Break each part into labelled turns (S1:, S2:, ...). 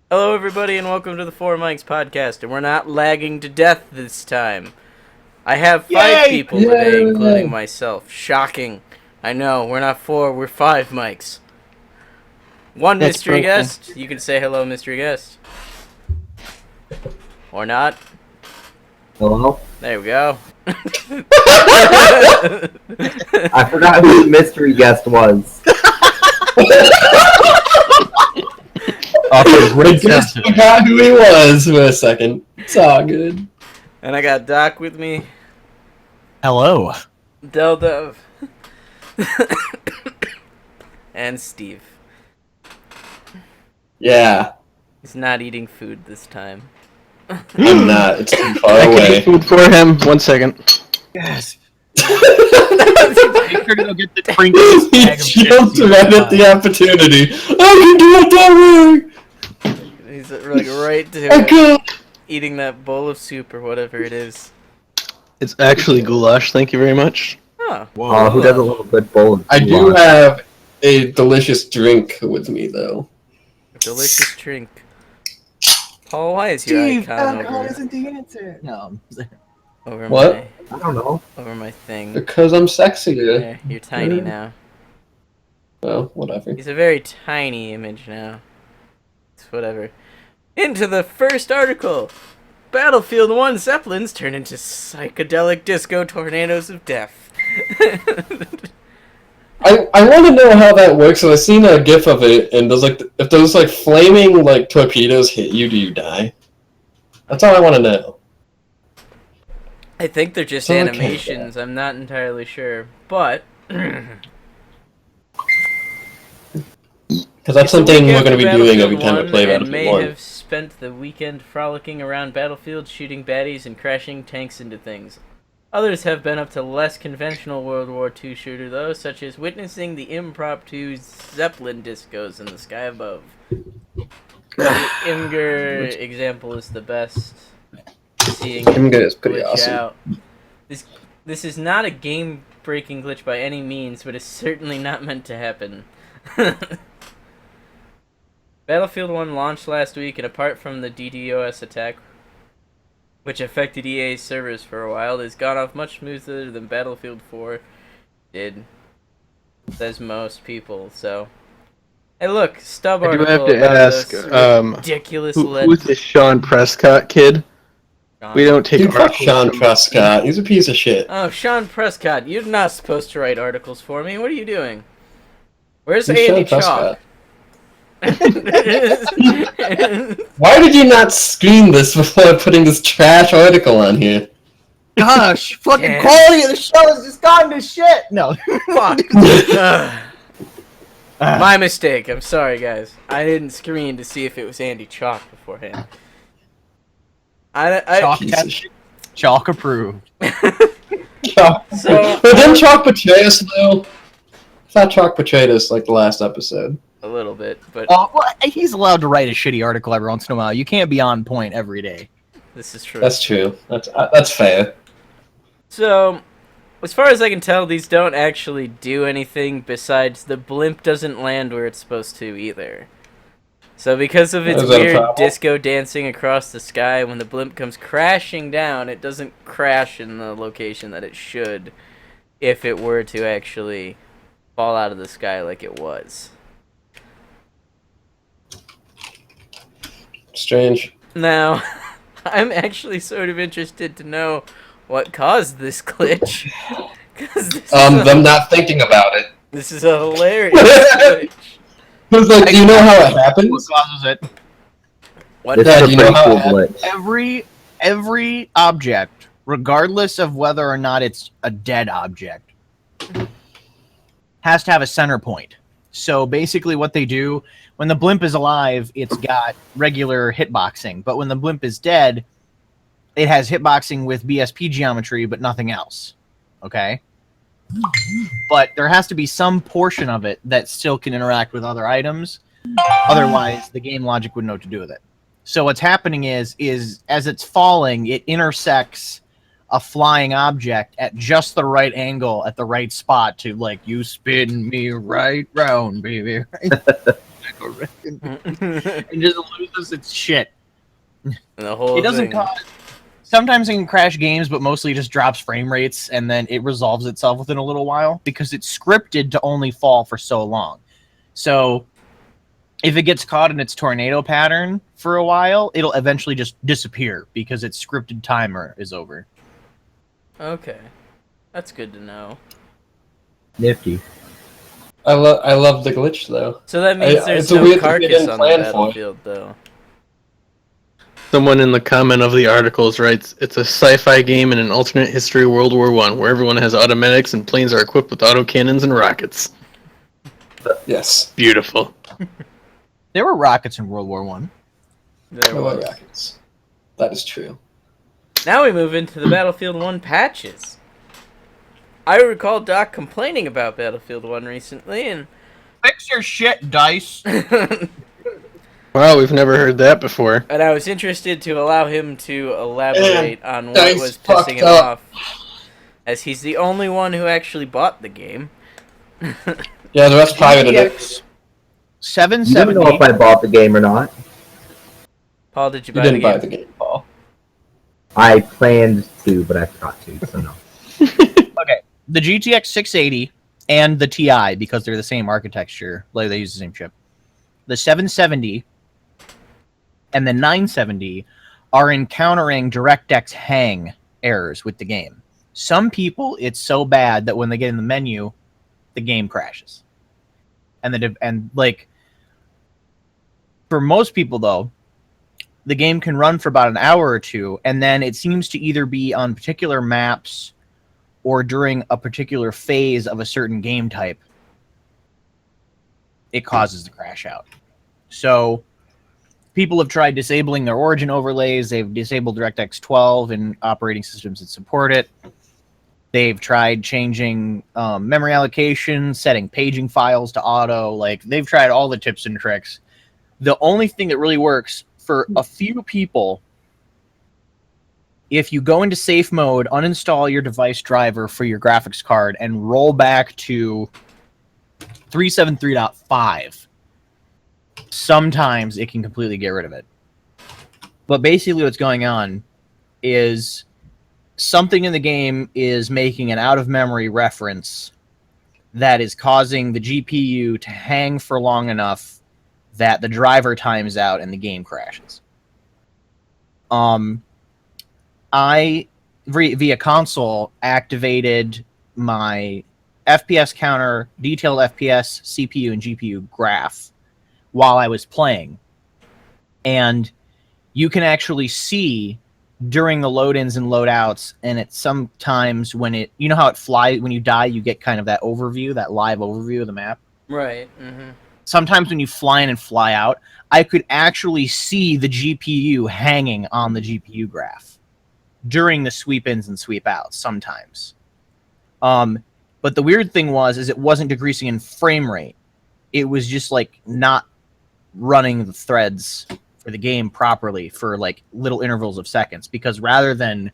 S1: Hello, everybody, and welcome to the Four Mics podcast. And we're not lagging to death this time. I have five
S2: Yay!
S1: people today, including myself. Shocking. I know, we're not four, we're five mics. One
S2: That's
S1: mystery
S2: broken.
S1: guest. You can say hello, mystery guest. Or not.
S3: Hello?
S1: There we go.
S3: I forgot who the mystery guest was.
S2: I just forgot who he was for a second. It's all good.
S1: And I got Doc with me.
S4: Hello.
S1: Del Dove. And Steve.
S2: Yeah,
S1: He's not eating food this time.
S2: I'm not. It's too far
S5: I can
S2: away.
S5: eat food for him. 1 second.
S4: Yes. Make sure to go get the Pringles
S2: He
S4: bag of
S2: jumped
S4: chips.
S2: right at the opportunity. I can do it that way!
S1: He's like right to
S2: I
S1: it,
S2: can!
S1: eating that bowl of soup or whatever it is.
S5: It's actually goulash. Thank you very much.
S1: Huh.
S3: Oh, who doesn't love a good bowl of
S2: I do
S3: goulash?
S2: have a delicious drink with me, though.
S1: A delicious drink. Paul, why is your icon over,
S4: the answer. No.
S1: over
S2: What?
S1: my
S3: I don't know.
S1: over my thing?
S2: Because I'm sexier.
S1: There, you're tiny now.
S2: Well, whatever.
S1: He's a very tiny image now. It's whatever. Into the first article. Battlefield 1 Zeppelins turn into psychedelic disco tornadoes of death.
S2: I want to know how that works. So I seen a gif of it, and there's like, if those like flaming like torpedoes hit you, do you die? That's all I want to know.
S1: I think they're just
S2: So I can't
S1: animations. I'm not entirely sure, but
S2: Because that's something we're going to be doing every time we play
S1: and may
S2: Battlefield 1.
S1: have spent the weekend frolicking around battlefields, shooting baddies, and crashing tanks into things. Others have been up to less conventional World War II shooter, though, such as witnessing the impromptu Zeppelin discos in the sky above. The Imgur example is the best. Seeing it
S2: Imgur is pretty
S1: glitch
S2: awesome.
S1: out. This is not a game-breaking glitch by any means, but it's certainly not meant to happen. Battlefield 1 launched last week, and apart from the DDoS attack, which affected EA's servers for a while, it has gone off much smoother than Battlefield 4 did, says most people, so... Hey look, stub
S5: I do
S1: article
S5: have to
S1: about
S5: ask,
S1: this ridiculous
S5: who's this Sean Prescott kid? We don't take
S2: Dude, fuck
S5: articles
S2: Sean
S5: from-
S2: Prescott. He's a piece of shit.
S1: Oh, Sean Prescott, you're not supposed to write articles for me. What are you doing? Where's
S2: Who's
S1: Andy
S2: Sean
S1: Chalk?
S2: Why did you not screen this before putting this trash article on here?
S4: Gosh, fucking
S1: Damn.
S4: quality of the show has just gone to shit. No.
S1: Fuck. Ugh. My mistake. I'm sorry, guys. I didn't screen to see if it was Andy Chalk beforehand.
S4: Chalk,
S2: Piece of shit.
S4: Chalk approved.
S2: Chalk.
S1: So-
S2: But didn't Chalk betray us, though? I thought Chalk betrayed us, like, the last episode.
S1: a little bit, but
S4: Well, he's allowed to write a shitty article every once in a while. You can't be on point every day.
S1: this is true.
S2: That's true. That's fair.
S1: So, as far as I can tell, these don't actually do anything besides the blimp doesn't land where it's supposed to either. So because of its
S2: Is that a
S1: weird
S2: problem?
S1: disco dancing across the sky, when the blimp comes crashing down, it doesn't crash in the location that it should if it were to actually fall out of the sky like it was.
S2: Strange.
S1: Now, I'm actually sort of interested to know what caused this glitch. 'Cause
S2: Them not thinking about it.
S1: this is a hilarious glitch.
S2: Who's like, do you know how it
S4: What
S2: happens?
S4: causes it?
S1: What
S3: This
S2: Dad,
S3: is a
S2: you know
S3: pretty
S2: how
S3: cool
S2: it happened?
S3: glitch.
S4: Every object, regardless of whether or not it's a dead object, has to have a center point. So basically what they do, when the blimp is alive, it's got regular hitboxing. But when the blimp is dead, it has hitboxing with BSP geometry, but nothing else. Okay? But there has to be some portion of it that still can interact with other items. Otherwise, the game logic wouldn't know what to do with it. So what's happening is as it's falling, it intersects a flying object at just the right angle at the right spot to, like, you spin me right round, baby. and just loses its shit.
S1: The whole
S4: It doesn't
S1: thing.
S4: cause. Sometimes it can crash games, but mostly just drops frame rates, and then it resolves itself within a little while because it's scripted to only fall for so long. So, if it gets caught in its tornado pattern for a while, it'll eventually just disappear because its scripted timer is over.
S1: Okay, that's good to know.
S3: Nifty.
S2: I love the glitch though.
S1: So that means
S2: I-
S1: there's
S2: it's a
S1: no
S2: weird thing they
S1: carcass
S2: didn't
S1: on the
S2: plan for.
S1: battlefield, though.
S5: Someone in the comment of the articles writes, "It's a sci-fi game in an alternate history World War I, where everyone has automatics and planes are equipped with autocannons and rockets."
S2: Yes.
S5: Beautiful.
S4: There were rockets in World War One.
S1: There
S2: I love
S1: was.
S2: rockets. That is true.
S1: Now we move into the Battlefield 1 patches. I recall Doc complaining about Battlefield 1 recently, and
S4: Fix your shit, Dice.
S5: Wow, we've never heard that before.
S1: and I was interested to allow him to elaborate on what
S2: Dice
S1: was
S2: fucked
S1: pissing him
S2: up.
S1: off, as he's the only one who actually bought the game.
S2: Yeah, the rest pirated it.
S4: GTX
S3: You didn't
S4: 770.
S3: know if I bought the game or not.
S1: Paul, did you
S2: You
S1: buy the
S2: didn't
S1: game?
S2: buy the game, Paul.
S3: I planned to, but I forgot to, so no.
S4: Okay, the GTX 680 and the TI, because they're the same architecture, like they use the same chip. The 770 and the 970 are encountering DirectX hang errors with the game. Some people, it's so bad that when they get in the menu, the game crashes. And like, for most people though, the game can run for about an hour or two, and then it seems to either be on particular maps or during a particular phase of a certain game type, it causes the crash out. So people have tried disabling their origin overlays. They've disabled DirectX 12 in operating systems that support it. They've tried changing memory allocation, setting paging files to auto. Like, they've tried all the tips and tricks. The only thing that really works for a few people, if you go into safe mode, uninstall your device driver for your graphics card, and roll back to 373.5, sometimes it can completely get rid of it. But basically what's going on is something in the game is making an out-of-memory reference that is causing the GPU to hang for long enough that the driver times out and the game crashes. I, via console, activated my FPS counter, detailed FPS, CPU, and GPU graph while I was playing. And you can actually see during the load-ins and load-outs, and it sometimes when it, you know how it flies, when you die, you get kind of that overview, that live overview of the map?
S1: Right. Mm-hmm.
S4: Sometimes when you fly in and fly out, I could actually see the GPU hanging on the GPU graph during the sweep ins and sweep outs sometimes. But the weird thing was, is it wasn't decreasing in frame rate. It was just like not running the threads for the game properly for like little intervals of seconds, because rather than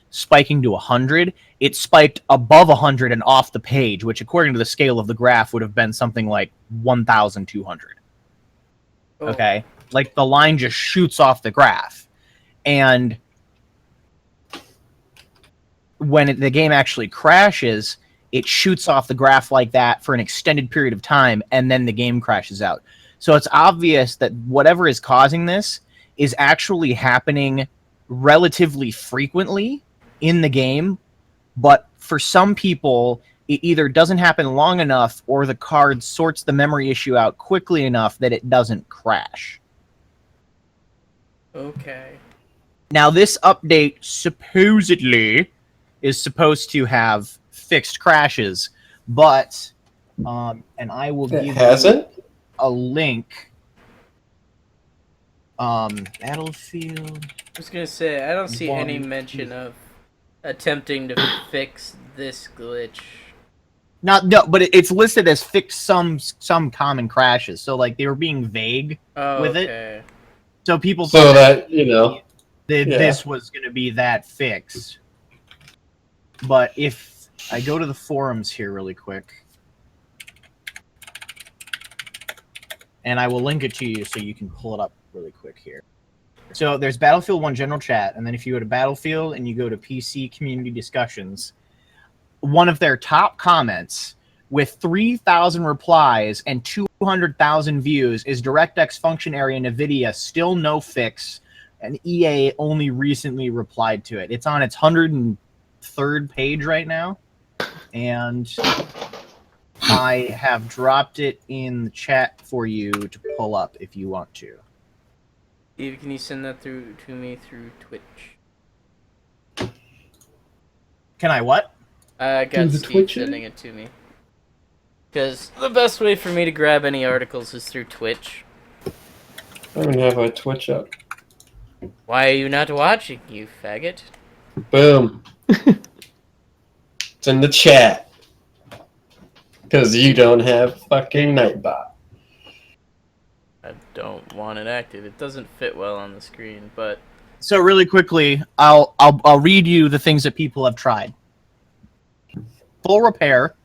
S4: spiking to 100, it spiked above 100 and off the page, which according to the scale of the graph would have been something like 1,200.
S1: Oh.
S4: Okay? Like the line just shoots off the graph. And when the game actually crashes, it shoots off the graph like that for an extended period of time, and then the game crashes out. So it's obvious that whatever is causing this is actually happening relatively frequently in the game, but for some people, it either doesn't happen long enough or the card sorts the memory issue out quickly enough that it doesn't crash.
S1: Okay.
S4: Now, this update supposedly is supposed to have fixed crashes, but, and I will give
S2: It
S4: you
S2: hasn't?
S4: a link. Battlefield.
S1: I was gonna say, I don't see any
S4: One.
S1: mention of attempting to fix this glitch.
S4: No, but it's listed as fix some common crashes. So like they were being vague
S1: Oh,
S4: with it.
S1: okay.
S4: So people
S2: So
S4: thought
S2: that, you know.
S4: that
S2: yeah.
S4: this was going to be that fix. But if I go to the forums here really quick, and I will link it to you so you can pull it up really quick here. So there's Battlefield 1 general chat, and then if you go to Battlefield and you go to PC community discussions, one of their top comments with 3,000 replies and 200,000 views is DirectX function area NVIDIA still no fix, and EA only recently replied to it. It's on its 103rd page right now, and I have dropped it in the chat for you to pull up if you want to.
S1: Steve, can you send that through to me through Twitch?
S4: Can I what?
S1: I got
S2: Through the
S1: Steve
S2: Twitch?
S1: sending it to me. Because the best way for me to grab any articles is through Twitch.
S2: I don't have a Twitch up.
S1: Why are you not watching, you faggot?
S2: Boom. It's in the chat. Because you don't have fucking Nightbot.
S1: I don't want it active. It doesn't fit well on the screen, but
S4: So really quickly, I'll read you the things that people have tried. Full repair,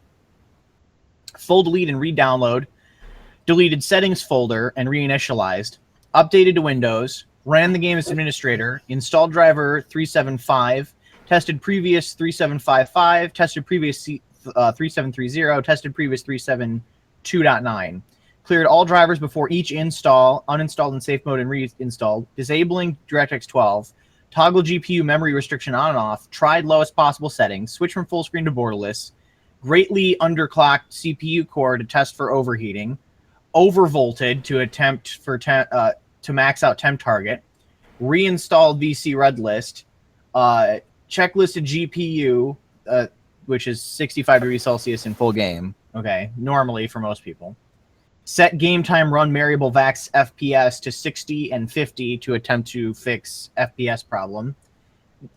S4: full delete and re-download, deleted settings folder and reinitialized, updated to Windows, ran the game as administrator, installed driver 375, tested previous 3755, tested previous 3730, tested previous 372.9. Cleared all drivers before each install, uninstalled in safe mode and reinstalled, disabling DirectX 12, toggle GPU memory restriction on and off, tried lowest possible settings, switch from full screen to borderless, greatly underclocked CPU core to test for overheating, overvolted to attempt for to max out temp target, reinstalled VC red list, checklisted GPU, which is 65 degrees Celsius in full game, okay, normally for most people. Set game time run variable VAX FPS to 60 and 50 to attempt to fix FPS problem.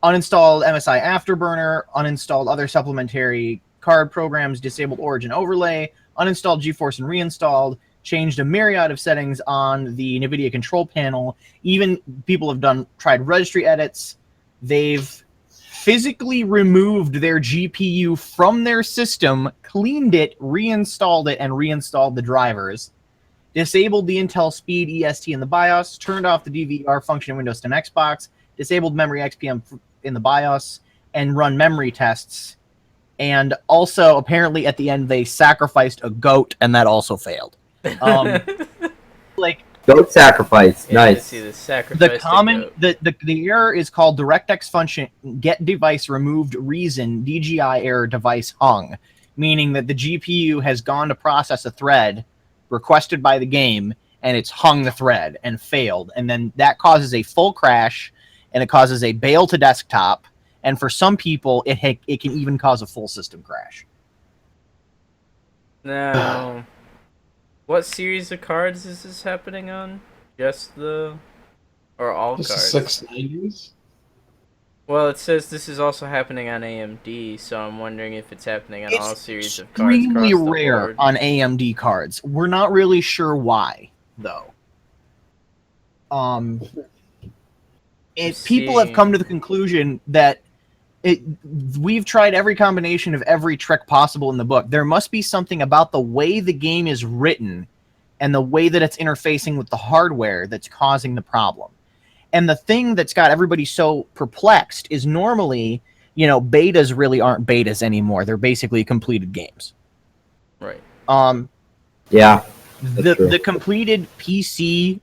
S4: Uninstalled MSI Afterburner, uninstalled other supplementary card programs, disabled Origin overlay, uninstalled GeForce and reinstalled, changed a myriad of settings on the NVIDIA control panel. Even people have tried registry edits. They've physically removed their GPU from their system, cleaned it, reinstalled it, and reinstalled the drivers. Disabled the Intel Speed EST in the BIOS, turned off the DVR function in Windows 10 Xbox, disabled memory XPM in the BIOS, and run memory tests. And also, apparently, at the end, they sacrificed a goat, and that also failed.
S3: Goat sacrifice.
S1: yeah, I
S3: Nice.
S1: see the sacrifice.
S4: The common the error is called DirectX function get device removed reason DGI error device hung, meaning that the GPU has gone to process a thread requested by the game and it's hung the thread and failed, and then that causes a full crash and it causes a bail to desktop, and for some people it can even cause a full system crash.
S1: Now, what series of cards is this happening on? Just the... or all
S2: This
S1: cards?
S2: is 690s.
S1: Well, it says this is also happening on AMD, so I'm wondering if it's happening on all series of cards
S4: Extremely
S1: across the
S4: rare
S1: board.
S4: on AMD cards. We're not really sure why, though. People have come to the conclusion that we've tried every combination of every trick possible in the book. There must be something about the way the game is written and the way that it's interfacing with the hardware that's causing the problem. And the thing that's got everybody so perplexed is normally, betas really aren't betas anymore. They're basically completed games.
S1: Right.
S3: Yeah. That's true.
S4: The completed PC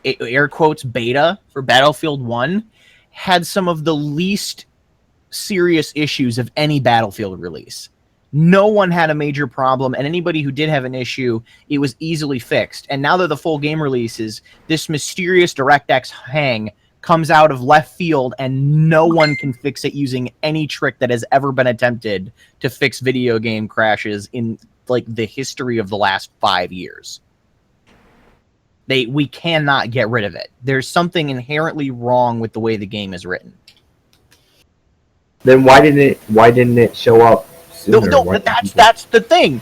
S4: air quotes beta for Battlefield 1 had some of the least serious issues of any Battlefield release. No one had a major problem, and anybody who did have an issue, it was easily fixed. And now that the full game releases, this mysterious DirectX hang comes out of left field, and no one can fix it using any trick that has ever been attempted to fix video game crashes in the history of the last 5 years. We cannot get rid of it. There's something inherently wrong with the way the game is written.
S3: Then why didn't it show up sooner?
S4: No, but that's the thing.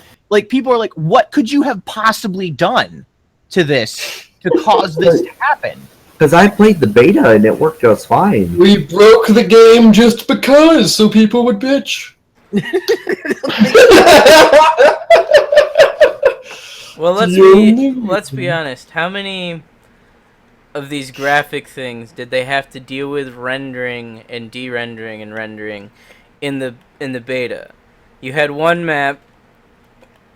S4: People are like, what could you have possibly done to this to cause this to happen?
S3: Because I played the beta and it worked just fine.
S2: We broke the game just because, so people would bitch.
S1: Well, let's be honest. How many of these graphic things did they have to deal with rendering and de-rendering and rendering in the beta? You had one map,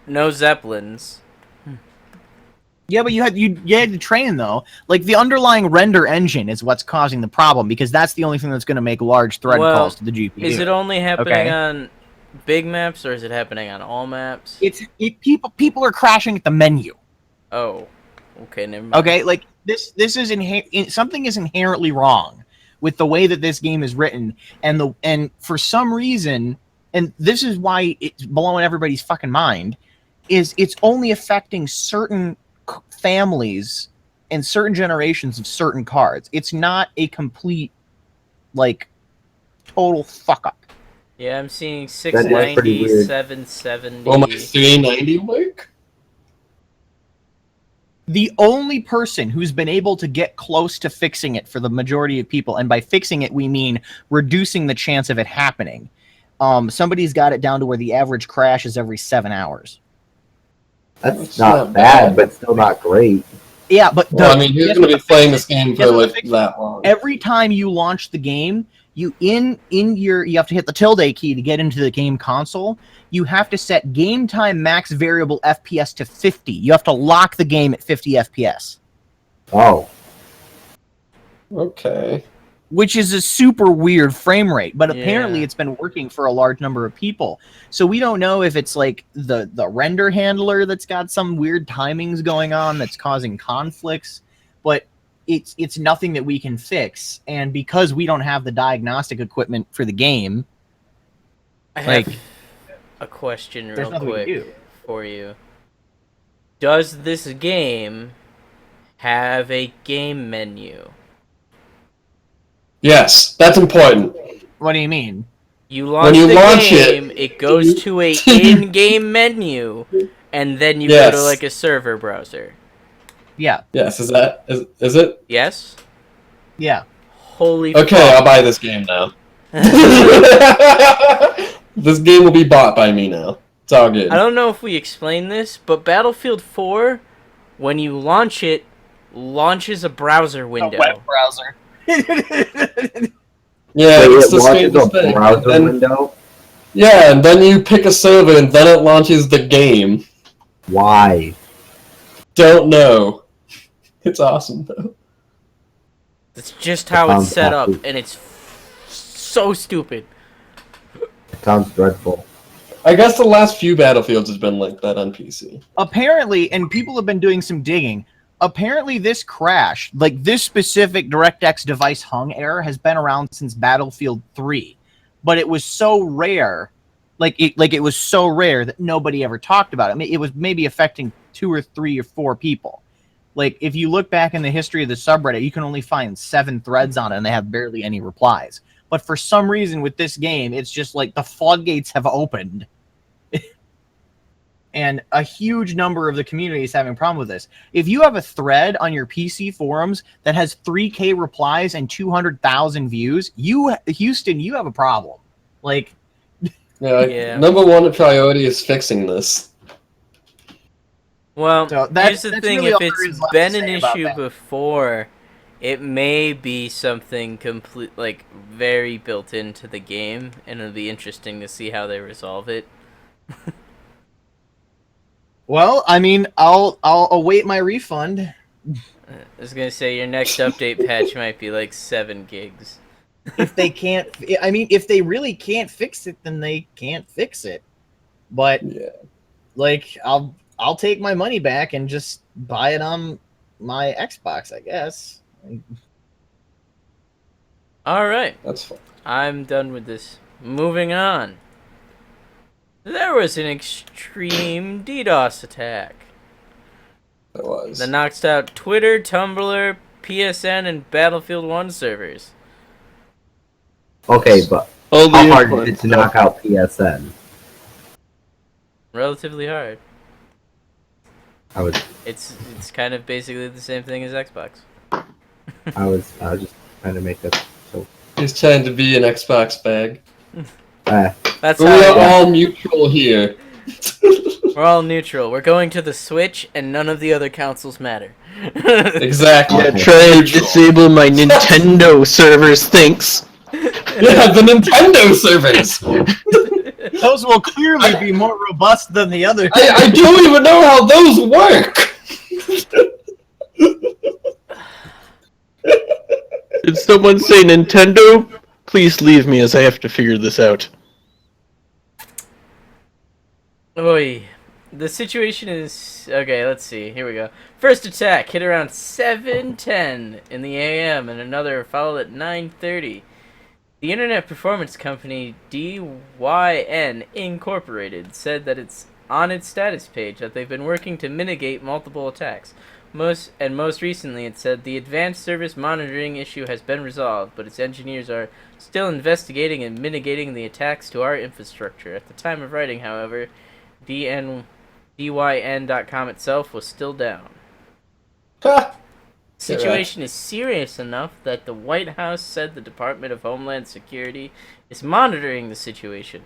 S1: no zeppelins.
S4: Yeah, but you had to train though. Like the underlying render engine is what's causing the problem because that's the only thing that's going to make large thread calls to the GPU.
S1: Is it only happening on big maps or is it happening on all maps?
S4: People are crashing at the menu.
S1: Oh, okay, never mind.
S4: Okay, like this is something is inherently wrong with the way that this game is written, and for some reason, and this is why it's blowing everybody's fucking mind, is it's only affecting certain families and certain generations of certain cards. It's not a complete, like, total fuck up.
S1: Yeah, I'm seeing
S3: That is pretty
S1: 690,
S3: weird.
S1: 770.
S2: Will my 390 work?
S4: The only person who's been able to get close to fixing it for the majority of people, and by fixing it we mean reducing the chance of it happening, somebody's got it down to where the average crash is every 7 hours.
S3: That's not bad, but still not great.
S4: Yeah, but
S2: Well, I mean, who's going to be playing this game for like that long?
S4: every time you launch the game, you have to hit the tilde key to get into the game console. You have to set game time max variable FPS to 50. You have to lock the game at 50 FPS.
S3: Oh,
S2: Okay.
S4: Which is a super weird frame rate, but
S1: Yeah.
S4: apparently it's been working for a large number of people. So we don't know if it's like the render handler that's got some weird timings going on that's causing conflicts, but it's nothing that we can fix. And because we don't have the diagnostic equipment for the game,
S1: I have
S4: like,
S1: a question
S4: there's
S1: real
S4: nothing we can
S1: quick
S4: do.
S1: for you. Does this game have a game menu?
S2: Yes, that's important.
S4: What do you mean?
S1: You launch
S2: you
S1: the
S2: launch
S1: game, it goes to a in-game menu, and then you go
S2: Yes.
S1: to like a server browser.
S4: Yeah,
S2: Yes, is it?
S1: Yes?
S4: yeah.
S1: Holy
S2: Okay,
S1: fuck.
S2: I'll buy this game now. This game will be bought by me now. It's all good.
S1: I don't know if we explained this, but Battlefield 4, when you launch it, launches a browser window.
S4: browser.
S2: Yeah,
S3: so
S2: it's
S3: it
S2: the
S3: launches
S2: strangest
S3: a
S2: thing.
S3: browser
S2: And-
S3: window.
S2: Yeah, and then you pick a server, and then it launches the game.
S3: Why?
S2: Don't know. It's awesome though.
S1: That's just how it's
S3: Sounds
S1: set up,
S3: awful.
S1: and it's so stupid.
S3: It sounds dreadful.
S2: I guess the last few Battlefields has been like that on PC.
S4: Apparently, and people have been doing some digging, apparently this crash, like this specific DirectX device hung error, has been around since Battlefield 3. But it was so rare, it was so rare that nobody ever talked about it. I mean, it was maybe affecting 2 or 3 or 4 people. Like, if you look back in the history of the subreddit, you can only find 7 threads on it, and they have barely any replies. But for some reason with this game, it's just like the floodgates have opened. And a huge number of the community is having a problem with this. If you have a thread on your PC forums that has 3K replies and 200,000 views, Houston, you have a problem. Like,
S1: Yeah.
S2: Number one priority is fixing this.
S1: Well,
S4: So
S1: here's the
S4: that's
S1: thing,
S4: really
S1: if
S4: all there
S1: it's
S4: is left
S1: been
S4: to
S1: an
S4: say about
S1: issue
S4: that.
S1: before, it may be something very built into the game, and it'll be interesting to see how they resolve it.
S4: well, I mean, I'll await my refund.
S1: I was gonna say your next update patch might be like 7 gigs.
S4: If they can't, I mean, if they really can't fix it, then they can't fix it. But
S2: Yeah.
S4: like, I'll take my money back and just buy it on my Xbox, I guess.
S1: Alright,
S2: That's fine.
S1: I'm done with this. Moving on. There was an extreme DDoS attack
S2: That was.
S1: that knocked out Twitter, Tumblr, PSN, and Battlefield 1 servers.
S3: Okay, but
S5: All the
S3: how hard
S5: input.
S3: is it to knock out PSN?
S1: Relatively hard. It's kind of basically the same thing as Xbox.
S3: I was just trying to make that. So,
S2: He's trying to be an Xbox bag.
S1: That's
S2: We
S1: how
S2: are all mutual here.
S1: We're all neutral. We're going to the Switch, and none of the other consoles matter.
S2: Exactly.
S5: Yeah, try to disable my Nintendo servers, thanks.
S2: Yeah, the Nintendo servers.
S4: Those will clearly be more robust than the other.
S2: I don't even know how those work.
S5: Did someone say Nintendo? Please leave me as I have to figure this out.
S1: Oy. The situation is... Okay, let's see. Here we go. First attack hit around 7:10 in the AM, and another followed at 9:30. The internet performance company DYN Incorporated said that it's on its status page that they've been working to mitigate multiple attacks. Most recently, it said the advanced service monitoring issue has been resolved, but its engineers are still investigating and mitigating the attacks to our infrastructure. At the time of writing, however, DYN.com itself was still down.
S2: Ha.
S1: Situation is serious enough that the White House said the Department of Homeland Security is monitoring the situation.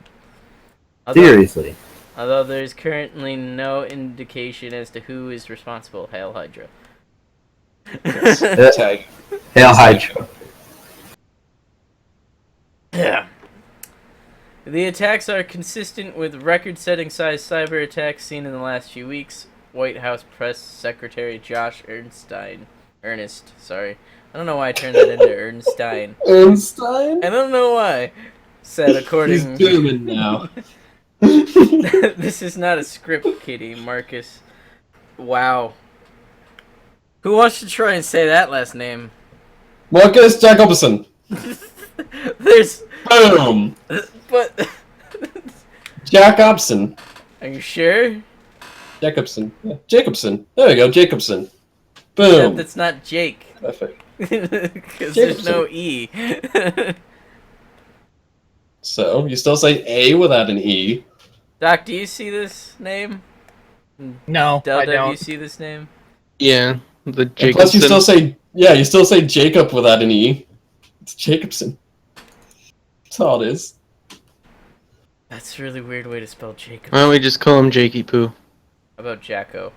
S3: Seriously.
S1: Although there is currently no indication as to who is responsible. Hail Hydra.
S2: Tag.
S3: Hail Hydra.
S1: Yeah. The attacks are consistent with record-setting size cyber attacks seen in the last few weeks. White House Press Secretary Josh Ernest, sorry. I don't know why I turned that into Ernstein.
S2: Einstein?
S1: I don't know why. Said
S2: He's
S1: according
S2: German now.
S1: This is not a script, Kitty, Marcus. Wow. Who wants to try and say that last name?
S2: Marcus Jacobson.
S1: There's...
S2: Boom.
S1: But...
S2: Jacobson.
S1: Are you sure?
S2: Jacobson. Yeah. Jacobson. There we go, Jacobson.
S1: Except
S2: Boom.
S1: it's not Jake.
S2: Perfect.
S1: Because there's no E.
S2: So, you still say A without an E.
S1: Doc, do you see this name?
S4: No, I
S1: Delta, do you
S4: don't.
S1: see this name?
S5: Yeah, the
S2: And plus, you
S5: Jacobson.
S2: still say, yeah, you still say Jacob without an E. It's Jacobson. That's all it is.
S1: That's a really weird way to spell Jacob.
S5: Why don't we just call him Jakey Poo?
S1: How about Jacko?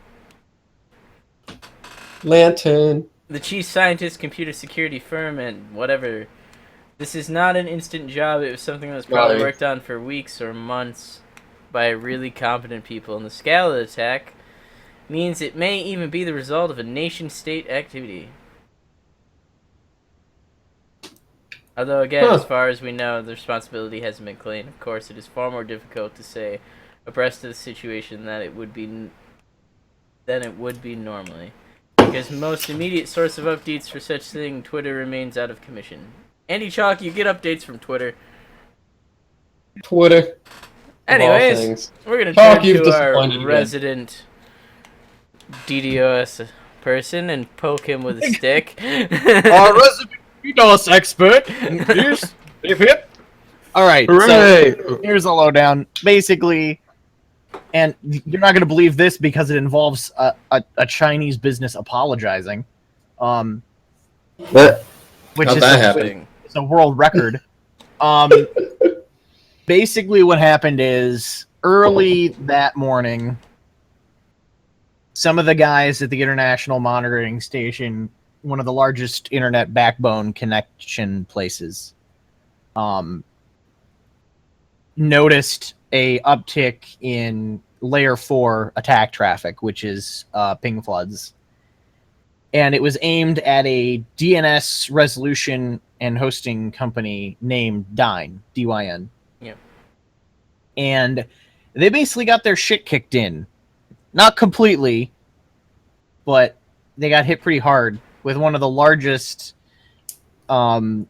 S2: Lantern.
S1: The chief scientist, computer security firm, and whatever. This is not an instant job. It was something that was probably
S2: Right.
S1: worked on for weeks or months by really competent people. And the scale of the attack means it may even be the result of a nation-state activity. Although, again,
S2: Huh.
S1: as far as we know, the responsibility hasn't been claimed. Of course, it is far more difficult to say abreast of the situation than it would be normally. Because most immediate source of updates for such thing, Twitter remains out of commission. Andy Chalk, you get updates from Twitter.
S2: Twitter. of all
S1: Anyways,
S2: things.
S1: we're gonna
S2: Chalk,
S1: turn
S2: you've
S1: to our
S2: disappointed again.
S1: resident DDoS person and poke him with a stick.
S4: Our resident DDoS expert. Here's hip. All right. So
S5: Hooray!
S4: here's a lowdown. Basically, and you're not going to believe this because it involves a Chinese business apologizing,
S3: But
S4: which
S2: How'd
S4: is
S2: that happen?
S4: it's a world record. Basically, what happened is early that morning, some of the guys at the International Monitoring Station, one of the largest internet backbone connection places, noticed a uptick in layer 4 attack traffic, which is ping floods. And it was aimed at a DNS resolution and hosting company named Dyn, DYN.
S1: Yeah.
S4: And they basically got their shit kicked in. Not completely, but they got hit pretty hard with one of the largest DDoS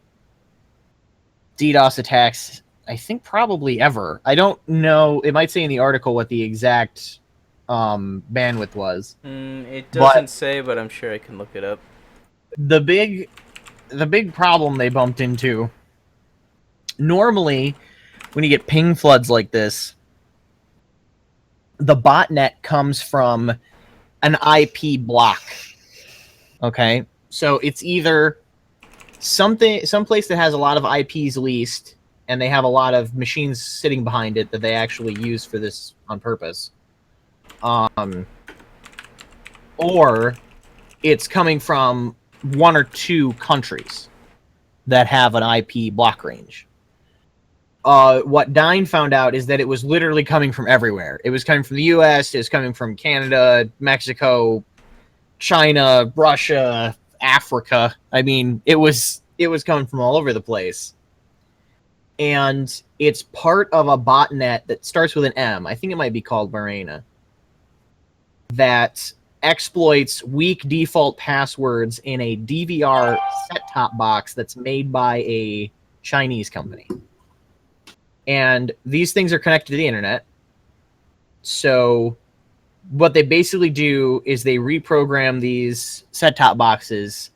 S4: attacks, I think probably ever. I don't know. It might say in the article what the exact bandwidth was.
S1: It doesn't say, but I'm sure I can look it up.
S4: The big problem they bumped into, normally when you get ping floods like this, the botnet comes from an IP block. Okay? So it's either someplace that has a lot of IPs leased and they have a lot of machines sitting behind it that they actually use for this on purpose. or it's coming from one or two countries that have an IP block range. What Dyn found out is that it was literally coming from everywhere. It was coming from the US, it was coming from Canada, Mexico, China, Russia, Africa. I mean, it was coming from all over the place. And it's part of a botnet that starts with an M. I think it might be called Marina. That exploits weak default passwords in a DVR set-top box that's made by a Chinese company. And these things are connected to the internet. So what they basically do is they reprogram these set-top boxes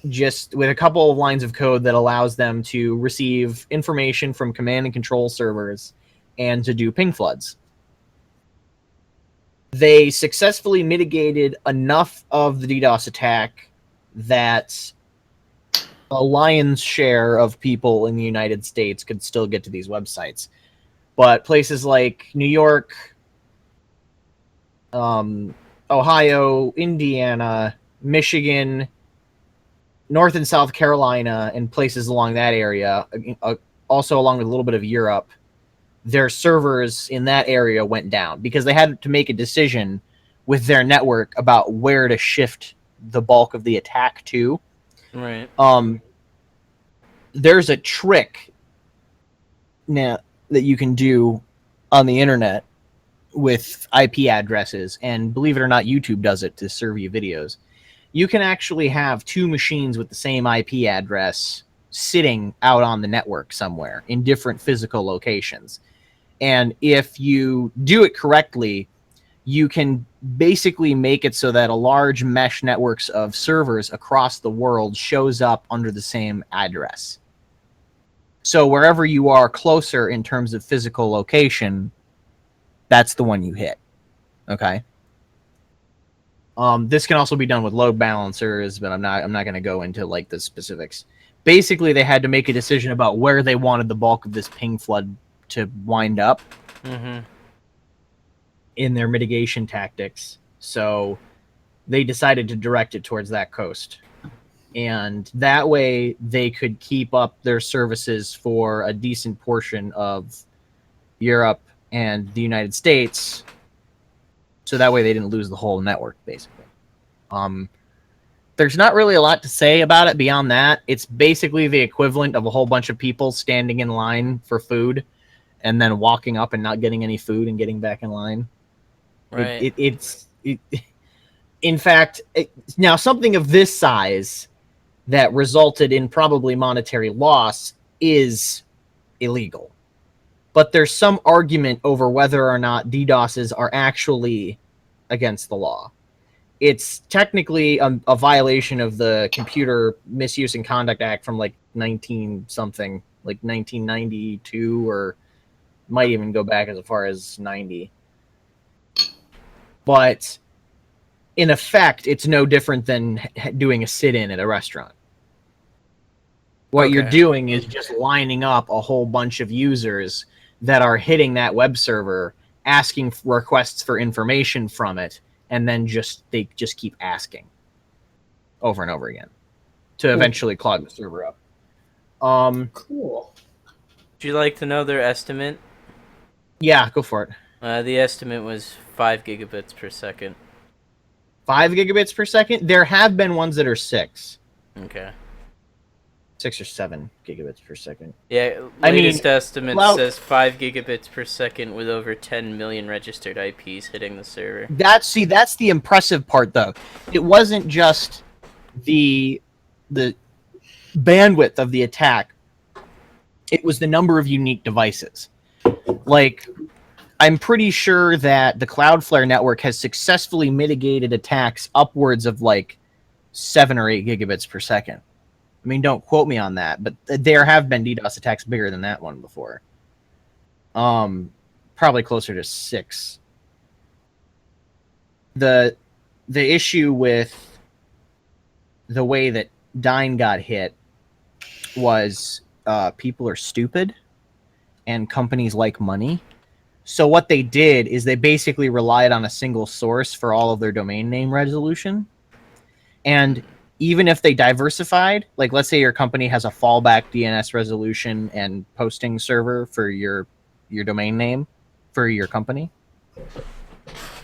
S4: just with a couple of lines of code that allows them to receive information from command and control servers and to do ping floods. They successfully mitigated enough of the DDoS attack that a lion's share of people in the United States could still get to these websites. But places like New York, Ohio, Indiana, Michigan, North and South Carolina, and places along that area, also along with a little bit of Europe, their servers in that area went down because they had to make a decision with their network about where to shift the bulk of the attack to.
S1: Right.
S4: There's a trick now that you can do on the internet with IP addresses, and believe it or not, YouTube does it to serve you videos. You can actually have two machines with the same IP address sitting out on the network somewhere in different physical locations. And if you do it correctly, you can basically make it so that a large mesh networks of servers across the world shows up under the same address. So wherever you are closer in terms of physical location, that's the one you hit. Okay. This can also be done with load balancers, but I'm not going to go into like the specifics. Basically, they had to make a decision about where they wanted the bulk of this ping flood to wind up in their mitigation tactics. So they decided to direct it towards that coast. And that way they could keep up their services for a decent portion of Europe and the United States. So that way they didn't lose the whole network, basically. There's not really a lot to say about it beyond that. It's basically the equivalent of a whole bunch of people standing in line for food and then walking up and not getting any food and getting back in line.
S1: Right.
S4: In fact, now something of this size that resulted in probably monetary loss is illegal. But there's some argument over whether or not DDoSes are actually against the law. It's technically a violation of the Computer Misuse and Conduct Act from like 19-something, like 1992, or might even go back as far as 90. But in effect, it's no different than doing a sit-in at a restaurant. What you're doing is just lining up a whole bunch of users that are hitting that web server, asking for requests for information from it, and then they just keep asking over and over again to eventually clog the server up.
S2: Cool.
S1: Would you like to know their estimate?
S4: Yeah, go for it.
S1: The estimate was 5 gigabits per second.
S4: 5 gigabits per second? There have been ones that are 6.
S1: Okay.
S4: 6 or 7 gigabits per second.
S1: Yeah, latest estimate says 5 gigabits per second with over 10 million registered IPs hitting the server.
S4: That's the impressive part, though. It wasn't just the bandwidth of the attack. It was the number of unique devices. Like, I'm pretty sure that the Cloudflare network has successfully mitigated attacks upwards of like 7 or 8 gigabits per second. I mean, don't quote me on that, but there have been DDoS attacks bigger than that one before. Probably closer to 6. The issue with the way that Dyn got hit was people are stupid and companies like money. So what they did is they basically relied on a single source for all of their domain name resolution. And even if they diversified, like let's say your company has a fallback DNS resolution and posting server for your domain name for your company,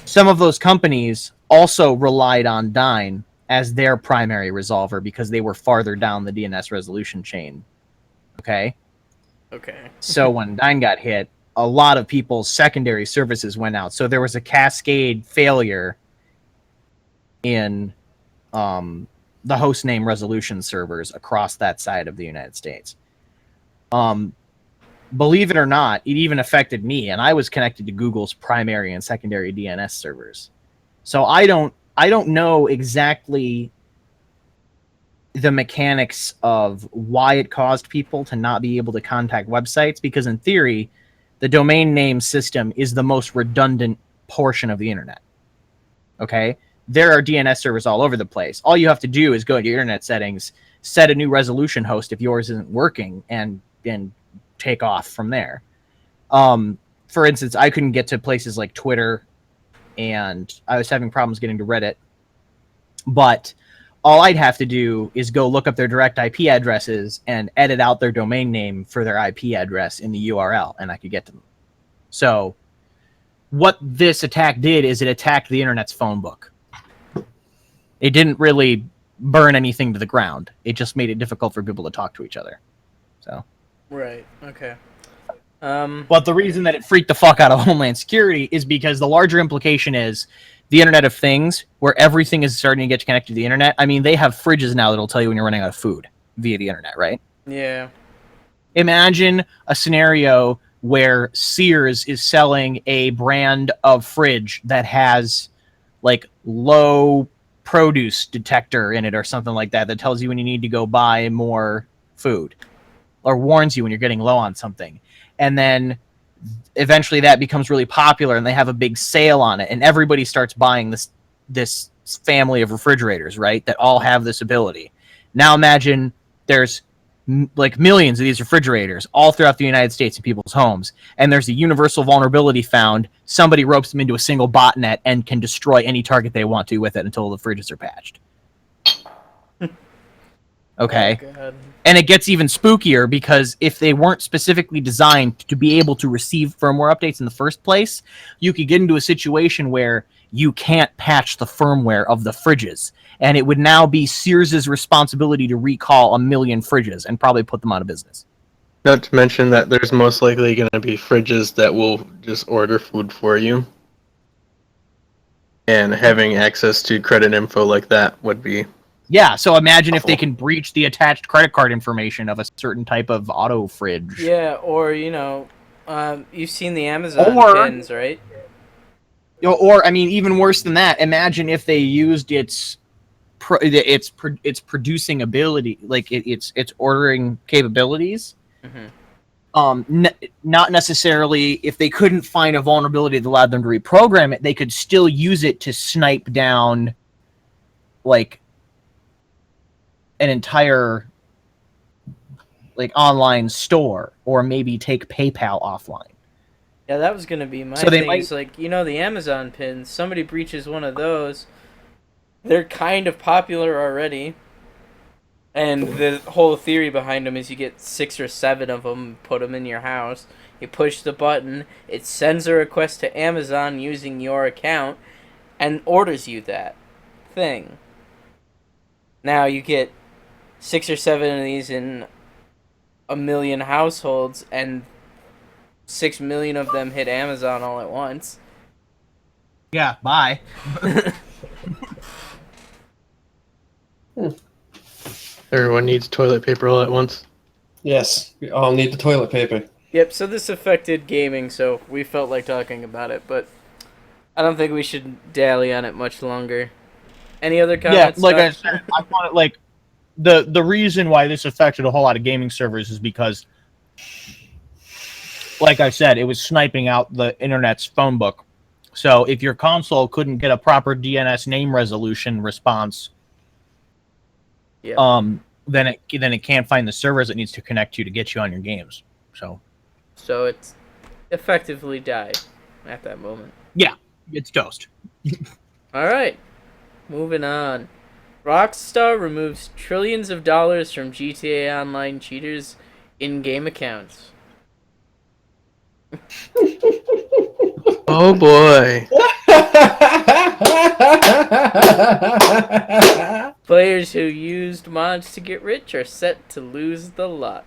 S4: some of those companies also relied on Dyn as their primary resolver because they were farther down the DNS resolution chain. Okay?
S1: Okay.
S4: So when Dyn got hit, a lot of people's secondary services went out. So there was a cascade failure in the host name resolution servers across that side of the United States. Believe it or not, it even affected me, and I was connected to Google's primary and secondary DNS servers. So I don't know exactly the mechanics of why it caused people to not be able to contact websites, because in theory, the domain name system is the most redundant portion of the internet. Okay? There are DNS servers all over the place. All you have to do is go to your internet settings, set a new resolution host if yours isn't working, and take off from there. For instance, I couldn't get to places like Twitter, and I was having problems getting to Reddit. But all I'd have to do is go look up their direct IP addresses and edit out their domain name for their IP address in the URL, and I could get to them. So what this attack did is it attacked the internet's phone book. It didn't really burn anything to the ground. It just made it difficult for people to talk to each other. So,
S1: Right. Okay.
S4: but the reason that it freaked the fuck out of Homeland Security is because the larger implication is the Internet of Things, where everything is starting to get connected to the internet. I mean, they have fridges now that'll tell you when you're running out of food via the internet, right?
S1: Yeah.
S4: Imagine a scenario where Sears is selling a brand of fridge that has like low produce detector in it or something like that tells you when you need to go buy more food or warns you when you're getting low on something. And then eventually that becomes really popular and they have a big sale on it and everybody starts buying this family of refrigerators, right? That all have this ability. Now imagine there's like millions of these refrigerators all throughout the United States in people's homes, and there's a universal vulnerability found. Somebody ropes them into a single botnet and can destroy any target they want to with it until the fridges are patched. Okay.
S1: Oh, God.
S4: And it gets even spookier because if they weren't specifically designed to be able to receive firmware updates in the first place, you could get into a situation where you can't patch the firmware of the fridges. And it would now be Sears' responsibility to recall 1 million fridges and probably put them out of business.
S5: Not to mention that there's most likely going to be fridges that will just order food for you. And having access to credit info like that would be...
S4: Yeah, so imagine if they can breach the attached credit card information of a certain type of auto fridge.
S1: Yeah, or, you've seen the Amazon pins, right?
S4: Or, I mean, even worse than that, imagine if they used its producing ability, like its ordering capabilities. Mm-hmm. Not necessarily, if they couldn't find a vulnerability that allowed them to reprogram it, they could still use it to snipe down, like, an entire, like, online store, or maybe take PayPal offline.
S1: Yeah, that was going to be my
S4: So they
S1: thing.
S4: might-
S1: It's like, the Amazon pins, somebody breaches one of those, they're kind of popular already. And the whole theory behind them is you get 6 or 7 of them, put them in your house, you push the button, it sends a request to Amazon using your account, and orders you that thing. Now you get 6 or 7 of these in 1 million households, and 6 million of them hit Amazon all at once.
S4: Yeah, bye.
S5: Everyone needs toilet paper all at once.
S2: Yes, we all need the toilet paper.
S1: Yep, so this affected gaming, so we felt like talking about it, but I don't think we should dally on it much longer. Any other comments?
S4: Yeah, like I
S1: Doc?
S4: said, I want it, like, the reason why this affected a whole lot of gaming servers is because, like I said, it was sniping out the internet's phone book. So if your console couldn't get a proper DNS name resolution response,
S1: Yeah.
S4: then it can't find the servers it needs to connect to get you on your games. So
S1: So it's effectively died at that moment.
S4: It's toast.
S1: All right, moving on. Rockstar removes trillions of dollars from GTA Online cheaters' in-game accounts.
S5: Oh boy.
S1: Players who used mods to get rich are set to lose the lot.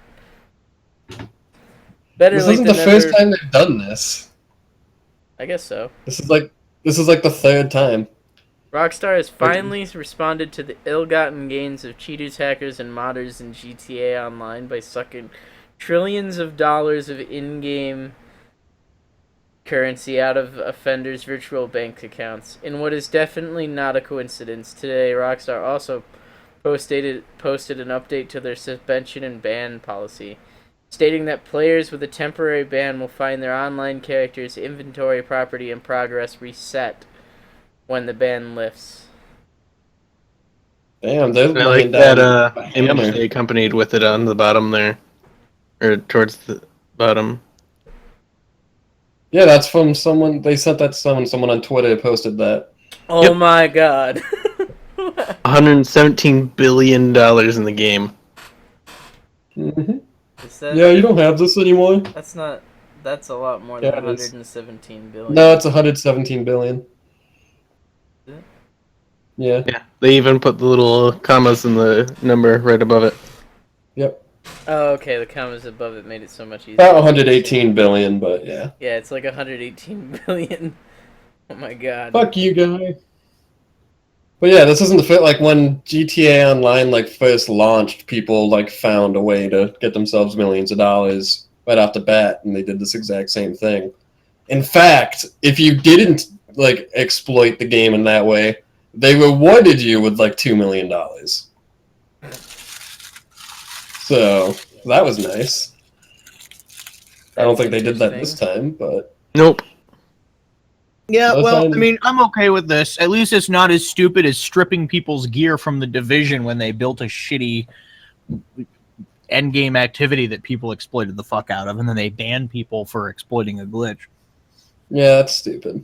S1: Better
S2: This
S1: late
S2: isn't the
S1: than
S2: first
S1: never.
S2: time they've done this.
S1: I guess so.
S2: This is like the third time.
S1: Rockstar has finally responded to the ill-gotten gains of cheaters, hackers, and modders in GTA Online by sucking trillions of dollars of in-game currency out of offenders' virtual bank accounts. In what is definitely not a coincidence, today Rockstar also posted an update to their suspension and ban policy, stating that players with a temporary ban will find their online characters' inventory, property, and progress reset when the ban lifts.
S2: Damn, they're
S5: I like
S2: laying
S5: that
S2: down a
S5: image
S2: hammer.
S5: they accompanied with it on the bottom there. Or towards the bottom.
S2: Yeah, that's from someone. They sent that to someone. Someone on Twitter posted that.
S1: Oh
S5: Yep.
S1: my god.
S5: $117 billion in the game.
S2: Hmm.
S1: Is that,
S2: Yeah, you don't have this anymore.
S1: that's not. That's a lot more
S2: Yeah,
S1: than
S2: it is.
S1: 117 billion.
S2: No, it's 117 billion.
S1: Is it?
S2: Yeah.
S5: Yeah. They even put the little commas in the number right above it.
S2: Yep.
S1: Oh, okay. The commas above it made it so much easier.
S2: About 118 billion, but yeah.
S1: Yeah, it's like 118 billion. Oh my god.
S2: Fuck you, guy. But yeah, this isn't the fit. Like when GTA Online like first launched, people like found a way to get themselves millions of dollars right off the bat, and they did this exact same thing. In fact, if you didn't like exploit the game in that way, they rewarded you with like $2 million. So that was nice. I don't think they did that this time, but
S5: Nope.
S4: Yeah,
S2: Well,
S4: well,
S2: then-
S4: I mean, I'm okay with this. At least it's not as stupid as stripping people's gear from the Division when they built a shitty endgame activity that people exploited the fuck out of, and then they banned people for exploiting a glitch.
S2: yeah, that's stupid.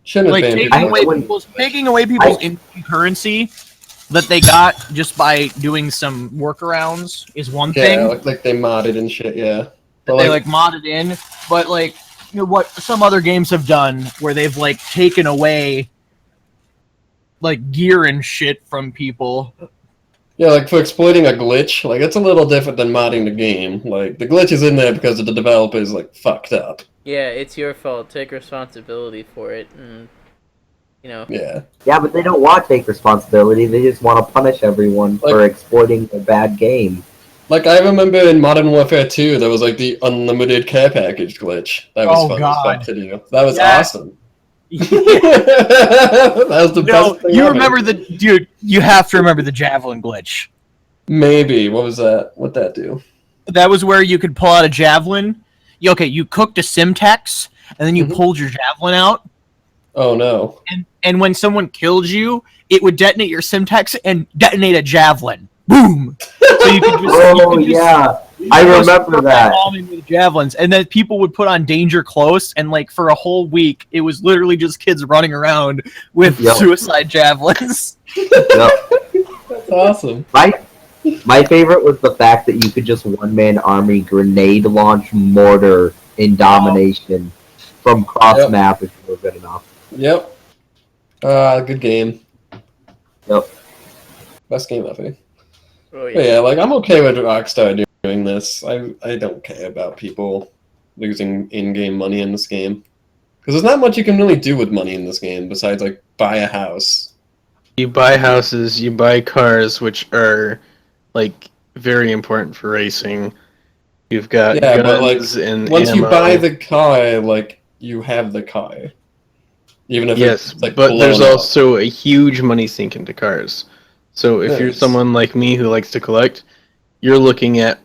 S2: Shouldn't have
S4: Like
S2: banned
S4: taking
S2: people.
S3: I
S4: away
S3: wouldn't-
S4: people's in-game currency that they got just by doing some workarounds is one thing.
S2: Yeah, like they modded and shit. Yeah, but
S4: They like modded in, but like you know, what some other games have done where they've like taken away like gear and shit from people.
S2: yeah, like for exploiting a glitch, like it's a little different than modding the game. Like the glitch is in there because the developers like fucked up.
S1: Yeah, it's your fault. Take responsibility for it, and you know.
S2: Yeah,
S3: Yeah, but they don't want to take responsibility. They just want to punish everyone for
S2: Like-
S3: exploiting a bad game.
S2: like I remember in Modern Warfare 2, there was like the unlimited care package glitch. That was
S4: Oh,
S2: fun
S4: God.
S2: as fuck to do. That was
S4: Yeah.
S2: awesome. That was the
S4: No,
S2: best thing
S4: you
S2: ever.
S4: remember the dude. You have to remember the javelin glitch.
S2: Maybe. What was that? What'd that do?
S4: That was where you could pull out a javelin. Okay, you cooked a Simtex, and then you
S2: Mhm.
S4: pulled your javelin out.
S2: Oh no.
S4: And when someone killed you, it would detonate your Simtex and detonate a javelin. Boom! So you could just,
S3: Oh yeah, I remember that.
S4: bombing with javelins, and then people would put on Danger Close, and like for a whole week, it was literally just kids running around with
S3: Yep.
S4: suicide javelins.
S3: Yep.
S2: That's awesome.
S3: My favorite was the fact that you could just one-man army grenade launch mortar in domination from cross
S2: Yep.
S3: map if you were good enough.
S2: Yep. Good game.
S3: Yep.
S2: Best game ever.
S1: Oh
S2: But
S1: yeah.
S2: yeah, like I'm okay with Rockstar doing this. I don't care about people losing in-game money in this game because there's not much you can really do with money in this game besides like buy a house.
S5: You buy houses, you buy cars, which are like very important for racing. You've got
S2: Yeah, but, like,
S5: guns and
S2: Once you
S5: ammo.
S2: buy the car, like you have the car, even if
S5: Yes,
S2: it's like
S5: but there's
S2: blown up.
S5: also a huge money sink into cars. So if you're
S2: Yes.
S5: someone like me who likes to collect, you're looking at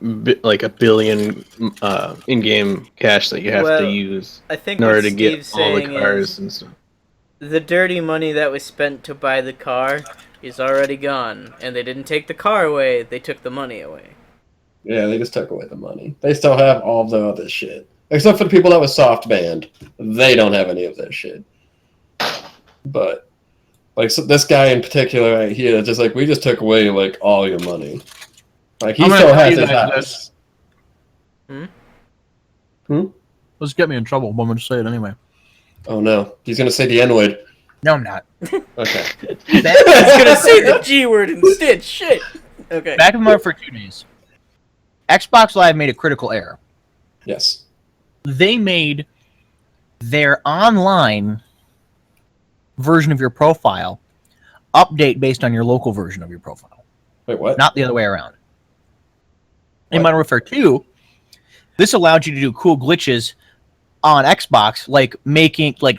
S5: like $1 billion in-game cash that you have
S1: Well,
S5: to use
S1: I think
S5: in order
S1: what
S5: to get
S1: Steve's
S5: all the
S1: saying
S5: cars
S1: is
S5: and stuff.
S1: the dirty money that was spent to buy the car is already gone, and they didn't take the car away; they took the money away.
S2: Yeah, they just took away the money. They still have all the other shit. Except for the people that were soft banned. They don't have any of that shit. But, like, so this guy in particular right here, just like, we just took away, like, all your money. Like, he
S4: I'm gonna
S2: still
S4: tell
S2: has
S4: you
S2: his
S4: guys
S2: house.
S4: Let's get me in trouble. But I'm going to say it anyway.
S2: Oh, no. He's going to say the N-word.
S4: No, I'm not.
S2: Okay.
S1: He's gonna say the G word instead. Shit. Okay.
S4: Back in March for 2 days, Xbox Live made a critical error.
S2: Yes.
S4: They made their online version of your profile update based on your local version of your profile,
S2: Wait, what?
S4: not the other way around. In
S2: What?
S4: Modern Warfare 2, this allowed you to do cool glitches on Xbox, like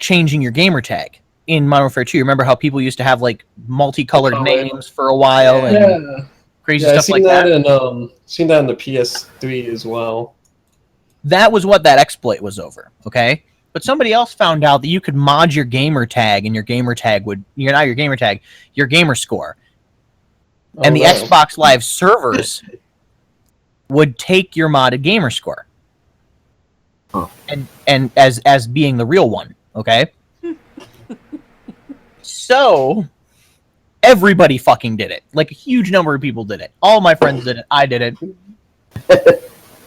S4: changing your gamer tag. In Modern Warfare 2, remember how people used to have like multicolored
S2: Oh,
S4: names for a while and
S2: Yeah.
S4: crazy
S2: Yeah, I've
S4: stuff
S2: seen
S4: like
S2: that,
S4: that?
S2: in seen that in the PS3 as well.
S4: That was what that exploit was over, okay? But somebody else found out that you could mod your gamer tag, and your gamer tag would, not your gamer tag, your gamer score. And
S2: Oh,
S4: the
S2: no.
S4: Xbox Live servers would take your modded gamer score.
S3: Huh.
S4: And as being the real one, okay? So everybody fucking did it. Like a huge number of people did it. All my friends did it. I did it.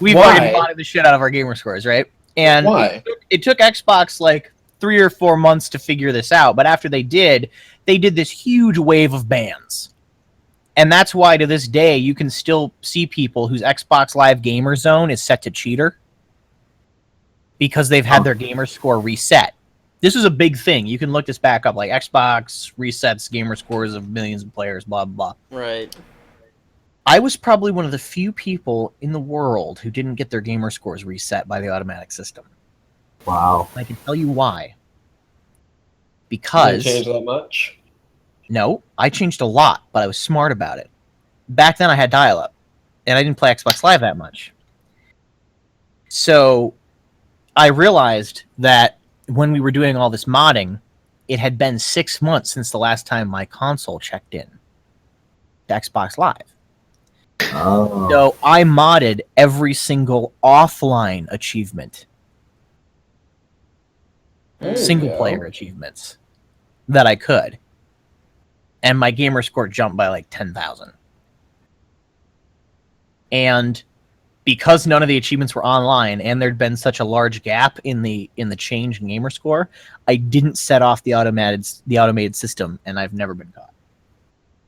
S4: We
S2: Why?
S4: fucking modded the shit out of our gamer scores, right? And
S2: Why?
S4: it took Xbox like 3 or 4 months to figure this out, but after they did this huge wave of bans. And that's why to this day you can still see people whose Xbox Live gamer zone is set to cheater because they've had their gamer score reset. This is a big thing. You can look this back up, like Xbox resets gamer scores of millions of players, blah blah blah.
S1: Right.
S4: I was probably one of the few people in the world who didn't get their gamer scores reset by the automatic system.
S3: Wow.
S4: I can tell you why.
S2: Didn't
S4: Because
S2: change that much.
S4: no, I changed a lot, but I was smart about it. Back then I had dial-up, and I didn't play Xbox Live that much. So I realized that when we were doing all this modding, it had been 6 months since the last time my console checked in to Xbox Live.
S3: Oh.
S4: So I modded every single offline achievement,
S2: There you
S4: single
S2: go.
S4: player achievements that I could. And my gamer score jumped by like 10,000. And because none of the achievements were online and there'd been such a large gap in the change in gamer score, I didn't set off the automated system, and I've never been caught.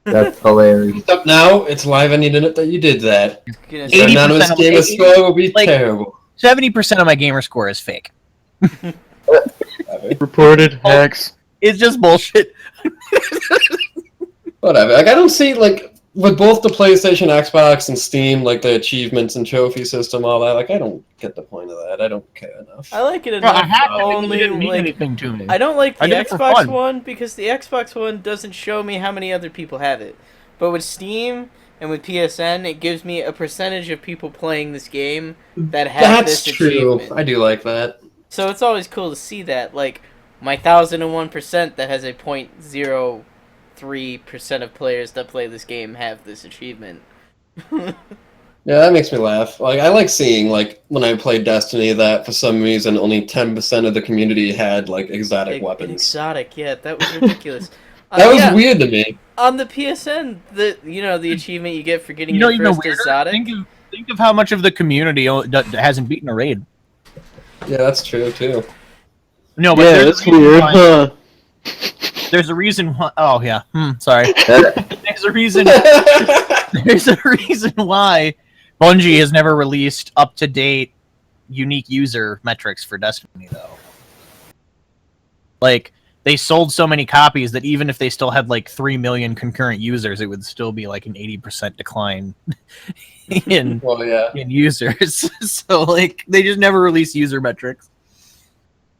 S3: That's hilarious.
S2: Except now, it's live on the internet that you did that.
S1: Gonna
S2: Your
S1: say-
S4: 80%
S2: anonymous
S4: of-
S2: gamer score will be
S4: like-
S2: terrible.
S4: 70% of my gamer score is fake.
S5: Reported hacks.
S4: It's just bullshit.
S2: Whatever. Like, I don't see, like, with both the PlayStation, Xbox, and Steam, like, the achievements and trophy system, all that, like, I don't get the point of that. I don't care enough.
S1: I like it
S4: Bro, I
S1: enough.
S4: had it, it
S1: Only
S4: didn't mean
S1: like
S4: anything to me.
S1: I don't like
S4: I
S1: the
S4: did it for
S1: Xbox
S4: fun.
S1: One because the Xbox One doesn't show me how many other people have it. But with Steam and with PSN, it gives me a percentage of people playing this game that have
S2: That's
S1: this
S2: true.
S1: achievement.
S2: I do like that.
S1: So it's always cool to see that. Like, my 1001% that has a 0.03% of players that play this game have this achievement.
S2: Yeah, that makes me laugh. Like, I like seeing, like, when I played Destiny, that for some reason only 10% of the community had, like, exotic weapons.
S1: Exotic, yeah, that was ridiculous.
S2: That was
S1: Yeah,
S2: weird to me.
S1: on the PSN, the achievement you get for getting
S4: You know,
S1: your
S4: even
S1: first
S4: weirder.
S1: exotic.
S4: Think of how much of the community hasn't beaten a raid.
S2: Yeah, that's true, too.
S4: No, but
S5: Yeah,
S4: there's
S5: that's
S4: a reason
S5: weird,
S4: why-
S5: huh?
S4: There's a reason why. Oh yeah, sorry.
S3: That-
S4: There's a reason. There's a reason why Bungie has never released up-to-date unique user metrics for Destiny, though. Like, they sold so many copies that even if they still had like 3 million concurrent users, it would still be like an 80% decline in
S2: Well, yeah.
S4: users. So like, they just never release user metrics.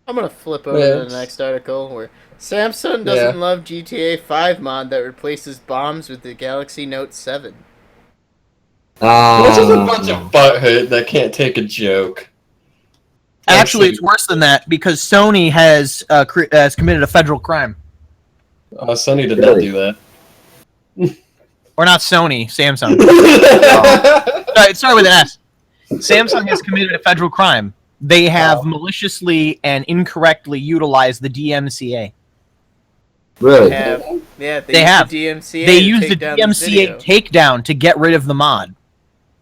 S1: I'm gonna flip over
S2: Yeah,
S1: to the
S2: it's-
S1: next article where Samsung doesn't love GTA 5 mod that replaces bombs with the Galaxy Note 7.
S2: This is a bunch of butthurt that can't take a joke.
S4: Actually, it's worse than that because Sony has committed a federal crime.
S2: Sony did not
S3: Really?
S2: do that.
S4: Or not Sony, Samsung. Sorry, with an S. Samsung has committed a federal crime They have maliciously and incorrectly utilized the DMCA.
S3: Really?
S1: Yeah,
S4: They have.
S1: the DMCA.
S4: They
S1: to
S4: used the
S1: take down this
S4: DMCA
S1: video.
S4: takedown to get rid of the mod.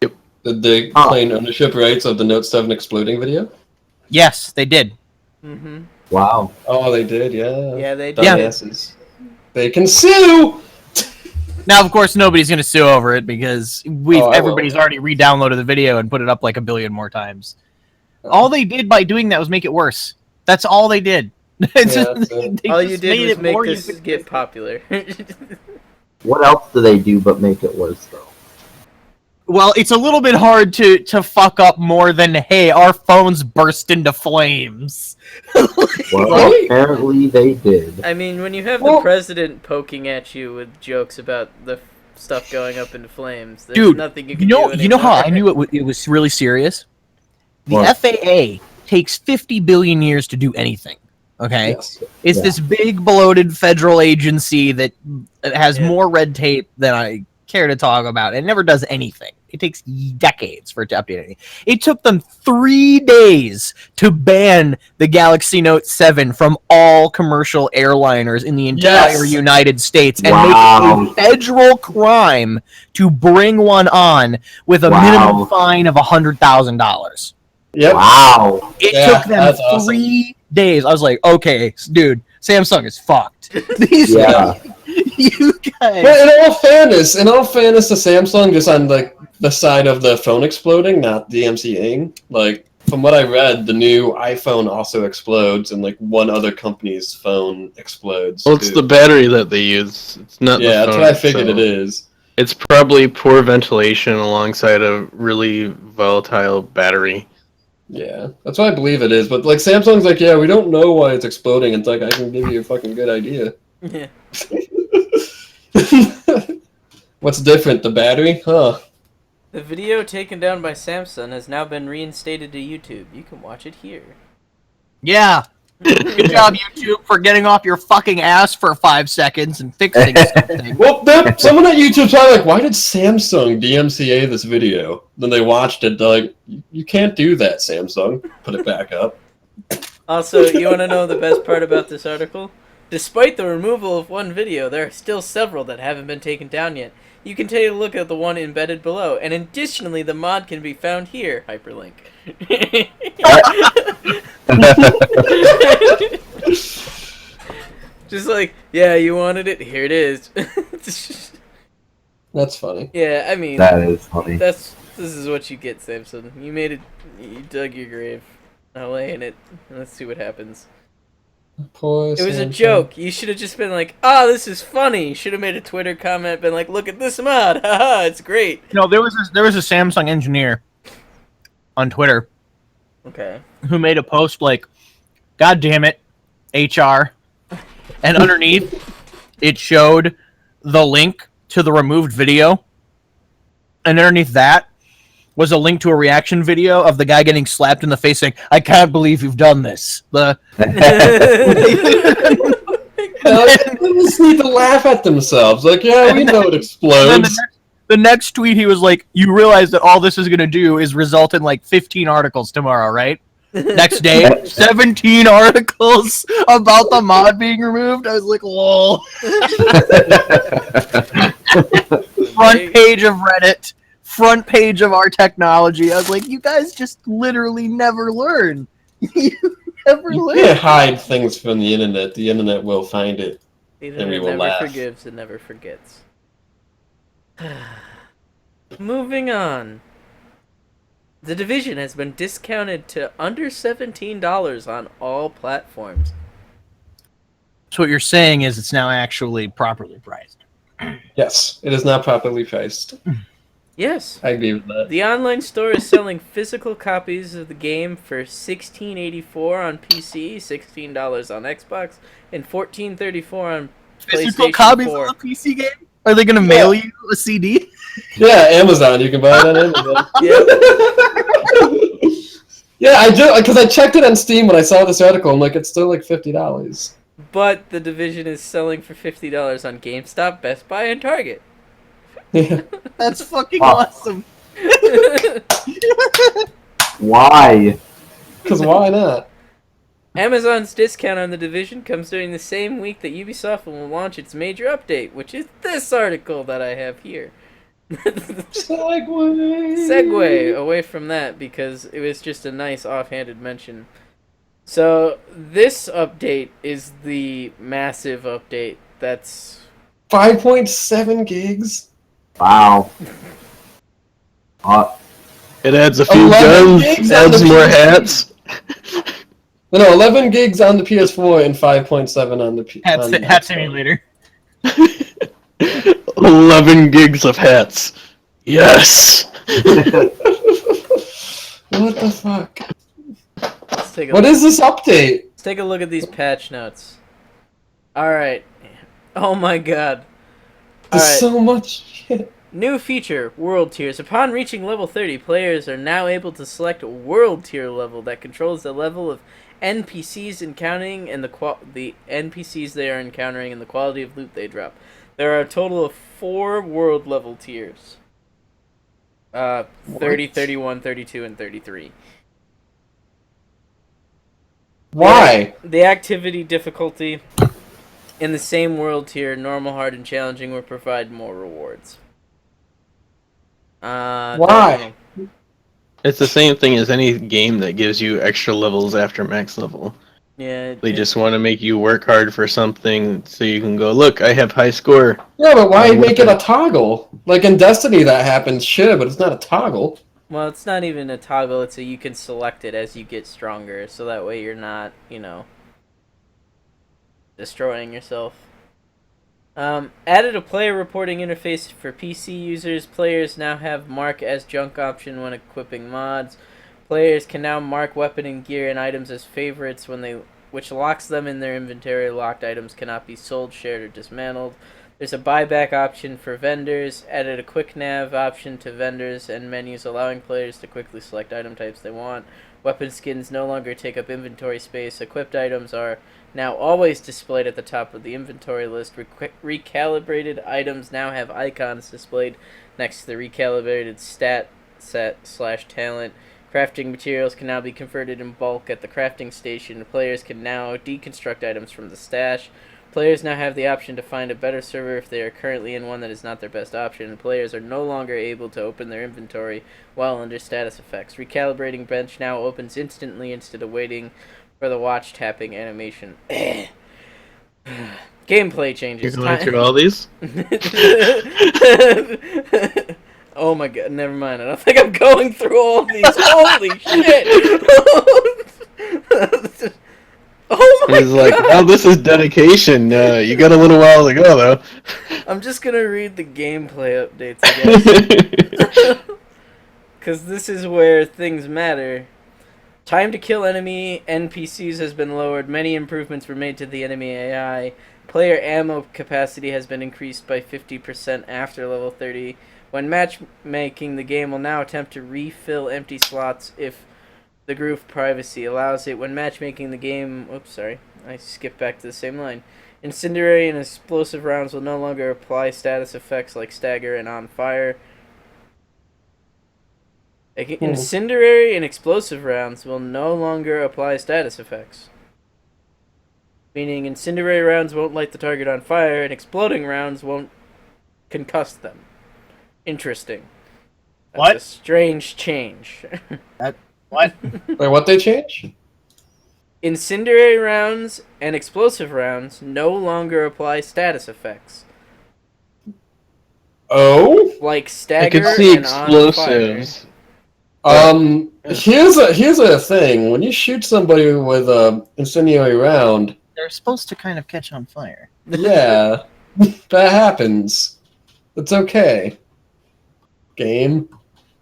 S2: Did they
S3: Oh.
S2: claim ownership rights of the Note 7 exploding video?
S4: Yes, they did.
S1: Mm-hmm.
S3: Wow.
S2: Oh, they did, yeah.
S1: Yeah, they did.
S2: Dumbasses. They can sue!
S4: Now, of course, nobody's going to sue over it because
S2: I will.
S4: everybody's already re-downloaded the video and put it up like a billion more times. All they did by doing that was make it worse. That's all they did. It's
S2: Yeah,
S4: just-
S2: that's it.
S4: they
S1: All
S4: just
S1: you did
S4: made
S1: was
S4: it
S1: make
S4: more
S1: this
S4: user-
S1: get popular.
S3: What else do they do but make it worse, though?
S4: Well, it's a little bit hard to fuck up more than, hey, our phones burst into flames.
S3: Well,
S2: Right?
S3: apparently they did.
S1: I mean, when you have the
S2: Well-
S1: president poking at you with jokes about the stuff going up into flames, there's
S4: Dude,
S1: nothing you
S4: You
S1: can
S4: know,
S1: do
S4: you know how I
S1: anymore.
S4: knew it was really serious? The
S3: What?
S4: FAA takes 50 billion years to do anything. Okay?
S2: Yes.
S4: It's
S3: Yeah.
S4: this big bloated federal agency that has
S1: Yeah.
S4: more red tape than I care to talk about. It never does anything. It takes decades for it to update anything. It took them 3 days to ban the Galaxy Note 7 from all commercial airliners in the entire
S2: Yes.
S4: United States and
S3: Wow.
S4: make it a federal crime to bring one on with a
S3: Wow.
S4: minimum fine of $100,000.
S2: Yep.
S3: Wow.
S4: It
S2: Yeah,
S4: took them
S2: that's awesome.
S4: 3 days. I was like, okay, dude, Samsung is fucked. These
S3: Yeah.
S4: you guys.
S2: But in all fairness, to Samsung, just on like the side of the phone exploding, not DMCAing. Like from what I read, the new iPhone also explodes, and like one other company's phone explodes.
S5: Well, it's
S2: too.
S5: the battery that they use. It's not.
S2: Yeah,
S5: the
S2: that's
S5: phone
S2: what I figured
S5: itself.
S2: it is.
S5: It's probably poor ventilation alongside a really volatile battery.
S2: Yeah, that's what I believe it is. But like Samsung's like, yeah, we don't know why it's exploding. It's like I can give you a fucking good idea.
S1: Yeah.
S2: What's different? The battery? Huh.
S1: The video taken down by Samsung has now been reinstated to YouTube. You can watch it here.
S4: Yeah. Good job, YouTube, for getting off your fucking ass for 5 seconds and fixing something.
S2: Well, someone at YouTube's probably like, why did Samsung DMCA this video? Then they watched it, they're like, you can't do that, Samsung. Put it back up.
S1: Also, you want to know the best part about this article? Despite the removal of one video, there are still several that haven't been taken down yet. You can take a look at the one embedded below, and additionally, the mod can be found here. Hyperlink. Just like, yeah, you wanted it, here it is.
S2: That's funny.
S1: Yeah, I mean,
S3: That is funny.
S1: this is what you get, Samson. You made it, you dug your grave. Now lay in it, and let's see what happens.
S2: Poor
S1: It was a
S2: Samsung.
S1: joke. You should have just been like, "Ah, this is funny." You should have made a Twitter comment, been like, "Look at this mod, haha, it's great."
S4: No, there was a Samsung engineer on Twitter
S1: Okay.
S4: who made a post like, God damn it, HR. And underneath, it showed the link to the removed video. And underneath that was a link to a reaction video of the guy getting slapped in the face saying, I can't believe you've done this.
S2: They just need to laugh at themselves. Like, yeah, we know it
S4: And then
S2: explodes.
S4: the next tweet, he was like, you realize that all this is going to do is result in like 15 articles tomorrow, right? Next day, 17 articles about the mod being removed. I was like, lol. Front page of Reddit, front page of our technology. I was like, you guys just literally never learn. You never
S2: You
S4: learn.
S2: can't hide things from the internet. The internet will find it.
S1: The
S2: And we
S1: internet
S2: will
S1: never
S2: laugh.
S1: forgives and never forgets. Moving on. The Division has been discounted to under $17 on all platforms.
S4: So what you're saying is it's now actually properly priced.
S2: Yes, it is not properly priced.
S1: Yes.
S2: I agree with that.
S1: The online store is selling physical copies of the game for $16.84 on PC, $16 on Xbox, and $14.34 on
S4: Physical
S1: PlayStation
S4: copies
S1: 4.
S4: of the PC game? Are they going to mail you a CD?
S2: Yeah, Amazon. You can buy it on Amazon. Yeah, I just because I checked it on Steam when I saw this article. I'm like, it's still like $50.
S1: But the Division is selling for $50 on GameStop, Best Buy, and Target.
S2: Yeah.
S4: That's fucking
S3: Wow.
S4: awesome.
S3: Why?
S2: Because why not?
S1: Amazon's discount on The Division comes during the same week that Ubisoft will launch its major update, which is this article that I have here. Segue away from that because it was just a nice offhanded mention. So this update is the massive update. That's
S2: 5.7 gigs.
S3: Wow.
S5: It adds a few
S2: 11
S5: guns,
S2: gigs on
S5: adds
S2: the
S5: more
S2: PC.
S5: hats.
S2: No, 11 gigs on the PS4 and 5.7 on the
S4: Hat Simulator.
S5: 11 gigs of hats. Yes!
S2: What the fuck?
S1: let's take a
S2: What
S1: look.
S2: is this update?
S1: Let's take a look at these patch notes. All right. Oh my god. All
S2: There's
S1: right.
S2: so much shit.
S1: New feature, World Tiers. Upon reaching level 30, players are now able to select a World Tier level that controls the level of NPCs encountering and the NPCs they are encountering and the quality of loot they drop. There are a total of 4 world level tiers. 30,
S2: What?
S1: 31, 32, and 33.
S2: Why?
S1: The activity difficulty in the same world tier, normal, hard, and challenging, will provide more rewards.
S2: Why?
S5: It's the same thing as any game that gives you extra levels after max level.
S1: Yeah.
S5: They just want to make you work hard for something so you can go, look, I have high score.
S2: Yeah, but why
S5: What
S2: make it
S5: the-
S2: a toggle? Like in Destiny that happens, sure, but it's not a toggle.
S1: Well, it's not even a toggle. It's you can select it as you get stronger, so that way you're not, destroying yourself. Added a player reporting interface for PC users. Players now have mark as junk option when equipping mods. Players can now mark weapon and gear and items as favorites which locks them in their inventory. Locked items cannot be sold, shared, or dismantled. There's a buyback option for vendors. Added a quick nav option to vendors and menus, allowing players to quickly select item types they want. Weapon skins no longer take up inventory space. Equipped items are now always displayed at the top of the inventory list. Recalibrated items now have icons displayed next to the recalibrated stat set/talent. Crafting materials can now be converted in bulk at the crafting station. Players can now deconstruct items from the stash. Players now have the option to find a better server if they are currently in one that is not their best option. Players are no longer able to open their inventory while under status effects. Recalibrating bench now opens instantly instead of waiting for the watch tapping animation. Gameplay
S5: You're
S1: changes.
S5: going through all these?
S1: Oh my god, never mind. I don't think I'm going through all these. Holy shit! Oh my
S5: He's like,
S1: god!
S5: well, this is dedication. You got a little while to go, though.
S1: I'm just gonna read the gameplay updates, I guess. Because this is where things matter. Time to kill enemy NPCs has been lowered. Many improvements were made to the enemy AI. Player ammo capacity has been increased by 50% after level 30. When matchmaking, the game will now attempt to refill empty slots if the group privacy allows it. When matchmaking, the game... Oops, sorry. I skipped back to the same line. Incendiary and explosive rounds will no longer apply status effects like stagger and on fire. Incendiary and explosive rounds will no longer apply status effects. Meaning incendiary rounds won't light the target on fire and exploding rounds won't concuss them. Interesting. That's
S4: What?
S1: a strange change.
S4: What?
S2: Wait, what they change?
S1: Incendiary rounds and explosive rounds no longer apply status effects.
S2: Oh?
S1: Like
S5: I
S1: stagger
S5: could see
S1: and on fire.
S5: explosives.
S2: Here's a thing. When you shoot somebody with a incendiary round,
S4: They're supposed to kind of catch on fire.
S2: yeah, that happens. It's okay. Game.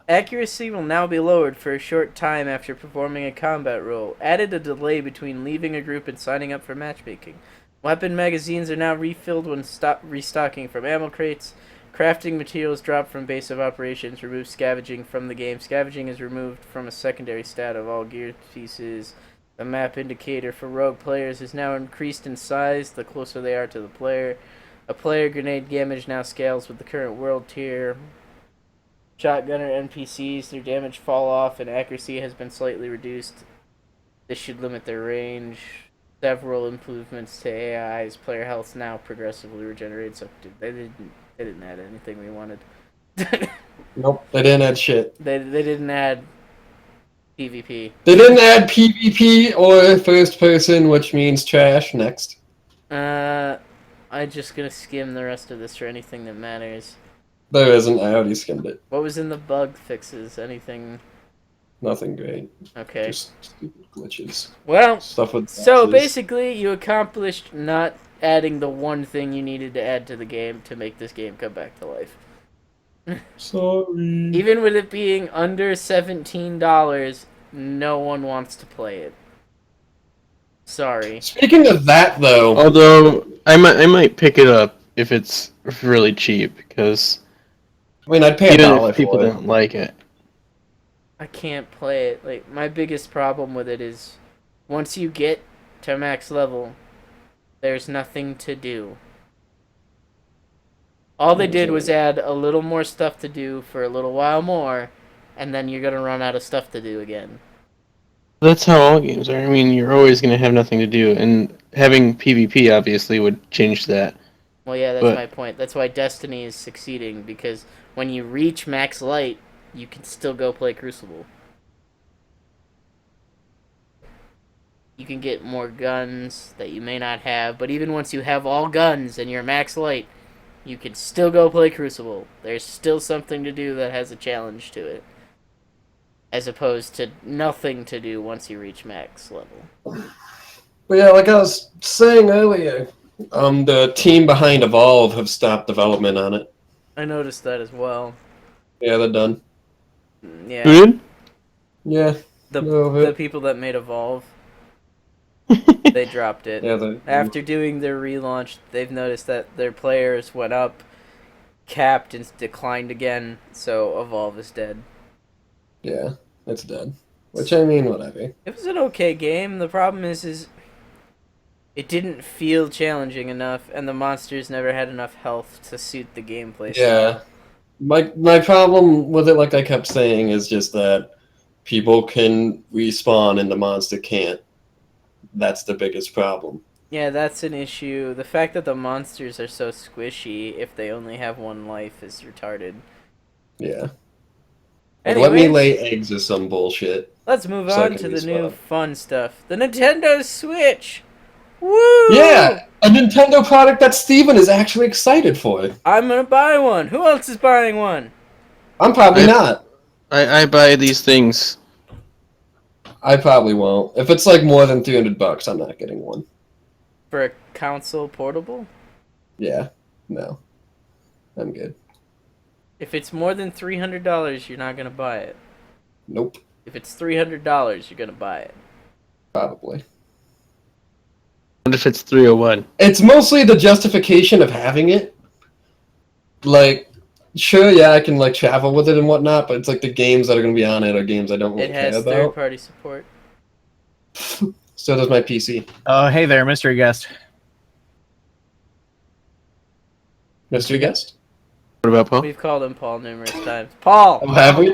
S1: Accuracy will now be lowered for a short time after performing a combat role. Added a delay between leaving a group and signing up for matchmaking. Weapon magazines are now refilled when restocking from ammo crates. Crafting materials dropped from base of operations. Remove scavenging from the game. Scavenging is removed from a secondary stat of all gear pieces. The map indicator for rogue players is now increased in size the closer they are to the player. A player grenade damage now scales with the current world tier. Shotgunner NPCs, their damage fall off and accuracy has been slightly reduced. This should limit their range. Several improvements to AI's player health now progressively regenerated. So they didn't add anything we wanted.
S2: Nope, they didn't add shit.
S1: They didn't add PvP.
S2: They didn't add PvP or first person, which means trash. Next.
S1: I'm just gonna skim the rest of this for anything that matters.
S2: There isn't. I already skimmed it.
S1: What was in the bug fixes? Anything?
S2: Nothing great.
S1: Okay.
S2: Just stupid glitches.
S1: Well,
S2: Stuff with
S1: so
S2: boxes.
S1: basically, you accomplished not adding the one thing you needed to add to the game to make this game come back to life.
S2: Sorry.
S1: Even with it being under $17, no one wants to play it. Sorry.
S2: Speaking of that, though,
S5: Although I might pick it up if it's really cheap, because
S2: I mean, I'd pay
S5: even
S2: $1
S5: if people
S2: for it.
S5: don't like it.
S1: I can't play it. Like, my biggest problem with it is once you get to max level, there's nothing to do. All they did was add a little more stuff to do for a little while more, and then you're gonna run out of stuff to do again.
S5: That's how all games are. I mean, you're always going to have nothing to do, and having PvP obviously would change that.
S1: Well, yeah, that's
S5: But-
S1: my point. That's why Destiny is succeeding, because when you reach max light, you can still go play Crucible. You can get more guns that you may not have, but even once you have all guns and you're max light, you can still go play Crucible. There's still something to do that has a challenge to it. As opposed to nothing to do once you reach max level.
S2: But yeah, like I was saying earlier, the team behind Evolve have stopped development on it.
S1: I noticed that as well.
S2: Yeah, they're done.
S1: Yeah,
S5: Who did?
S2: Yeah,
S1: the
S2: No,
S1: people that made Evolve, they dropped it.
S2: yeah, they're
S1: After doing their relaunch, they've noticed that their players went up, capped, and declined again, so Evolve is dead.
S2: yeah, it's dead. Which I mean, whatever.
S1: It was an okay game. The problem is it didn't feel challenging enough, and the monsters never had enough health to suit the gameplay
S2: Yeah,
S1: style.
S2: my problem with it, like I kept saying, is just that people can respawn and the monster can't. That's the biggest problem.
S1: Yeah, that's an issue. The fact that the monsters are so squishy if they only have one life is retarded.
S2: Yeah. Like, let me
S1: Anyways,
S2: lay eggs or some bullshit.
S1: let's move
S2: so I
S1: on
S2: can
S1: to the new
S2: respawn.
S1: fun stuff. The Nintendo Switch! Woo!
S2: Yeah, a Nintendo product that Steven is actually excited for.
S1: I'm gonna buy one. Who else is buying one?
S2: I'm probably not.
S5: I buy these things.
S2: I probably won't. If it's like more than $300, I'm not getting one.
S1: For a console portable?
S2: Yeah, no, I'm good.
S1: If it's more than $300, you're not gonna buy it.
S2: Nope,
S1: If it's $300, you're gonna buy it.
S2: probably.
S5: What if it's 301?
S2: It's mostly the justification of having it. Like, sure, yeah, I can like travel with it and whatnot, but it's like the games that are gonna be on it are games I don't really
S1: It has
S2: care about.
S1: third-party support.
S2: So does my PC.
S4: Oh, hey there, mystery guest.
S2: Mystery guest?
S5: What about Paul?
S1: We've called him Paul numerous times. Paul!
S2: Oh, have we?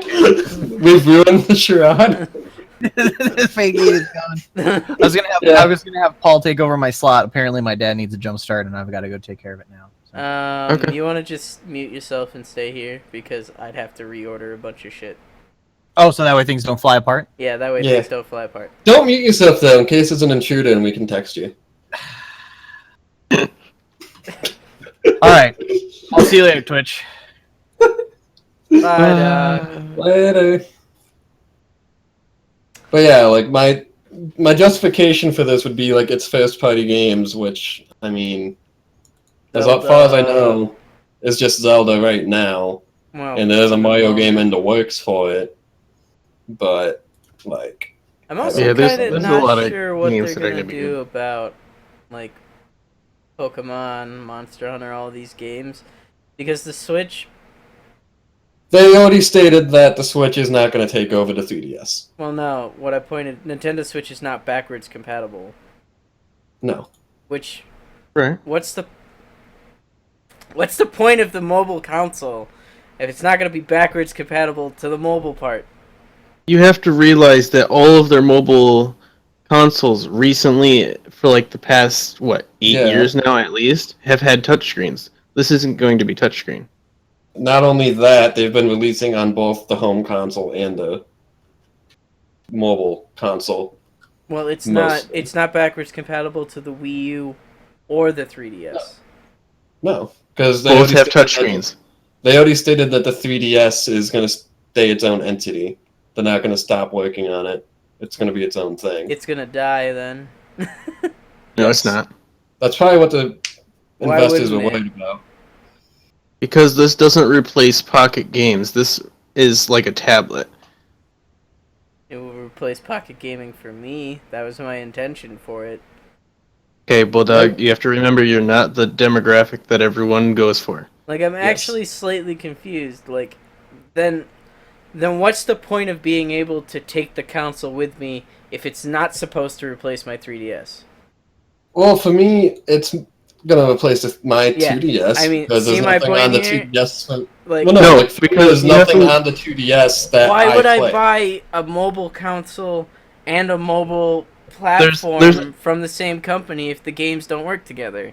S2: We've ruined the charade.
S4: Fake lead is gone. I was gonna have Paul take over my slot. Apparently, my dad needs a jump start, and I've got to go take care of it now. So.
S5: Okay.
S1: You want to just mute yourself and stay here? Because I'd have to reorder a bunch of shit.
S4: Oh, so that way things don't fly apart.
S1: Yeah, that way
S2: Yeah.
S1: things don't fly apart.
S2: Don't mute yourself though, in case it's an intruder and we can text you.
S4: All right, I'll see you later, Twitch.
S1: But,
S2: Later. But yeah, like my justification for this would be like it's first party games, which I mean, as
S1: Zelda.
S2: far as I know, is just Zelda right now,
S1: well,
S2: and there's a Mario game in the works for it. But like,
S1: I'm also
S5: Yeah, there's-
S1: kind of
S5: there's a lot
S1: not
S5: of
S1: sure what
S5: games
S1: they're
S5: that are
S1: gonna
S5: gonna be
S1: do
S5: good.
S1: about like Pokemon, Monster Hunter, all these games, because the Switch.
S2: they already stated that the Switch is not going to take over the 3DS.
S1: Well, no. What I pointed, Nintendo Switch is not backwards compatible.
S2: No.
S1: Which,
S5: Right.
S1: what's the point of the mobile console if it's not gonna be backwards compatible to the mobile part?
S5: You have to realize that all of their mobile consoles recently, for like the past, what, 8
S2: Yeah.
S5: years now at least, have had touchscreens. This isn't going to be touchscreen.
S2: Not only that, they've been releasing on both the home console and the mobile console.
S1: Well, it's
S2: Mostly.
S1: not backwards compatible to the Wii U or the 3DS.
S2: No, because
S5: Both have touchscreens.
S2: They already stated that the 3DS is going to stay its own entity. They're not going to stop working on it. It's going to be its own thing.
S1: It's gonna die then.
S5: No, it's not.
S2: That's probably what the
S1: Why
S2: investors were
S1: wouldn't it?
S2: worried about.
S5: Because this doesn't replace Pocket Games. This is like a tablet.
S1: It will replace Pocket Gaming for me. That was my intention for it.
S5: Okay, Bulldog, you have to remember you're not the demographic that everyone goes for.
S1: Like, I'm
S2: Yes.
S1: actually slightly confused. Like, then what's the point of being able to take the console with me if it's not supposed to replace my 3DS?
S2: Well, for me, it's going to replace my
S1: Yeah,
S2: 2DS.
S1: I mean,
S2: because
S1: see
S2: there's
S1: my
S2: nothing
S1: point
S2: on the
S1: here?
S2: 2DS.
S1: Like,
S2: Well, no,
S5: No,
S2: like,
S5: because
S2: there's
S5: you have
S2: nothing
S5: to-
S2: on the 2DS that
S1: why would I
S2: play.
S1: buy a mobile console and a mobile platform
S5: there's-
S1: from the same company if the games don't work together?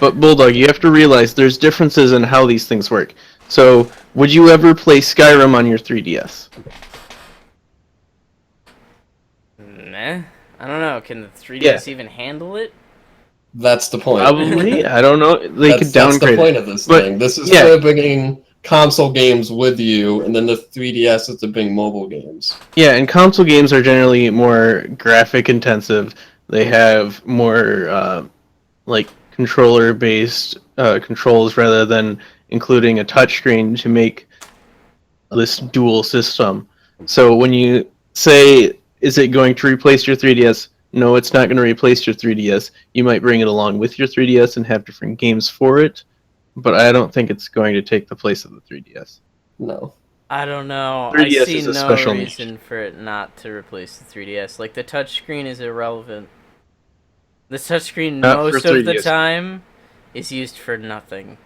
S5: But Bulldog, you have to realize there's differences in how these things work. So, would you ever play Skyrim on your 3DS?
S1: Nah, I don't know. Can the 3DS even handle it?
S2: That's the point.
S5: Probably. I don't know. They could
S2: That's the
S5: downgrade
S2: point
S5: it.
S2: of this
S5: But,
S2: thing. This is
S5: yeah.
S2: for bringing console games with you, and then the 3DS is to bring mobile games.
S5: Yeah, and console games are generally more graphic intensive. They have more like controller based controls rather than including a touchscreen to make this dual system. So when you say, is it going to replace your 3DS? No, it's not going to replace your 3DS. You might bring it along with your 3DS and have different games for it, but I don't think it's going to take the place of the 3DS.
S2: No.
S1: I don't know.
S5: 3DS
S1: I see
S5: is a
S1: no
S5: special
S1: reason for it not to replace the 3DS. Like, the touchscreen is irrelevant. The touchscreen
S5: Not for
S1: most of the
S5: 3DS.
S1: time is used for nothing.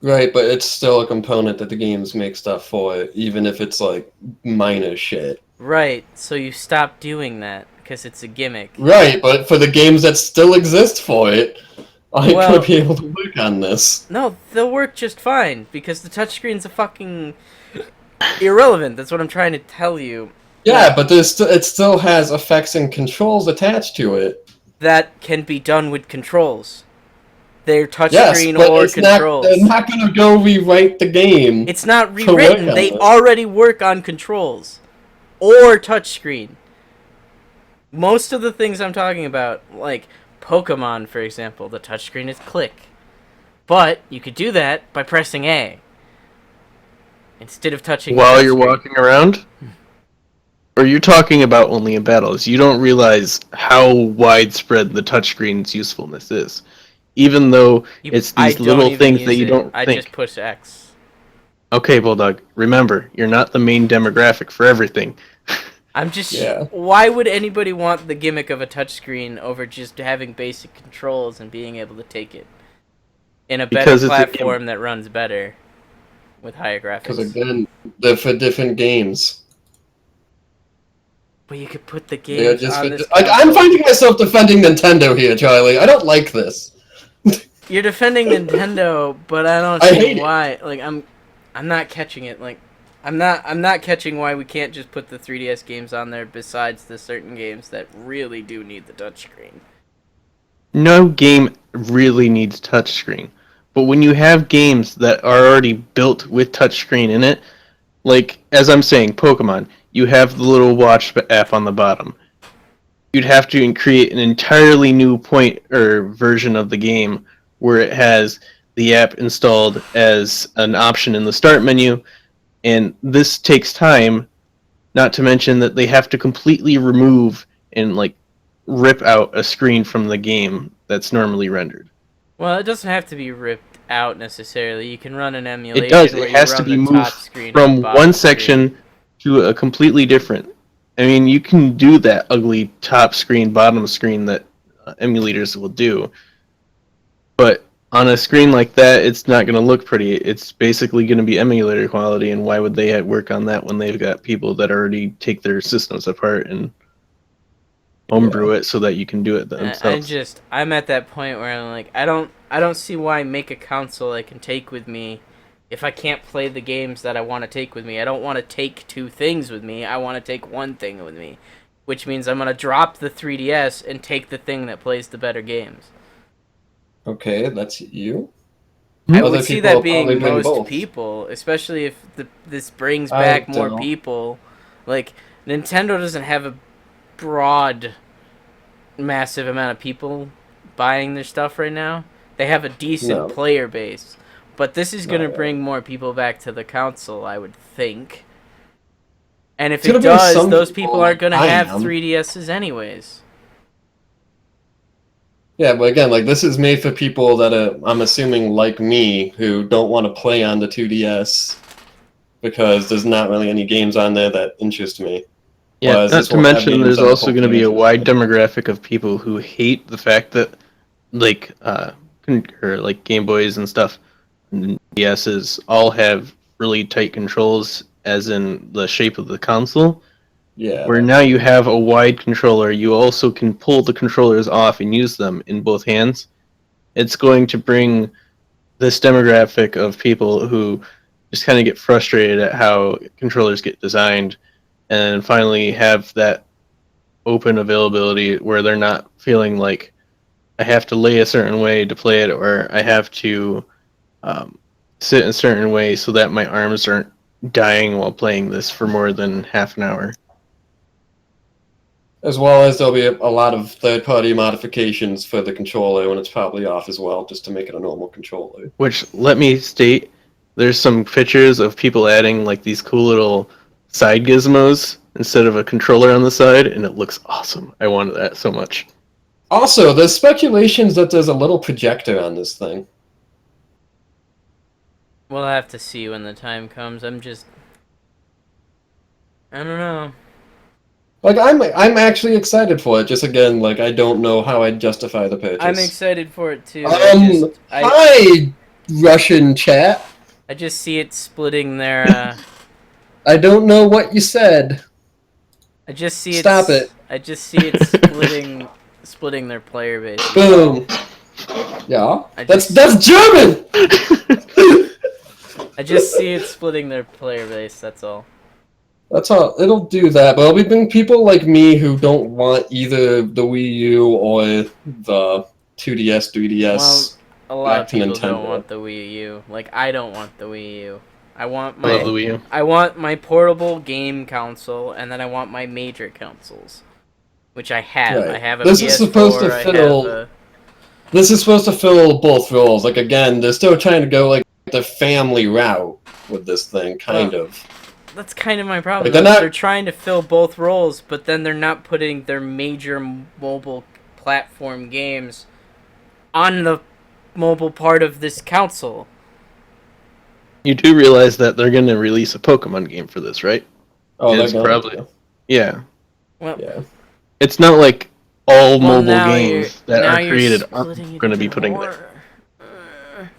S2: Right, but it's still a component that the games make stuff for, even if it's like minor shit.
S1: Right, so you stop doing that because it's a gimmick.
S2: Right, but for the games that still exist for it, I'm
S1: Well-
S2: gonna be able to work on this.
S1: No, they'll work just fine because the touchscreen's a fucking irrelevant. That's what I'm trying to tell you.
S2: Yeah, but it still has effects and controls attached to it.
S1: That can be done with controls. They're touchscreen
S2: Yes, but
S1: or
S2: it's
S1: controls.
S2: not. They're not gonna go rewrite the game.
S1: It's not
S2: to work
S1: rewritten.
S2: on
S1: They
S2: this.
S1: already work on controls or touchscreen. Most of the things I'm talking about, like Pokemon, for example, the touchscreen is click. But you could do that by pressing A instead of touching the
S5: While you're
S1: touchscreen.
S5: walking around? Or you're talking about only in battles. You don't realize how widespread the touchscreen's usefulness is. Even though it's
S1: I
S5: these
S1: don't
S5: little
S1: even
S5: things
S1: use
S5: that you
S1: it.
S5: don't
S1: I
S5: think.
S1: just push X.
S5: Okay, Bulldog, remember, you're not the main demographic for everything.
S1: I'm just.
S2: Yeah.
S1: Why would anybody want the gimmick of a touchscreen over just having basic controls and being able to take it in a better
S5: Because it's a
S1: platform that runs better with higher
S2: Because
S1: graphics?
S2: again, they're for different games.
S1: But you could put the
S2: They're
S1: games
S2: just
S1: on
S2: for
S1: this.
S2: like I'm
S1: console.
S2: finding myself defending Nintendo here, Charlie. I don't like this.
S1: You're defending Nintendo, but I don't
S2: I
S1: see
S2: hate it.
S1: why. Like I'm not catching it. Like I'm not catching why we can't just put the 3DS games on there. Besides the certain games that really do need the touchscreen.
S5: No game really needs touchscreen. But when you have games that are already built with touchscreen in it, like, as I'm saying, Pokemon, you have the little watch app on the bottom. You'd have to create an entirely new point or version of the game where it has the app installed as an option in the start menu, and this takes time, not to mention that they have to completely remove and, like, rip out a screen from the game that's normally rendered.
S1: Well, it doesn't have to be ripped out necessarily. You can run an emulation.
S5: It does.
S1: Where
S5: It has
S1: you
S5: to
S1: run
S5: be
S1: the
S5: moved
S1: top screen and
S5: from
S1: bottom
S5: one
S1: screen.
S5: section to a completely different. I mean, you can do that ugly top screen, bottom screen that emulators will do. But on a screen like that, it's not going to look pretty. It's basically going to be emulator quality, and why would they work on that when they've got people that already take their systems apart and homebrew it so that you can do it themselves.
S1: I'm at that point where I'm like, I don't see why make a console I can take with me if I can't play the games that I want to take with me. I don't want to take two things with me. I want to take one thing with me, which means I'm gonna drop the 3DS and take the thing that plays the better games.
S2: Okay, that's you.
S1: I
S2: Other
S1: would see
S2: people
S1: that
S2: will probably
S1: being
S2: bring
S1: most
S2: both.
S1: people, especially if this brings
S2: I
S1: back more
S2: don't.
S1: people. Like, Nintendo doesn't have a broad, massive amount of people buying their stuff right now. They have a decent
S2: No.
S1: player base. But this is going to
S2: No, yeah.
S1: bring more people back to the console, I would think. And if
S2: It's gonna
S1: it
S2: bring
S1: does,
S2: some
S1: those
S2: people,
S1: people aren't going to
S2: I
S1: have
S2: am.
S1: 3DSs anyways.
S2: Yeah, but again, like this is made for people that I'm assuming like me who don't want to play on the 2DS because there's not really any games on there that interest me.
S5: Yeah,
S2: Whereas
S5: not
S2: this
S5: to
S2: will have
S5: mention
S2: games
S5: there's
S2: that will
S5: also going to
S2: hopefully
S5: be a
S2: interest
S5: wide
S2: me.
S5: demographic of people who hate the fact that like or like Game Boys and stuff and DSs all have really tight controls as in the shape of the console.
S2: Yeah.
S5: Where now you have a wide controller, you also can pull the controllers off and use them in both hands. It's going to bring this demographic of people who just kind of get frustrated at how controllers get designed and finally have that open availability where they're not feeling like I have to lay a certain way to play it or I have to sit in a certain way so that my arms aren't dying while playing this for more than half an hour.
S2: As well as there'll be a lot of third-party modifications for the controller when it's probably off as well, just to make it a normal controller.
S5: Which, let me state, there's some pictures of people adding like these cool little side gizmos instead of a controller on the side, and it looks awesome. I wanted that so much.
S2: Also, there's speculations that there's a little projector on this thing.
S1: We'll have to see when the time comes. I don't know.
S2: Like I'm actually excited for it. Just again, like I don't know how I'd justify the purchase.
S1: I'm excited for it too.
S2: Hi, Russian chat.
S1: I just see it splitting their.
S2: I don't know what you said.
S1: I just see it.
S2: Stop it.
S1: I just see it splitting their player base.
S2: Boom. Yeah.
S1: I
S2: That's
S1: just-
S2: German.
S1: I just see it splitting their player base. That's all.
S2: That's all. It'll do that, but it'll bring people like me who don't want either the Wii U or the 2DS, 3DS.
S1: A lot of
S2: back to
S1: people don't
S2: Nintendo.
S1: want the Wii U. Like I don't want the Wii U. I want
S5: I love the
S1: my
S5: Wii U.
S1: I want my portable game console, and then I want my major consoles, which I have.
S2: Right.
S1: I have a
S2: This
S1: PS4.
S2: is supposed to
S1: I
S2: fill-
S1: have a,
S2: This is supposed to fill both roles. Like again, they're still trying to go like the family route with this thing, kind of.
S1: That's kind of my problem.
S2: Like, they're
S1: though.
S2: not-
S1: They're trying to fill both roles, but then they're not putting their major mobile platform games on the mobile part of this console.
S5: You do realize that they're going to release a Pokemon game for this, right?
S2: Oh,
S5: It's
S2: they're going
S5: probably-
S2: to.
S5: Yeah.
S1: Well,
S2: Yeah.
S5: It's not like all
S1: well,
S5: mobile
S1: now
S5: games that
S1: now
S5: are
S1: you're
S5: created
S1: splitting
S5: aren't
S1: it
S5: going to be
S1: even
S5: putting
S1: more.
S5: there.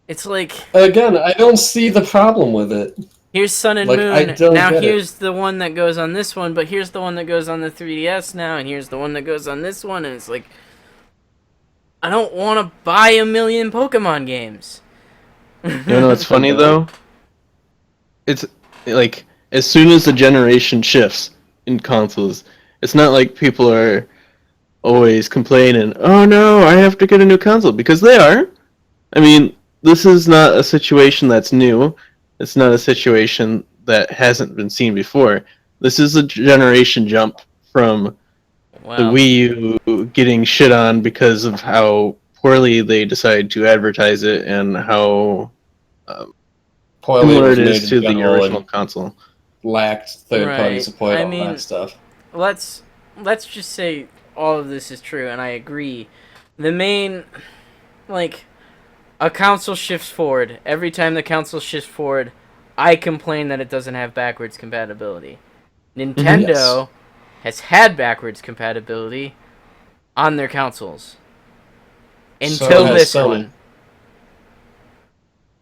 S1: It's like
S2: Again, I don't see the problem with it.
S1: here's Sun and
S2: Like, I
S1: Moon.
S2: don't
S1: Now
S2: get it.
S1: here's the one that goes on this one, but here's the one that goes on the 3DS now, and here's the one that goes on this one, and it's like I don't want to buy a million Pokemon games.
S5: You know what's funny though? It's like as soon as the generation shifts in consoles, it's not like people are always complaining, "Oh no, I have to get a new console," because they are. I mean, this is not a situation that's new. It's not a situation that hasn't been seen before. This is a generation jump from
S1: Wow.
S5: the Wii U getting shit on because of how poorly they decide to advertise it and how
S2: Poorly
S5: similar
S2: was
S5: it
S2: made
S5: is
S2: in
S5: to the
S2: general
S5: original
S2: and
S5: console.
S2: lacked third-party
S1: Right.
S2: support,
S1: I
S2: all
S1: mean-
S2: that stuff.
S1: let's just say all of this is true, and I agree. The main, like, a console shifts forward. Every time the console shifts forward, I complain that it doesn't have backwards compatibility. Nintendo has had backwards compatibility on their consoles until
S2: has
S1: this
S2: Sony.
S1: one.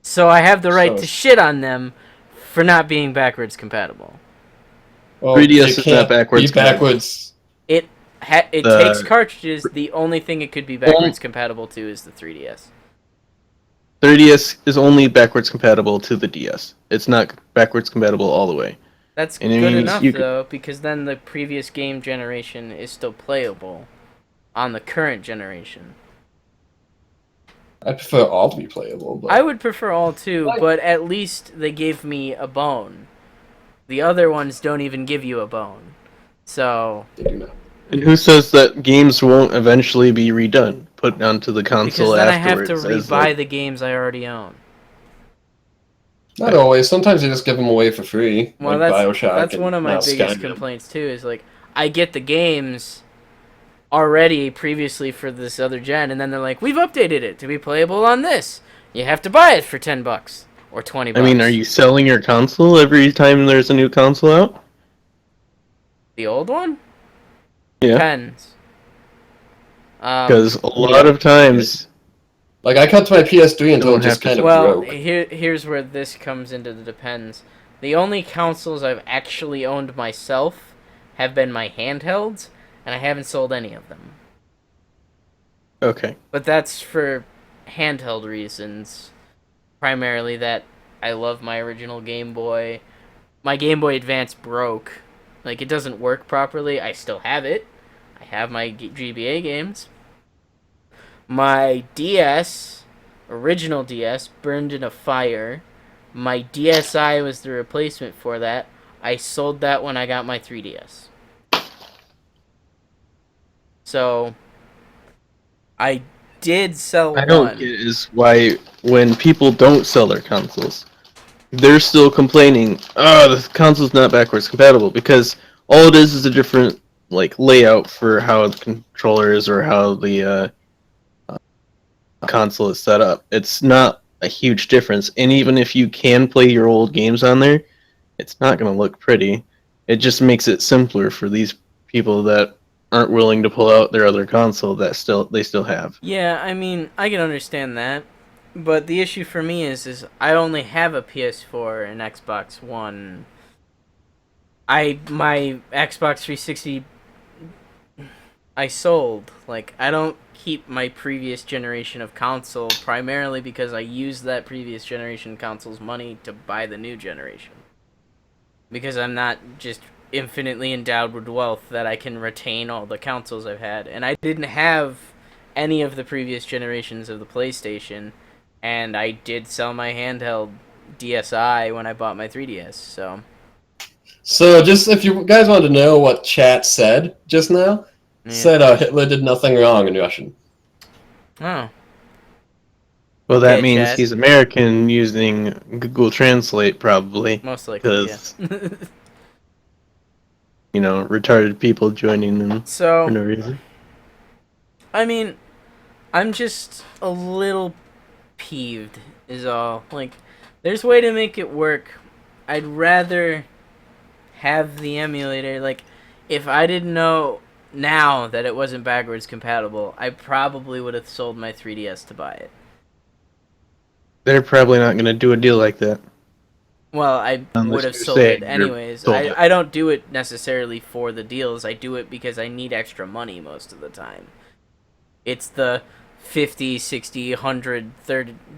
S1: So I have the right
S2: So-
S1: to shit on them for not being backwards compatible.
S2: Well,
S5: 3DS
S2: they
S5: is
S2: can't
S5: not backwards
S2: be backwards.
S1: It
S5: The-
S1: takes cartridges. The only thing it could be backwards compatible to is the 3DS.
S5: 3DS is only backwards compatible to the DS. It's not backwards compatible all the way.
S1: That's
S5: And it
S1: good
S5: means
S1: enough
S5: you could-
S1: though, because then the previous game generation is still playable on the current generation.
S2: I prefer all to be playable. But
S1: I would prefer all too,
S2: Like-
S1: but at least they gave me a bone. The other ones don't even give you a bone. So,
S2: they do not.
S5: And who says that games won't eventually be redone, put onto the console
S1: because then I have
S5: afterwards?
S1: to
S5: as,
S1: rebuy
S5: like-
S1: the games I already own.
S2: Not always. Sometimes they just give them away for free.
S1: Well,
S2: like
S1: that's
S2: Bioshock
S1: one of my
S2: now
S1: biggest
S2: Skyrim.
S1: complaints too. Is like I get the games already previously for this other gen, and then they're like, "We've updated it to be playable on this. You have to buy it for $10 or $20."
S5: I mean, are you selling your console every time there's a new console out?
S1: the old one?
S5: Yeah.
S1: Depends.
S5: Because a lot of times,
S2: Like I kept my PS3 until
S5: don't
S2: it just
S5: have to-
S2: kind of
S1: well,
S2: broke.
S1: here's where this comes into the depends. The only consoles I've actually owned myself have been my handhelds, and I haven't sold any of them.
S5: okay.
S1: But that's for handheld reasons. Primarily that I love my original Game Boy. My Game Boy Advance broke. Like, it doesn't work properly. I still have it. I have my GBA games. My DS, original DS, burned in a fire. My DSi was the replacement for that. I sold that when I got my 3DS. So, I did sell
S5: I don't
S1: one.
S5: get is why when people don't sell their consoles, they're still complaining, oh, the console's not backwards compatible, because all it is a different like layout for how the controller is or how the console is set up. It's not a huge difference, and even if you can play your old games on there, it's not going to look pretty. It just makes it simpler for these people that aren't willing to pull out their other console that they still have.
S1: Yeah, I mean, I can understand that, but the issue for me is I only have a PS4 and Xbox One. My Xbox 360 I sold. Like, I don't keep my previous generation of console primarily because I use that previous generation console's money to buy the new generation. Because I'm not just infinitely endowed with wealth that I can retain all the consoles I've had. And I didn't have any of the previous generations of the PlayStation, and I did sell my handheld DSi when I bought my 3DS, so...
S2: So, just if you guys wanted to know what chat said just now,
S1: Yeah.
S2: said Hitler did nothing wrong in Russian.
S1: Oh.
S5: Well, that
S1: Okay,
S5: means
S1: Chad.
S5: he's American using Google Translate, probably.
S1: Most likely, yeah.
S5: 'Cause- You know, retarded people joining them for
S1: So,
S5: no reason.
S1: I mean, I'm just a little peeved, is all. Like, there's a way to make it work. I'd rather have the emulator. Like, if I didn't know now that it wasn't backwards compatible, I probably would have sold my 3DS to buy it.
S5: They're probably not going to do a deal like that.
S1: Well, I
S5: Unless
S1: would have
S5: you're
S1: sold
S5: saying
S1: it
S5: you're
S1: anyways.
S5: sold it.
S1: I don't do it necessarily for the deals. I do it because I need extra money most of the time. It's the $50, $60, $100,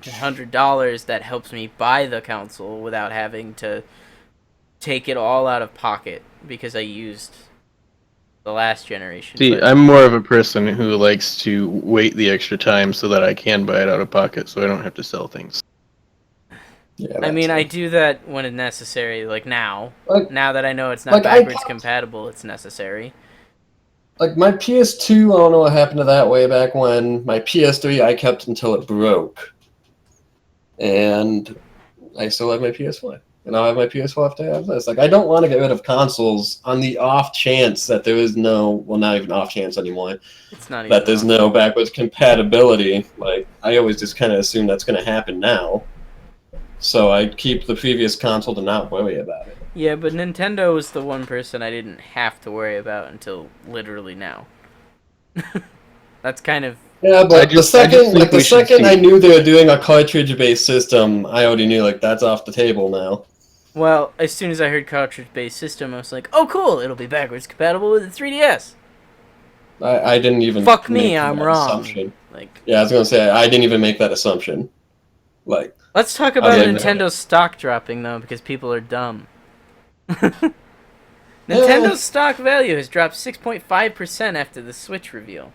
S1: $100 that helps me buy the console without having to take it all out of pocket because I used the last generation.
S5: See,
S1: But-
S5: I'm more of a person who likes to wait the extra time so that I can buy it out of pocket so I don't have to sell things.
S2: Yeah,
S1: I mean,
S2: that's
S1: I
S2: it.
S1: do that when it's necessary, like now.
S2: Like-
S1: Now that I know it's not
S2: like, I
S1: backwards
S2: kept-
S1: compatible, it's necessary.
S2: Like my PS2, I don't know what happened to that way back when. My PS3, I kept until it broke, and I still have my PS4. And I'll have my PS4 after I have this. Like, I don't want to get rid of consoles on the off chance that there is no, well, not even off chance anymore,
S1: It's not even
S2: that there's no backwards compatibility. Like, I always just kind of assume that's going to happen now. So I keep the previous console to not worry about it.
S1: Yeah, but Nintendo was the one person I didn't have to worry about until literally now. That's kind of
S2: Yeah, but
S5: I just
S2: the
S5: think
S2: second
S5: we should
S2: second I
S5: see-
S2: knew they were doing a cartridge-based system, I already knew, like, that's off the table now.
S1: well. As soon as I heard cartridge-based system, I was like, "Oh, cool! It'll be backwards compatible with the 3DS."
S2: I didn't even.
S1: Fuck me,
S2: make
S1: I'm
S2: that
S1: wrong.
S2: assumption.
S1: Like,
S2: Yeah, I was gonna say I didn't even make that assumption. Like,
S1: let's talk about
S2: like,
S1: Nintendo's stock dropping though, because people are dumb. Nintendo's stock value has dropped 6.5% after the Switch reveal,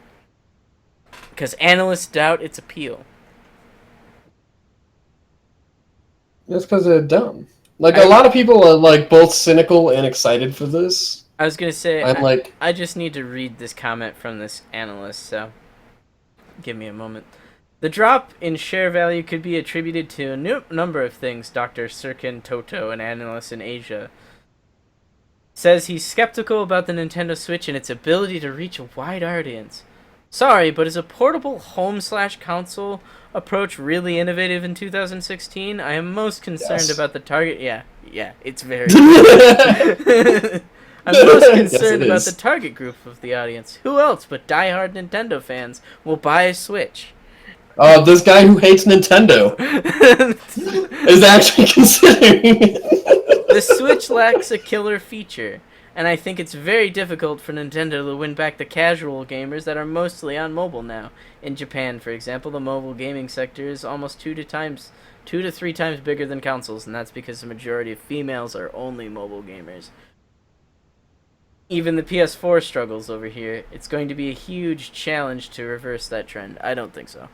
S1: because analysts doubt its appeal.
S2: that's because they're dumb. Like, a lot of people are like both cynical and excited for this.
S1: I was gonna say,
S2: I'm like,
S1: I just need to read this comment from this analyst, so give me a moment. The drop in share value could be attributed to a number of things, Dr. Sirkin Toto, an analyst in Asia, says he's skeptical about the Nintendo Switch and its ability to reach a wide audience. Sorry, but is a portable home/console approach really innovative in 2016? I am most concerned
S2: Yes.
S1: about the target. Yeah, it's very. I'm most concerned
S2: it
S1: about
S2: is.
S1: the target group of the audience. Who else but diehard Nintendo fans will buy a Switch?
S2: this guy who hates Nintendo is actually considering it.
S1: The Switch lacks a killer feature, and I think it's very difficult for Nintendo to win back the casual gamers that are mostly on mobile now. In Japan, for example, the mobile gaming sector is almost 2 to 3 times bigger than consoles, and that's because the majority of females are only mobile gamers. Even the PS4 struggles over here. It's going to be a huge challenge to reverse that trend. I don't think so.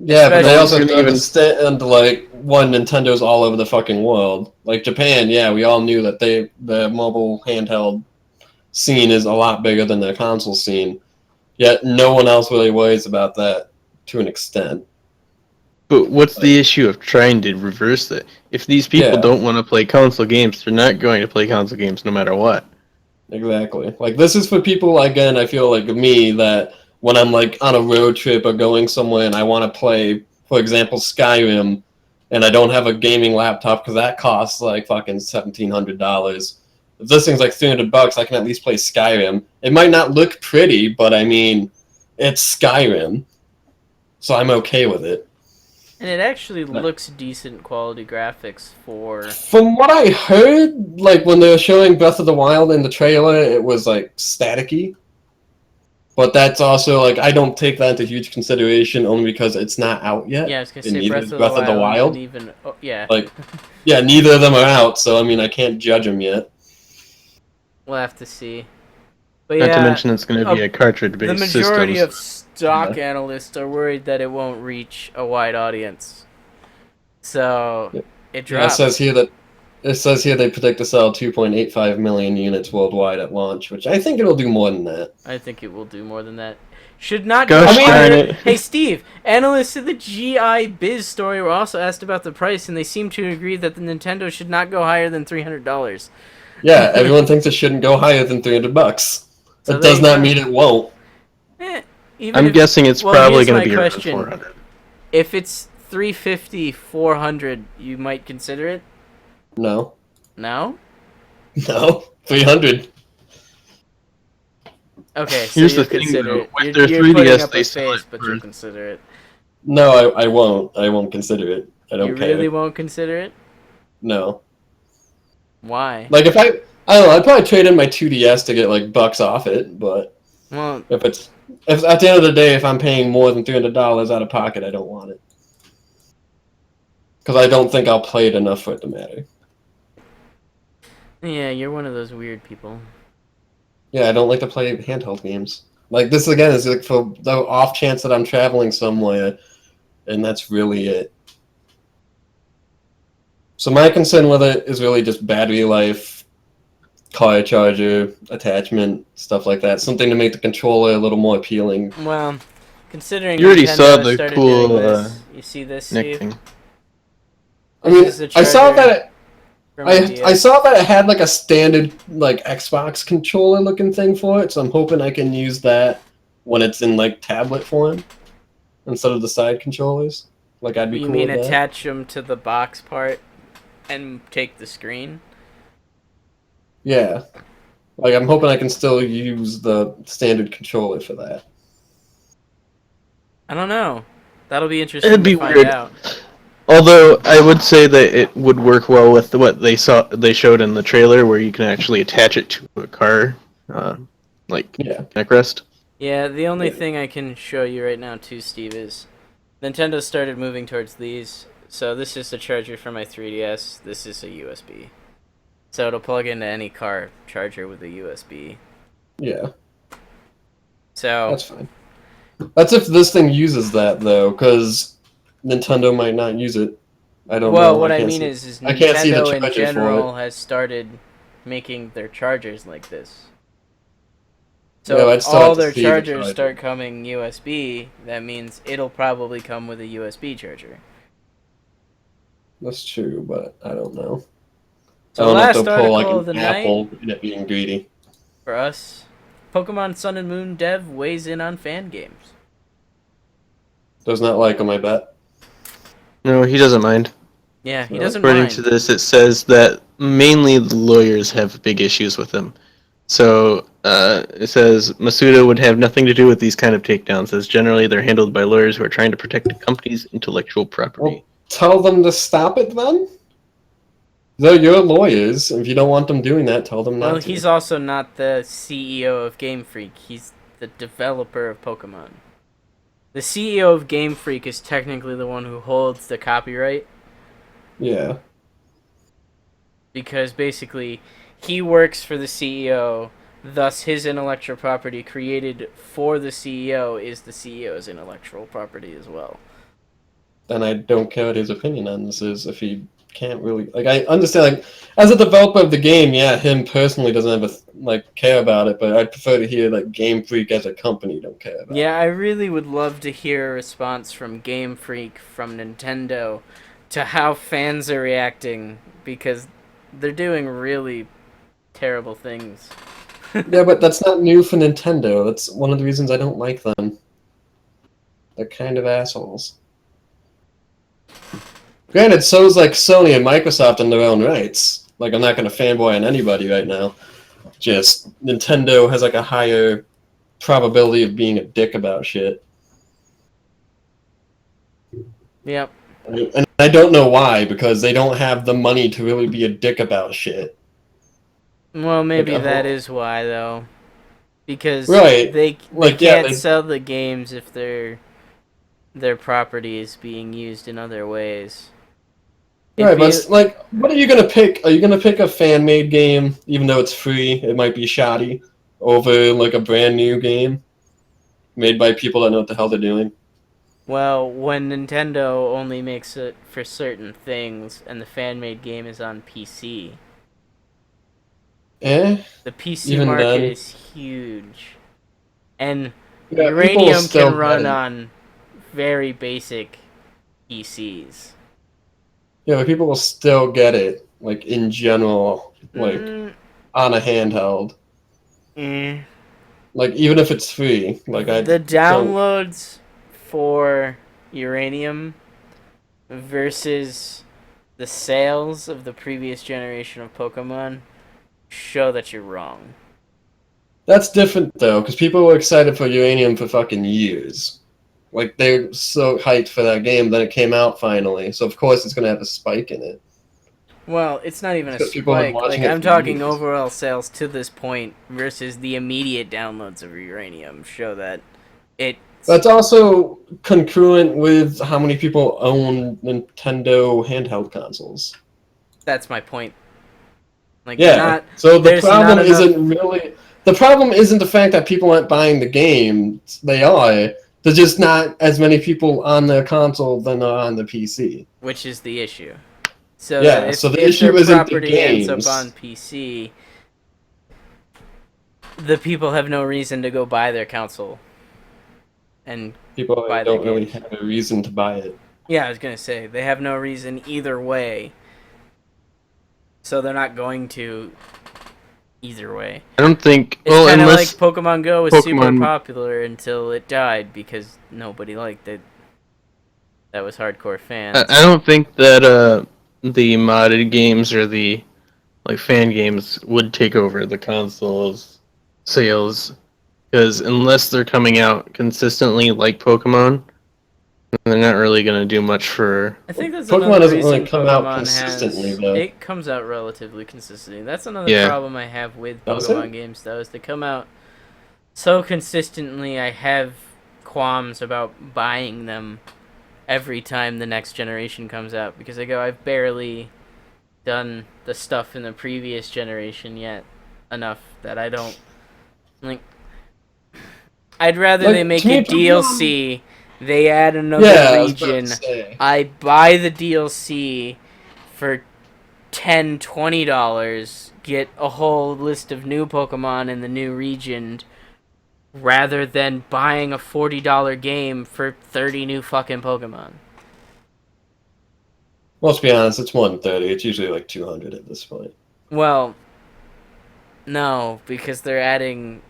S2: Yeah, but they also
S5: Especially-
S2: don't understand, like, one, Nintendo's all over the fucking world. Like, Japan, yeah, we all knew that the mobile handheld scene is a lot bigger than the console scene. Yet no one else really worries about that to an extent.
S5: But what's the issue of trying to reverse that? If these people
S2: Yeah.
S5: don't want to play console games, they're not going to play console games no matter what.
S2: Exactly. Like, this is for people, again, I feel like me, that when I'm, like, on a road trip or going somewhere and I want to play, for example, Skyrim, and I don't have a gaming laptop because that costs, like, fucking $1,700. If this thing's like $300, I can at least play Skyrim. It might not look pretty, but, I mean, it's Skyrim. So I'm okay with it.
S1: And it actually looks decent quality graphics for...
S2: From what I heard, like, when they were showing Breath of the Wild in the trailer, it was, like, staticky. But that's also, like, I don't take that into huge consideration only because it's not out yet.
S1: Yeah, I was going to
S2: And
S1: say
S2: neither
S1: Breath
S2: is
S1: of the Wild. And even, yeah.
S2: Like, yeah, neither of them are out, so, I mean, I can't judge them yet.
S1: We'll have to see. But
S5: Not
S1: yeah,
S5: to mention it's going to be a
S1: the
S5: cartridge-based
S1: majority
S5: system.
S1: of stock analysts are worried that it won't reach a wide audience. So, it
S2: Yeah, it
S1: dropped.
S2: says here they predict to sell 2.85 million units worldwide at launch, which I think it'll do more than that.
S1: I think it will do more than that. Should not
S5: Gosh
S1: go
S2: darn
S1: higher.
S5: it.
S1: Hey Steve, analysts in the GI Biz story were also asked about the price, and they seem to agree that the Nintendo should not go higher than $300.
S2: Yeah, everyone thinks it shouldn't go higher than $300.
S1: So
S2: It does
S1: there you
S2: not
S1: go.
S2: mean it won't.
S1: Even
S5: I'm
S1: if,
S5: guessing it's
S1: well,
S5: probably
S1: here's
S5: going
S1: my
S5: to be around
S1: question.
S5: 400.
S1: if it's 350, 400, you might consider it.
S2: No.
S1: No?
S2: No. 300.
S1: Okay, so
S5: Here's
S1: you'll
S5: the thing,
S1: consider
S5: though.
S1: it.
S5: With
S1: You're,
S5: their
S1: you're putting
S5: 3DS,
S1: up
S5: they
S1: a
S5: sell
S1: face,
S5: it
S1: but
S5: for-
S1: you'll consider it.
S2: No, I won't. I won't consider it. I don't
S1: You
S2: care.
S1: really won't consider it?
S2: No.
S1: Why?
S2: Like, if I don't know, I'd probably trade in my 2DS to get, like, bucks off it, but
S1: Well,
S2: if at the end of the day, if I'm paying more than $300 out of pocket, I don't want it. Because I don't think I'll play it enough for it to matter.
S1: yeah, you're one of those weird people.
S2: Yeah, I don't like to play handheld games. Like, this, again, is like for the off chance that I'm traveling somewhere, and that's really it. So my concern with it is really just battery life, car charger, attachment, stuff like that. Something to make the controller a little more appealing.
S1: Well, considering
S5: You already
S1: Nintendo
S5: saw
S1: has
S5: the
S1: started
S5: cool,
S1: doing this, you see this,
S5: Neck
S1: Steve?
S5: thing.
S2: I mean,
S1: This is a
S2: I saw
S1: charger
S2: that it,
S1: from
S2: I
S1: DS.
S2: saw that it had like a standard like Xbox controller looking thing for it, so I'm hoping I can use that when it's in like tablet form instead of the side controllers. Like, I'd be
S1: You
S2: cool
S1: mean
S2: with that.
S1: attach them to the box part and take the screen?
S2: Yeah. Like, I'm hoping I can still use the standard controller for that.
S1: I don't know. That'll be interesting
S5: It'd be
S1: to find
S5: weird.
S1: out.
S5: Although I would say that it would work well with what they showed in the trailer, where you can actually attach it to a car, like
S2: Yeah.
S5: neck rest.
S1: Yeah, the only
S2: Yeah.
S1: thing I can show you right now too, Steve, is Nintendo started moving towards these. So this is the charger for my 3DS. This is a USB. So it'll plug into any car charger with a USB.
S2: Yeah,
S1: So
S2: that's fine. That's if this thing uses that though, because Nintendo might not use it. I don't know.
S1: what I
S2: can't
S1: mean
S2: see-
S1: is
S2: I can't see the
S1: Nintendo in
S2: charger for
S1: general has started making their chargers like this.
S2: Yeah,
S1: So
S2: I'd
S1: if
S2: start
S1: all
S2: to
S1: their
S2: see the
S1: chargers
S2: charger.
S1: start coming USB, that means it'll probably come with a USB charger.
S2: That's true, but I don't know.
S1: So
S2: I don't know if
S1: last
S2: they'll pull
S1: article
S2: like
S1: of the
S2: an
S1: night
S2: Apple in it being greedy.
S1: for us, Pokemon Sun and Moon dev weighs in on fan games.
S2: Does not like them, I bet.
S5: No, he doesn't mind.
S1: Yeah, he
S2: Well,
S1: doesn't
S5: According
S1: mind.
S5: to this, it says that mainly the lawyers have big issues with him. So it says Masuda would have nothing to do with these kind of takedowns, as generally they're handled by lawyers who are trying to protect the company's intellectual property.
S2: Well, tell them to stop it then. Though you're lawyers, if you don't want them doing that, tell them not
S1: Well,
S2: to.
S1: he's also not the CEO of Game Freak. He's the developer of Pokemon. The CEO of Game Freak is technically the one who holds the copyright,
S2: Yeah.
S1: because basically he works for the CEO, thus his intellectual property created for the CEO is the CEO's intellectual property as well.
S2: And I don't care what his opinion on this is if he can't really like. I understand like as a developer of the game, yeah, him personally doesn't have a care about it, but I'd prefer to hear like Game Freak as a company don't care about.
S1: Yeah, I really would love to hear a response from Game Freak, from Nintendo, to how fans are reacting, because they're doing really terrible things.
S2: Yeah, but that's not new for Nintendo. That's one of the reasons I don't like them. They're kind of assholes. Granted, so is like Sony and Microsoft in their own rights. Like, I'm not going to fanboy on anybody right now. Just Nintendo has like a higher probability of being a dick about shit.
S1: Yep.
S2: And I don't know why, because they don't have the money to really be a dick about shit.
S1: Well, maybe
S2: Like a
S1: that
S2: whole-
S1: is why, though. Because
S2: Right.
S1: they
S2: Like, yeah,
S1: can't
S2: they-
S1: sell the games if their property is being used in other ways.
S2: Right,
S1: It'd
S2: but
S1: be-
S2: it's like, what are you gonna pick? Are you gonna pick a fan-made game, even though it's free? It might be shoddy, over like a brand new game made by people that know what the hell they're doing.
S1: Well, when Nintendo only makes it for certain things, and the fan-made game is on PC, the PC
S2: Even
S1: market
S2: then.
S1: is huge, and
S2: Yeah, people will
S1: Uranium
S2: still
S1: can run
S2: get it.
S1: on very basic PCs.
S2: Yeah, but people will still get it, like in general, like on a handheld.
S1: Eh.
S2: Like even if it's free, like I
S1: The
S2: don't-
S1: downloads for Uranium versus the sales of the previous generation of Pokemon show that you're wrong.
S2: That's different though, because people were excited for Uranium for fucking years. Like they're so hyped for that game that it came out finally, so of course it's gonna have a spike in it.
S1: Well, it's not even a
S2: Because people have been
S1: spike. Like,
S2: watching it
S1: I'm
S2: for
S1: talking
S2: years.
S1: overall sales to this point versus the immediate downloads of Uranium show that it.
S2: That's also congruent with how many people own Nintendo handheld consoles.
S1: That's my point. Like,
S2: Yeah.
S1: not.
S2: So the
S1: there's
S2: problem
S1: not enough-
S2: isn't really the problem isn't the fact that people aren't buying the game. They are. There's just not as many people on their console than are on the PC.
S1: Which is the issue. So
S2: Yeah,
S1: that if,
S2: so the
S1: if
S2: issue
S1: their
S2: isn't the
S1: property ends up
S2: games.
S1: on PC, the people have no reason to go buy their console. And
S2: People
S1: Buy the
S2: don't really
S1: games.
S2: have a reason to buy it.
S1: yeah, I was gonna say they have no reason either way. So they're not going to either way.
S5: I don't think.
S1: It's
S5: Well,
S1: kind of like
S5: unless
S1: Pokemon Go was super
S5: Pokemon-
S1: popular until it died because nobody liked it. That was hardcore fans.
S5: I don't think that the modded games or the like fan games would take over the consoles sales, because unless they're coming out consistently like Pokemon, they're not really gonna do much for.
S1: I think that's
S2: Pokemon
S1: another
S2: doesn't
S1: reason
S2: really come out
S1: Pokemon
S2: consistently,
S1: has,
S2: though.
S1: It comes out relatively consistently. That's another
S5: Yeah.
S1: problem I have with
S2: Does
S1: Pokemon
S2: it?
S1: games, though, is they come out so consistently I have qualms about buying them every time the next generation comes out because I go, I've barely done the stuff in the previous generation yet enough that I don't like. I'd rather
S2: Like,
S1: they make
S2: to me,
S1: a DLC, they add another
S2: Yeah, I was about to
S1: region,
S2: say.
S1: I buy the DLC for $10, $20, get a whole list of new Pokemon in the new region, rather than buying a $40 game for 30 new fucking Pokemon.
S2: Well, let's be honest, it's more than 30. It's usually like 200 at this point.
S1: Well, no, because they're adding...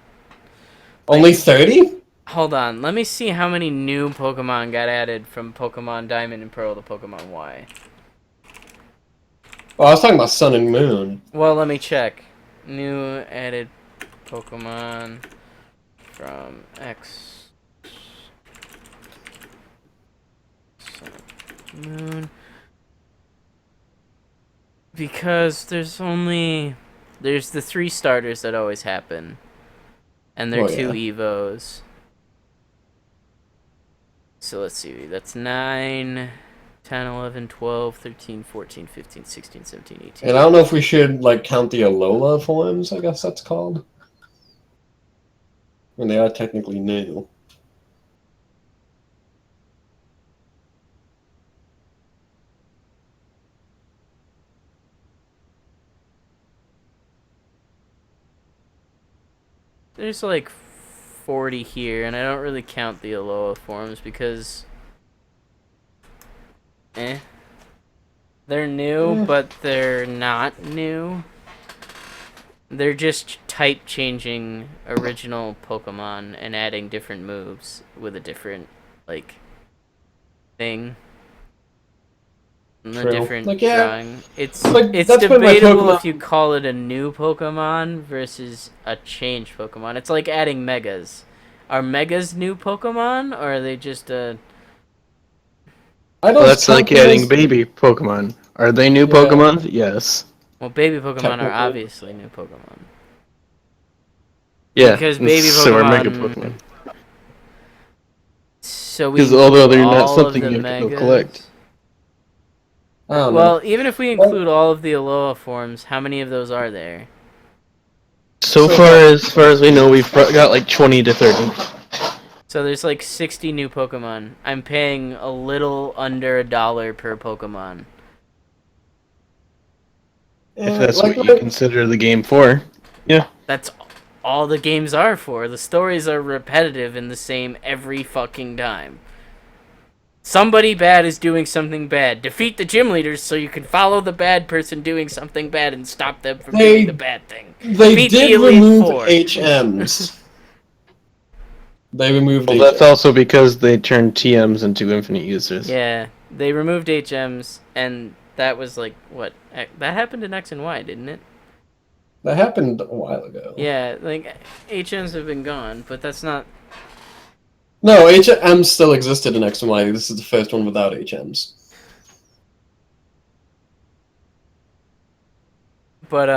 S2: Only 30?
S1: Hold on, let me see how many new Pokemon got added from Pokemon Diamond and Pearl to Pokemon Y.
S2: Oh, I was talking about Sun and Moon.
S1: Well, let me check. New added Pokemon from X... Sun, Moon... Because there's the 3 starters that always happen. And there are 2 Evos. So let's see, that's 9, 10, 11, 12, 13, 14, 15, 16, 17, 18.
S2: And I don't know if we should like count the Alola forms, I guess that's called. And they are technically new.
S1: There's like 40 here, and I don't really count the Alola forms because... They're new, but they're not new. They're just type changing original Pokemon and adding different moves with a different, like, thing. And a
S2: True.
S1: different
S2: Like, yeah,
S1: drawing. It's
S2: like,
S1: it's
S2: that's been my
S1: debatable
S2: Pokemon-
S1: if you call it a new Pokemon versus a changed Pokemon. It's like adding Megas. Are Megas new Pokemon, or are they just a...
S2: I don't
S5: Well, that's like
S2: count
S5: adding
S2: those-
S5: baby Pokemon. Are they new
S2: Yeah.
S5: Pokemon? Yes.
S1: Well, baby Pokemon are
S2: Technically.
S1: obviously new Pokemon.
S5: Yeah.
S1: Because baby
S5: so are Mega
S1: Pokemon-
S5: Pokemon.
S1: So we
S5: 'Cause although they're
S1: include
S5: not
S1: all of
S5: something
S1: the
S5: you have to go
S1: Megas?
S5: collect.
S2: I don't know.
S1: Well, even if we include all of the Alola forms, how many of those are there?
S5: So far as we know, we've got like 20 to 30.
S1: So there's like 60 new Pokemon. I'm paying a little under $1 per Pokemon.
S5: If that's
S2: like,
S5: what you consider the game for.
S1: That's all the games are for. The stories are repetitive and the same every fucking time. Somebody bad is doing something bad. Defeat the gym leaders so you can follow the bad person doing something bad and stop them from doing the bad thing.
S2: They
S1: Beat the
S2: did
S1: Elite
S2: remove
S1: Four.
S2: HMs. They removed
S5: Well,
S2: HMs.
S5: that's also because they turned TMs into infinite users.
S1: Yeah, they removed HMs, and that was like, what? That happened in X and Y, didn't it?
S2: That happened a while ago.
S1: Yeah, like, HMs have been gone, but that's not...
S2: No, HMs still existed in X and Y. This is the first one without HMs.
S1: But,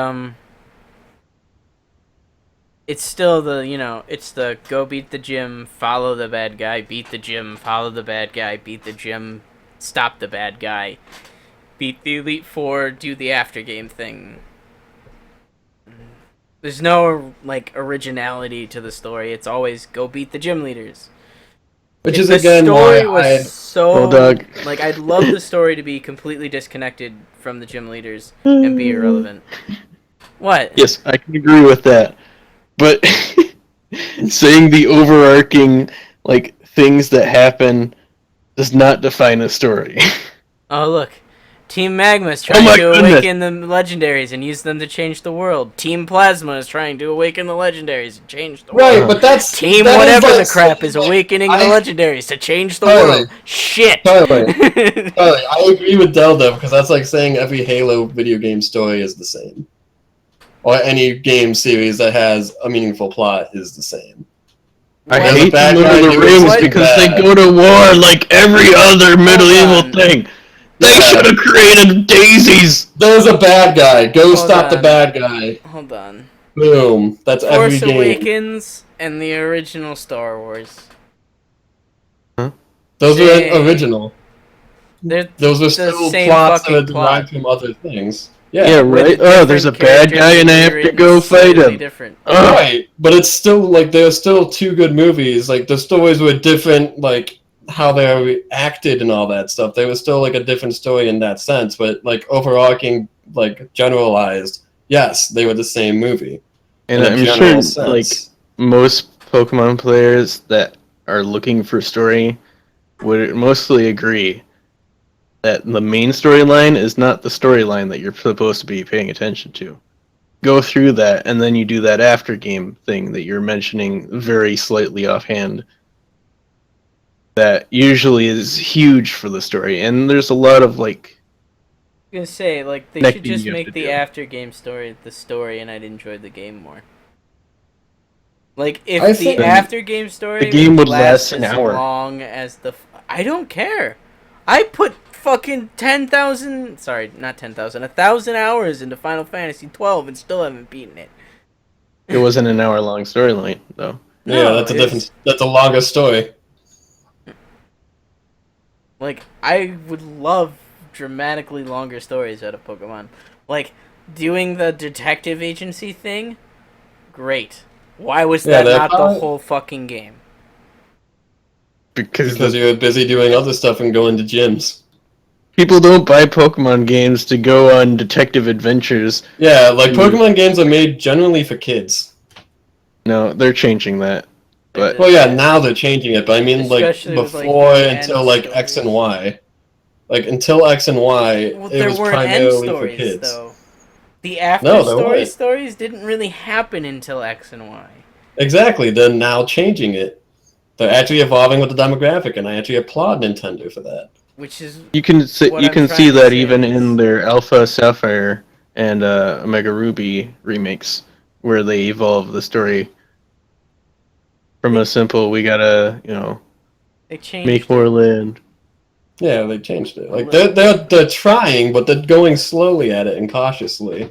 S1: it's still the, it's the go beat the gym, follow the bad guy, beat the gym, follow the bad guy, beat the gym, stop the bad guy, beat the Elite Four, do the aftergame thing. There's no, like, originality to the story. It's always go beat the gym leaders.
S2: Which
S1: If
S2: is
S1: the
S2: again
S1: story
S2: why I...
S1: was so
S5: Well, Doug.
S1: like, I'd love the story to be completely disconnected from the gym leaders and be irrelevant. What?
S5: Yes, I can agree with that. But saying the overarching like things that happen does not define a story.
S1: Oh, look. Team Magma is trying
S5: my
S1: to
S5: goodness.
S1: awaken the legendaries and use them to change the world. Team Plasma is trying to awaken the legendaries and change the world.
S2: Right, but that's...
S1: Team
S2: that
S1: whatever
S2: is
S1: the
S2: like
S1: crap is
S2: saying, like,
S1: awakening the legendaries to change the
S2: Tyler.
S1: world. Shit!
S2: Tyler, I agree with Delta, because that's like saying every Halo video game story is the same. Or any game series that has a meaningful plot is the same.
S5: I
S2: As a
S5: hate
S2: bad
S5: Lord
S2: guy
S5: of the
S2: doing
S5: Rings
S2: something
S5: because
S2: bad.
S5: they go to war like every other medieval
S1: on.
S5: thing. They
S2: Yeah.
S5: should have created daisies.
S2: There's a bad guy. Go
S1: Hold
S2: stop the
S1: on.
S2: bad guy.
S1: Hold on.
S2: Boom. That's every
S1: Force
S2: game.
S1: Awakens and the original Star Wars.
S2: Those
S1: Same.
S2: were original.
S1: They're
S2: Those were
S1: the
S2: still
S1: same
S2: plots that
S1: fucking
S2: are derived
S1: plot.
S2: from other things.
S5: Yeah,
S2: Yeah.
S5: right.
S1: with
S5: Oh, there's a
S1: different
S5: bad guy and I have to
S1: characters
S5: go fight
S1: slightly
S5: him.
S1: Different.
S5: Ugh.
S2: Right, but it's still like they're still two good movies. Like the stories were different, like how they were acted and all that stuff. They were still like a different story in that sense, but like overarching, like generalized, yes, they were the same movie.
S5: And
S2: in a
S5: I'm
S2: general
S5: sure, like,
S2: sense.
S5: most Pokemon players that are looking for story would mostly agree that the main storyline is not the storyline that you're supposed to be paying attention to. Go through that, and then you do that after game thing that you're mentioning very slightly offhand. That usually is huge for the story, and there's a lot of like.
S1: I'm gonna say, like, they should
S5: Connecting
S1: just
S5: you have
S1: make
S5: to
S1: the
S5: do.
S1: after game story the story, and I'd enjoy the game more. Like, if
S2: I
S1: the
S2: think-
S1: after game story
S5: The game would last an
S1: as
S5: hour.
S1: long as the I don't care. I put fucking 10,000, sorry, not 10,000, 1,000 hours into Final Fantasy 12 and still haven't beaten it.
S5: It wasn't an hour-long storyline, though.
S2: Yeah,
S1: No,
S2: that's a
S1: it's-
S2: different. That's a longer story.
S1: Like, I would love dramatically longer stories out of Pokemon. Like, doing the detective agency thing, great. Why was
S2: Yeah,
S1: that
S2: they're
S1: not the
S2: probably-
S1: whole fucking game?
S5: Because
S2: Because you were busy doing other stuff and going to gyms.
S5: people don't buy Pokemon games to go on detective adventures.
S2: Yeah, like
S5: Mm.
S2: Pokemon games are made generally for kids.
S5: No, they're changing that. But
S2: Well, yeah, now they're changing it, but I mean, like
S1: Especially with, like,
S2: before
S1: the
S2: until
S1: end
S2: like X and
S1: stories.
S2: Y, like until X and Y,
S1: Well,
S2: it
S1: there
S2: was
S1: weren't end
S2: primarily for
S1: stories,
S2: kids.
S1: though. The after
S2: No, there
S1: story
S2: weren't.
S1: stories didn't really happen until X and Y.
S2: Exactly, they're now changing it. They're actually evolving with the demographic, and I actually applaud Nintendo for that.
S1: Which is
S5: you can see,
S1: What
S5: you
S1: I'm
S5: can
S1: trying
S5: see
S1: to
S5: that
S1: say
S5: even
S1: is-
S5: in their Alpha Sapphire and Omega Ruby remakes, where they evolve the story from a simple "we gotta
S1: they changed
S5: make
S1: it.
S5: more land."
S2: Yeah, they changed it. Like
S1: little
S2: they're trying, but they're going slowly at it and cautiously.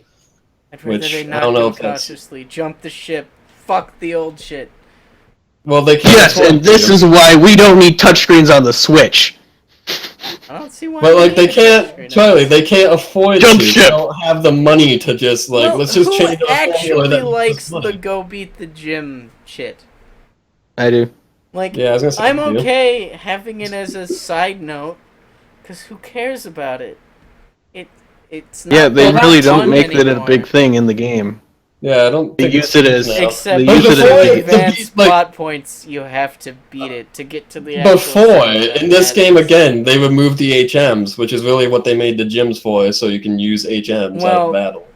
S1: I'd rather
S2: which
S1: they
S2: I
S1: not
S2: don't know
S1: go
S2: if that's-
S1: cautiously. Jump the ship. Fuck the old shit.
S2: Well, they can't.
S5: Yes,
S2: afford
S5: and this
S2: to.
S5: is why we don't need touchscreen on the Switch.
S1: I don't see why.
S2: But
S1: we
S2: like they
S1: need a touchscreen.
S2: can't, Charlie. They can't afford
S5: Jump
S2: to.
S5: ship.
S2: They don't have the money to just like
S1: Well,
S2: let's just
S1: who
S2: change the formula
S1: actually
S2: that
S1: likes
S2: makes
S1: the
S2: money.
S1: go beat the gym shit?
S5: I do.
S1: Like,
S2: Yeah, I was gonna say.
S1: I'm
S2: you do.
S1: okay having it as a side note, because who cares about it? It's not.
S5: Yeah, they
S1: they're not
S5: really don't
S1: fun
S5: make that a
S1: anymore.
S5: big thing in the game.
S2: Yeah, I don't.
S5: They
S2: think
S5: use
S2: it's
S5: it as-
S2: now.
S1: Except
S5: They
S2: But
S5: use it
S1: before
S5: as
S2: before,
S5: a-
S1: advanced
S2: like,
S1: plot points, you have to beat it to get to the actual
S2: before
S1: thing that
S2: in this game
S1: matters.
S2: again, they removed the HMs, which is really what they made the gyms for, so you can use HMs out
S1: Well,
S2: of battle.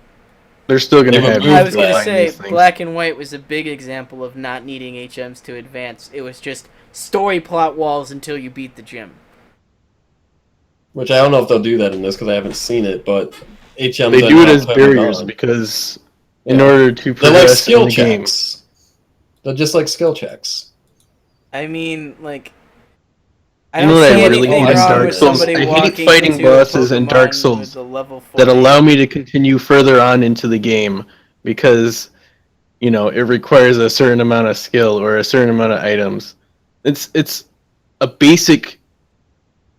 S5: They're still gonna
S2: They
S5: have.
S2: removed
S5: you
S1: I was gonna
S2: Black
S5: find
S1: say
S5: these things.
S1: Black and White was a big example of not needing HMs to advance. It was just story plot walls until you beat the gym.
S2: Which I don't know if they'll do that in this because I haven't seen it, but HMs.
S5: They
S2: are
S5: do it
S2: now
S5: as
S2: put
S5: barriers
S2: on.
S5: because in
S2: Yeah.
S5: order to
S2: They're like
S5: progress in
S2: skill
S5: the game,
S2: checks. They're just like skill checks.
S1: I mean, like, I
S5: You
S1: don't
S5: know what
S1: see
S5: I really
S1: anything
S2: hate in
S1: wrong
S2: Dark
S1: with
S2: Souls?
S1: somebody
S5: I hate
S1: walking
S5: fighting
S1: into a
S5: bosses in Dark
S1: Pokemon
S5: Souls
S1: with a level
S5: that
S1: 40.
S5: allow me to continue further on into the game because it requires a certain amount of skill or a certain amount of items. It's a basic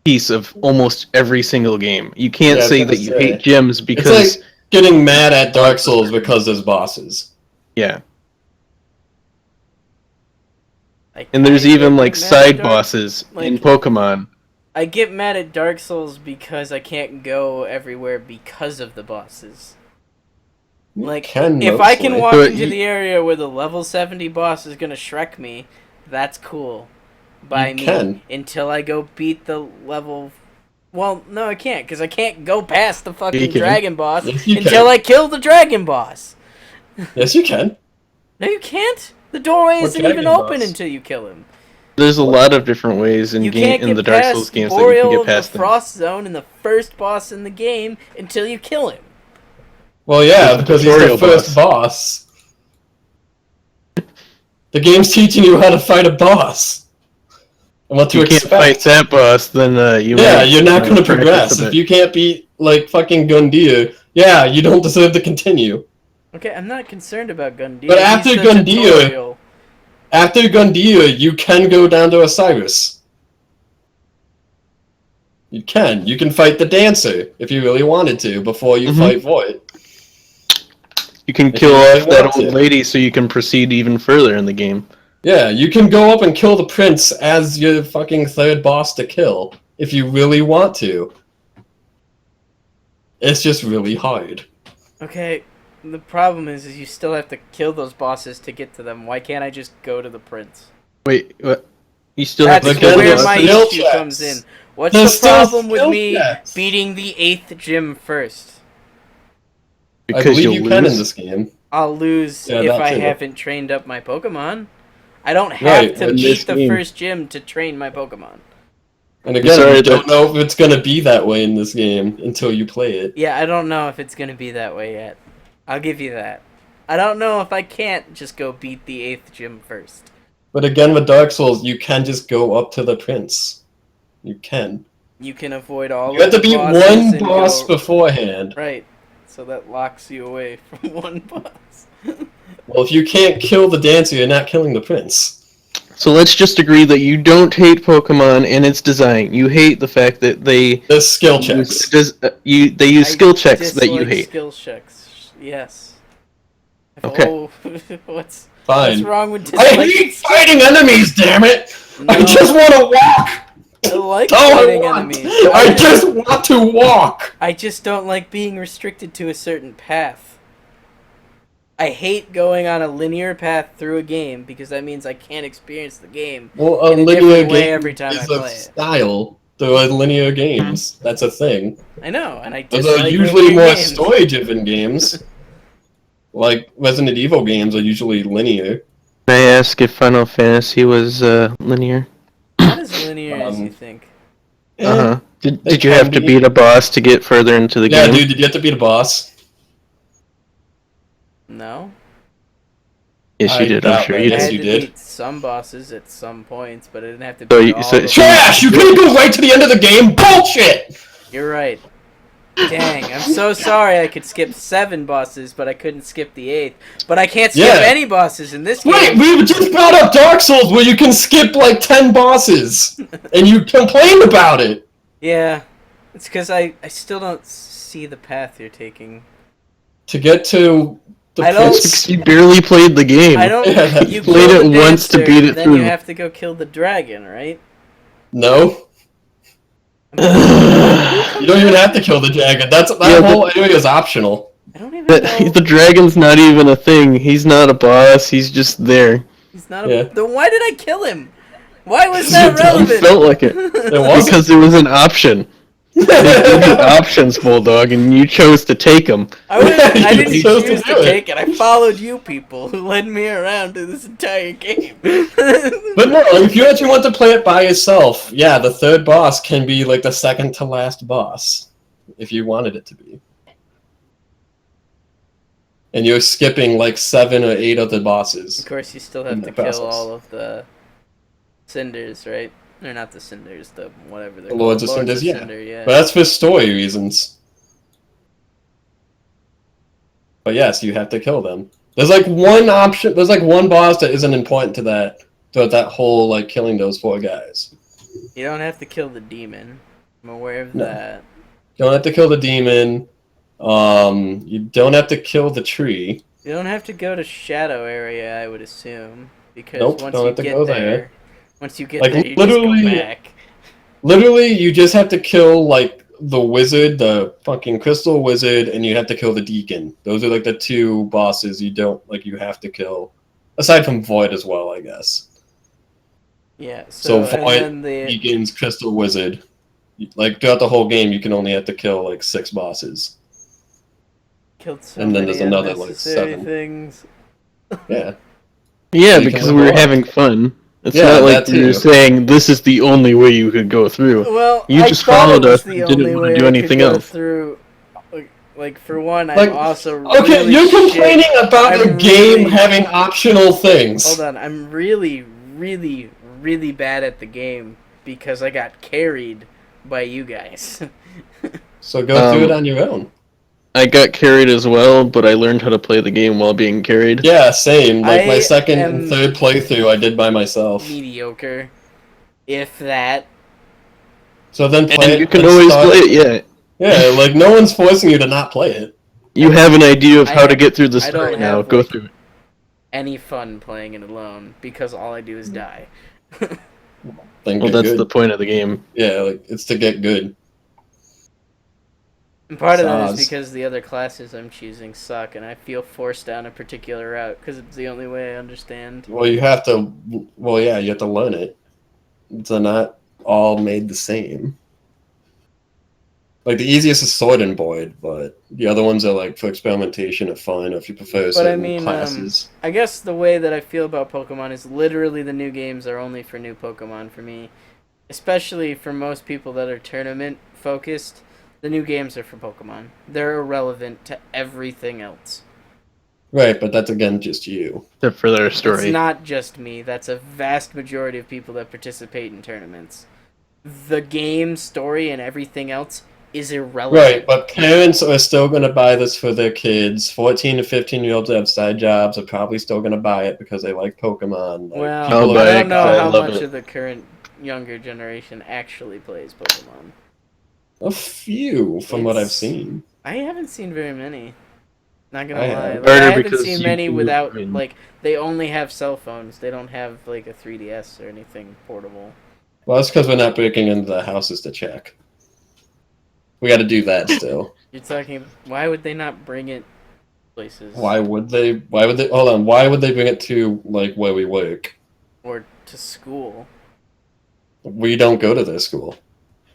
S5: piece of almost every single game. You can't
S2: Yeah, I was
S5: say
S2: gonna
S5: that you
S2: say.
S5: hate gyms
S2: It's
S5: because
S2: like getting mad at Dark Souls because there's bosses.
S5: yeah.
S1: Like,
S5: And there's
S1: I
S5: even
S1: get
S5: like
S1: mad at
S5: side
S1: Dark-
S5: bosses in
S1: like-
S5: Pokemon.
S1: I get mad at Dark Souls because I can't go everywhere because of the bosses.
S2: You
S1: Like,
S2: can
S1: if I can
S2: mostly.
S1: walk
S5: But
S1: into
S5: you-
S1: the area where the level 70 boss is gonna Shrek me, that's cool. By
S2: You
S1: me.
S2: can.
S1: Until I go beat the level... Well, no, I can't, because I can't go past the
S5: You
S1: fucking
S5: can.
S1: dragon boss
S2: Yes, you
S1: until
S2: can.
S1: I kill the dragon boss.
S2: Yes, you can.
S1: No, you can't. The doorway
S2: What
S1: isn't even
S2: dragon
S1: open
S2: boss?
S1: until you kill him.
S5: There's a lot of different ways in
S1: You can't
S5: in
S1: get
S5: the Dark
S1: past
S5: Souls games that you
S1: Boreal
S5: can get
S1: of the
S5: past them.
S1: Frost Zone and the first boss in the game until you kill him.
S2: Well, yeah,
S5: There's the
S2: because he's the
S5: tutorial
S2: first boss. The game's teaching you how to fight a boss. And what to
S5: If you can't
S2: expect.
S5: fight that boss, then you
S2: Yeah,
S5: might,
S2: you're not going to
S5: practice
S2: progress.
S5: a bit.
S2: If you can't beat, like, fucking Gundyr, yeah, you don't deserve to continue.
S1: Okay, I'm not concerned about Gundyr.
S2: But after
S1: He's the
S2: Gundyr-
S1: tutorial.
S2: After Gundyr, you can go down to Osiris. You can. You can fight the dancer if you really wanted to before you
S5: Mhm.
S2: fight Void.
S5: You can
S2: If
S5: kill
S2: you really
S5: off that
S2: want
S5: old
S2: to.
S5: lady so you can proceed even further in the game.
S2: Yeah, you can go up and kill the prince as your fucking third boss to kill if you really want to. It's just really hard.
S1: Okay, the problem is you still have to kill those bosses to get to them. Why can't I just go to the prince?
S5: Wait, what? You still
S1: That's
S5: have to
S2: Again,
S5: kill
S1: where
S2: there's
S5: the
S1: my
S2: skill
S1: issue
S2: checks.
S1: comes in. What's
S2: There's
S1: the
S2: still
S1: problem with
S2: skill
S1: me
S2: checks.
S1: beating the 8th gym first?
S2: I
S5: because
S2: believe
S5: you'll
S2: you
S5: lose.
S2: can in this game.
S1: I'll lose
S2: Yeah,
S1: if
S2: that
S1: I
S2: too.
S1: haven't trained up my Pokemon. I don't have
S2: Right,
S1: to
S2: in
S5: this
S1: beat the
S5: game.
S1: first gym to train my Pokemon.
S2: And again,
S5: sorry
S2: you don't
S5: that-
S2: know if it's gonna be that way in this game until you play it.
S1: Yeah, I don't know if it's gonna be that way yet. I'll give you that. I don't know if I can't just go beat the 8th gym first.
S2: But again, with Dark Souls, you can just go up to the prince. You can.
S1: You can avoid all
S2: You have
S1: of
S2: to
S1: the
S2: beat
S1: bosses
S2: one
S1: and
S2: boss
S1: go...
S2: beforehand.
S1: Right. So that locks you away from one boss.
S2: Well, if you can't kill the dancer, you're not killing the prince.
S5: So let's just agree that you don't hate Pokemon and its design. You hate the fact that they
S2: There's skill checks.
S5: they use skill checks that you
S1: dislike
S5: hate.
S1: Skill checks. Yes.
S5: Okay.
S1: Oh, what's
S2: Fine.
S1: wrong with
S2: I
S1: disliking?
S2: hate fighting enemies, damn it! I
S1: No.
S2: just want to walk!
S1: I like
S2: That's all I
S1: fighting
S2: want!
S1: enemies.
S2: I just want to walk!
S1: I just don't like being restricted to a certain path. I hate going on a linear path through a game because that means I can't experience the game.
S2: Well, a
S1: In a
S2: linear
S1: different way
S2: game
S1: every time
S2: is
S1: I
S2: a
S1: play it.
S2: style to linear games. That's a thing.
S1: I know, and I
S2: Those
S1: dislike
S2: are usually
S1: linear
S2: more
S1: games.
S2: story-driven games. Like Resident Evil games are usually linear.
S5: Can I ask if Final Fantasy was linear?
S1: Not as linear as you
S2: Um,
S1: think.
S5: Uh huh. Did
S2: They
S5: you have
S2: can
S5: to
S2: be.
S5: beat a boss to get further into the
S2: Yeah,
S5: game?
S2: dude, did you have to beat a boss?
S1: No.
S5: Yes,
S2: I
S5: you did. I'm
S2: doubt
S5: sure
S2: that.
S5: you
S1: I
S2: Yes,
S1: had
S5: did.
S2: you
S1: to
S2: did.
S1: beat some bosses at some points, but I didn't have to
S5: So
S1: beat
S5: you-
S1: all
S5: so-
S1: of
S5: so-
S1: them.
S2: Trash! You couldn't go right to the end of the game? Bullshit!
S1: You're right. Dang, I'm so sorry I could skip 7 bosses, but I couldn't skip the 8th. But I can't skip
S2: Yeah.
S1: any bosses in this game.
S2: Wait, we just brought up Dark Souls where you can skip like 10 bosses! And you complained about it!
S1: Yeah, it's because I still don't see the path you're taking.
S2: To get to the
S1: I don't-
S5: It's
S2: prince.
S5: because you barely played the game.
S1: I don't.
S2: Yeah,
S1: You
S5: played
S1: kill
S5: it
S1: the
S5: once to
S1: dancer,
S5: beat it
S1: then
S5: through.
S1: you have to go kill the dragon, right?
S2: No. You don't even have to kill the dragon. That
S5: Yeah,
S2: whole area is optional.
S1: I don't even know.
S5: The dragon's not even a thing. He's not a boss. He's just there.
S1: He's not.
S2: Yeah.
S1: Then why did I kill him? Why was
S2: You
S1: that
S2: don't
S5: You
S1: relevant?
S5: felt like it
S2: There was
S5: because there was an option. They gave you options, Bulldog, and you chose to take them.
S1: I
S2: You
S1: didn't
S2: chose to
S1: choose
S2: do
S1: to
S2: it.
S1: take it. I followed you people who led me around to this entire game.
S2: But no, if you actually want to play it by yourself, yeah, the third boss can be like the second to last boss, if you wanted it to be. And you're skipping like 7 or 8 other bosses.
S1: Of course, you still have
S2: In
S1: to
S2: the
S1: kill
S2: process.
S1: all of the cinders, right? Or not the cinders, the whatever they're
S2: The Lords of
S1: called.
S2: Cinders, yeah.
S1: Cinder, yeah.
S2: But that's for story reasons. But yes, you have to kill them. There's like one option, there's like one boss that isn't important to that whole like killing those 4 guys.
S1: You don't have to kill the demon. I'm aware of
S2: No.
S1: that.
S2: You don't have to kill the demon. You don't have to kill the tree.
S1: You don't have to go to Shadow Area, I would assume, because
S2: Nope,
S1: once
S2: don't
S1: you
S2: have to
S1: get
S2: go
S1: there,
S2: there.
S1: once you get
S2: Like,
S1: there, you
S2: literally-
S1: just go back.
S2: Literally, you just have to kill like the wizard, the fucking crystal wizard, and you have to kill the deacon. Those are like the 2 bosses you have to kill. Aside from Void as well, I guess.
S1: Yeah.
S2: So
S1: So,
S2: Void,
S1: and then the
S2: Deacon's crystal wizard. Like throughout the whole game, you can only have to kill like 6 bosses.
S1: killed so
S2: and then
S1: many
S2: there's another, like,
S1: unnecessary
S2: 7.
S1: things.
S2: Yeah.
S5: Yeah,
S2: So you
S5: because
S2: can
S5: we were
S2: level up.
S5: having fun. It's
S2: Yeah,
S5: not like
S2: that
S5: we were
S2: too.
S5: saying this is the only way you could go through.
S1: Well,
S5: You
S1: I
S5: just
S1: thought
S5: followed
S1: it was
S5: us
S1: the
S5: and didn't
S1: only
S5: wanna
S1: way
S5: do
S1: I could
S5: anything
S1: go
S5: else.
S1: Through, like for one,
S2: Like,
S1: I'm also
S2: Okay,
S1: really
S2: you're
S1: shit.
S2: complaining about the
S1: I'm
S2: game
S1: really-
S2: having optional things.
S1: Hold on, I'm really, really, really bad at the game because I got carried by you guys.
S2: So go through
S5: Um,
S2: it on your own.
S5: I got carried as well, but I learned how to play the game while being carried.
S2: Yeah, same. Like my
S1: I
S2: second
S1: am
S2: and third playthrough, I did by myself.
S1: mediocre, if that.
S2: So then play
S5: And
S2: it.
S5: you can
S2: and
S5: always
S2: start-
S5: play it, yeah.
S2: Yeah, like no one's forcing you to not play it.
S5: You have an idea of
S1: I
S5: how to
S1: have-
S5: get through the
S1: I don't
S5: story now.
S1: have,
S5: Go
S1: like-
S5: through it.
S1: Any fun playing it alone because all I do is die.
S2: Then
S5: Well,
S2: get
S5: that's
S2: good.
S5: the point of the game.
S2: Yeah, like it's to get good.
S1: And part of that is
S2: Soz.
S1: because the other classes I'm choosing suck, and I feel forced down a particular route because it's the only way I understand.
S2: Well, you have to. Well, yeah, you have to learn it. They're not all made the same. Like the easiest is Sword and Void, but the other ones are like for experimentation or fun, or if you prefer
S1: But I
S2: certain
S1: mean,
S2: classes.
S1: I guess the way that I feel about Pokemon is literally the new games are only for new Pokemon for me. Especially for most people that are tournament focused, the new games are for Pokemon. They're irrelevant to everything else.
S2: Right, but that's again just you.
S5: Except for their story.
S1: It's not just me. That's a vast majority of people that participate in tournaments. The game story and everything else is irrelevant.
S2: Right, but parents are still going to buy this for their kids. 14 to 15-year-olds that have side jobs are probably still going to buy it because they like Pokemon. Like,
S1: Well,
S2: people
S5: I'll
S2: are
S5: buy
S1: I
S5: it
S1: don't know
S5: 'cause I
S1: how
S5: love
S1: much
S5: it.
S1: of the current younger generation actually plays Pokemon.
S2: A few, from what I've
S1: It's-
S2: seen.
S1: I haven't seen very many. Not gonna
S2: I
S1: lie.
S2: have.
S1: Like, I
S5: Harder
S1: haven't
S5: because
S1: seen
S5: you
S1: many
S5: can-
S1: without,
S5: I mean-
S1: like, they only have cell phones. They don't have, like, a 3DS or anything portable.
S2: Well, that's because we're not breaking into the houses to check. We got to do that still.
S1: You're talking, why would they not bring it places?
S2: Why would they? Why would they? Hold on. Why would they bring it to like where we work?
S1: Or to school.
S2: We don't go to their school.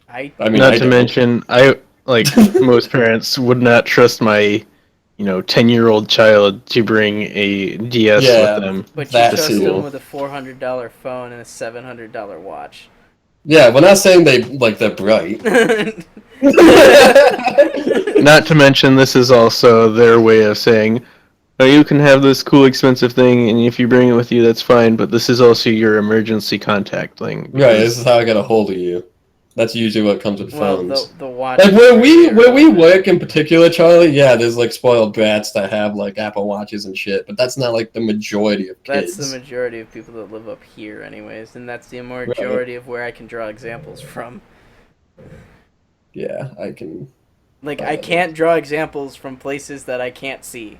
S1: I
S2: I mean,
S5: Not
S2: I
S5: to
S2: don't.
S5: mention, like most parents would not trust my, 10-year-old child to bring a DS
S2: Yeah.
S5: with them.
S1: But you
S2: That's
S1: trust
S2: cool.
S1: them with a $400 phone and a $700 watch.
S2: Yeah, we're not saying they're bright.
S5: Not to mention, this is also their way of saying, oh, you can have this cool, expensive thing, and if you bring it with you, that's fine, but this is also your emergency contact thing.
S2: Right. This is how I get a hold of you. That's usually what comes with
S1: well,
S2: phones.
S1: the watch.
S2: Like
S1: is
S2: where we
S1: irrelevant.
S2: work in particular, Charlie. Yeah, there's like spoiled brats that have like Apple Watches and shit, but that's not like the majority of kids.
S1: That's the majority of people that live up here, anyways, and that's the majority of where I can draw examples from.
S2: Yeah, I can.
S1: Like, I can't draw examples from places that I can't see.